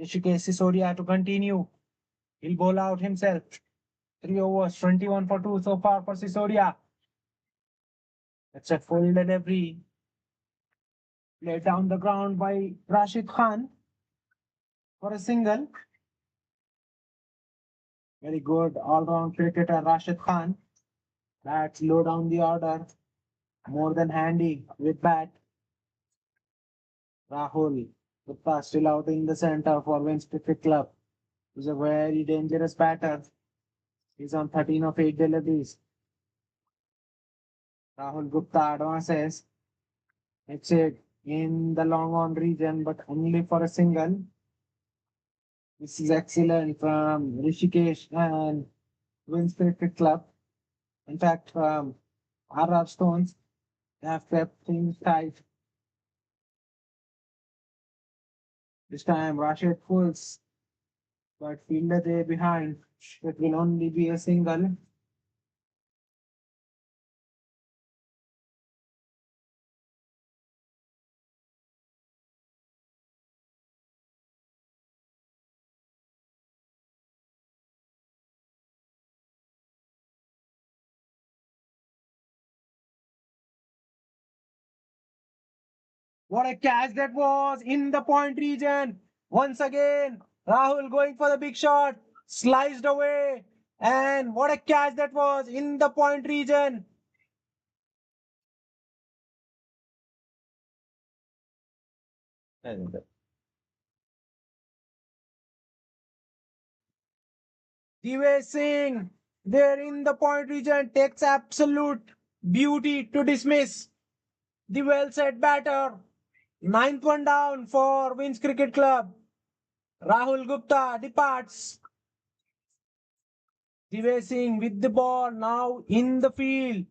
Rishikesh Sisodia to continue. He'll bowl out himself. 3 overs, 21 for 2 so far for Sisodia. That's a full delivery. Laid down the ground by Rashid Khan for a single. Very good all-round cricketer Rashid Khan. That's low down the order. More than handy with bat. Rahul Gupta still out in the center for Queen's Cricket Club. He's a very dangerous batter. He's on 13 of 8 deliveries. Rahul Gupta advances. Hits it in the long on region, but only for a single. This is excellent from Rishikesh and Queen's Cricket Club. In fact, RR Stones have kept things tight. This time, Rashid pulls, but fielder there behind. It will only be a single. What a catch that was in the point region. Once again, Rahul going for the big shot, sliced away. And what a catch that was in the point region. Divya Singh, there in the point region, takes absolute beauty to dismiss the well set batter. Ninth one down for Wins Cricket Club. Rahul Gupta departs. Divya Singh with the ball now in the field.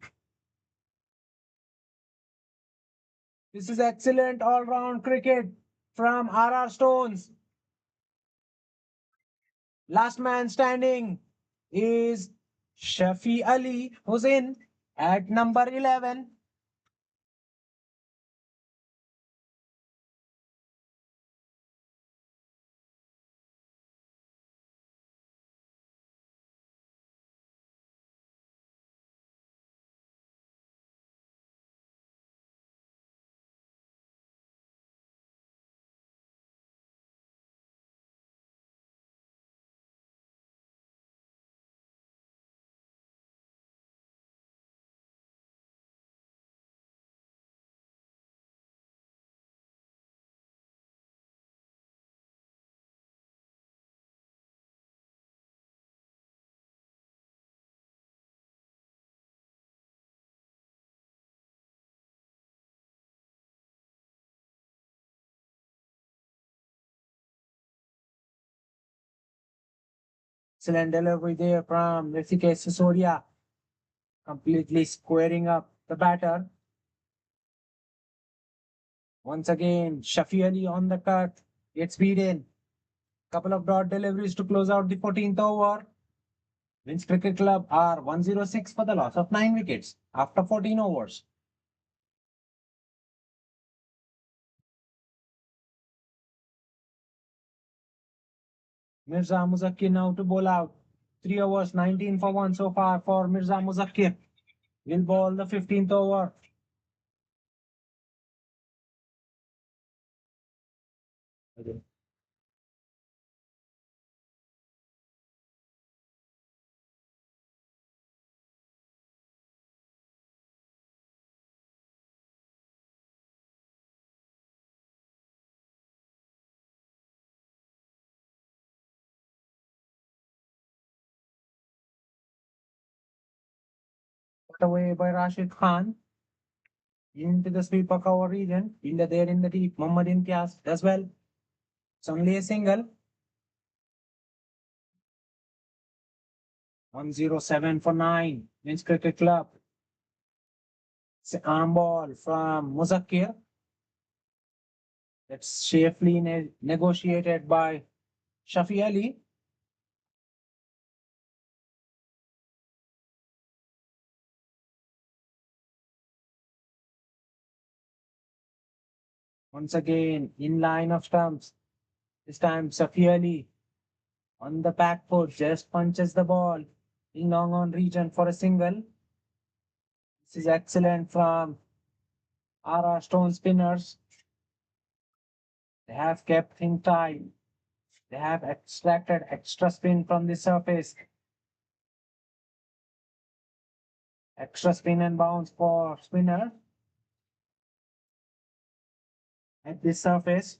This is excellent all-round cricket from RR Stones. Last man standing is Shafi Ali Hussain at number 11. Excellent delivery there from Rishikesh Sisodia, completely squaring up the batter. Once again, Shafi Ali on the cut, gets beaten. Couple of dot deliveries to close out the 14th over. Wins Cricket Club are 106 for the loss of 9 wickets after 14 overs. Mirza Muzakkir now to bowl out. 3 overs, 19 for 1 so far for Mirza Muzakkir. Will bowl the 15th over. Okay. Put away by Rashid Khan into the sweeper cover region. In the there in the deep, Muhammad Imtiaz as well. It's only a single. 107 for 9. Wins Cricket Club. It's an arm ball from Muzakkir. That's safely negotiated by Shafi Ali. Once again, in line of stumps. This time, Shafi Ali on the back foot just punches the ball in long on region for a single. This is excellent from RR Stone spinners. They have kept him tight. They have extracted extra spin from the surface. Extra spin and bounce for spinner at this surface.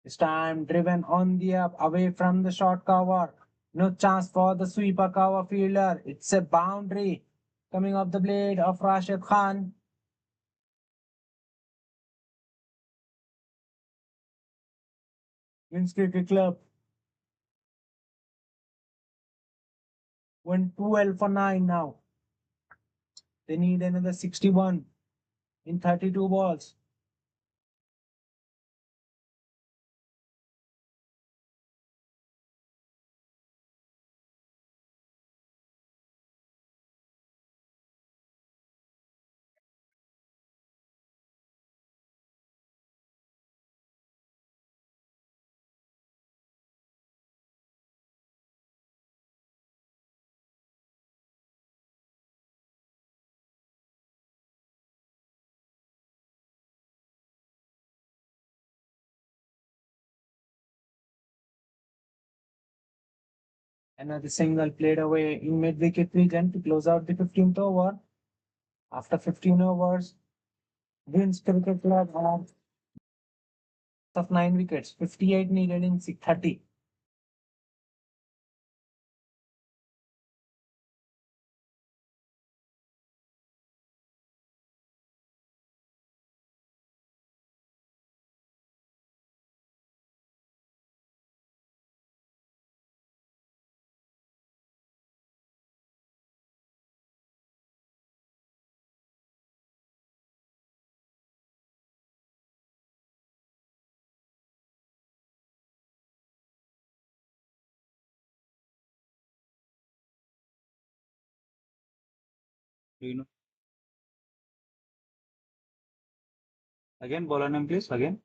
This time driven on the up away from the short cover. No chance for the sweeper cover fielder. It's a boundary coming off the blade of Rashid Khan. Wins Cricket Club. 112 for 9 now. They need another 61 in 32 balls. Another single played away in mid-wicket region to close out the 15th over. After 15 overs, Queen's Cricket Club had of 9 wickets, 58 needed in 30. Do you know? Again, bowler name, please. Again.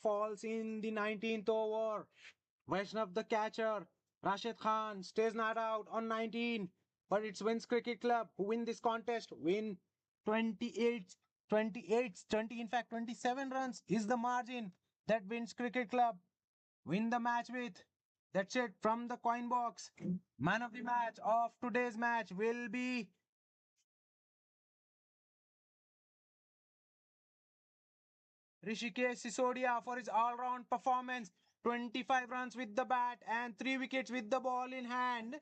falls in the 19th over. Vaishnav the catcher. Rashid Khan stays not out on 19. But it's Wins Cricket Club who win this contest. Win 28, 28, 20, in fact 27 runs is the margin that Wins Cricket Club win the match with. That's it from the coin box. Man of the match of today's match will be Rishikesh Sisodia for his all-round performance. 25 runs with the bat and 3 wickets with the ball in hand.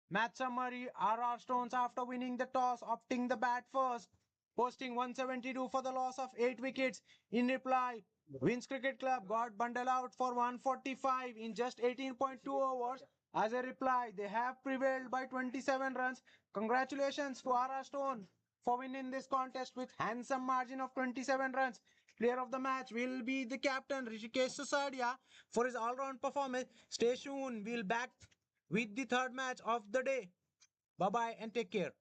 Match summary: RR Stones, after winning the toss, opting the bat first, posting 172 for the loss of 8 wickets. In reply, Wins Cricket Club got bundled out for 145 in just 18.2 overs. As a reply, they have prevailed by 27 runs. Congratulations to RR Stone for winning this contest with handsome margin of 27 runs. Player of the match will be the captain Rishikesh Sisodia for his all-round performance. Stay tuned. We'll back with the third match of the day. Bye bye and take care.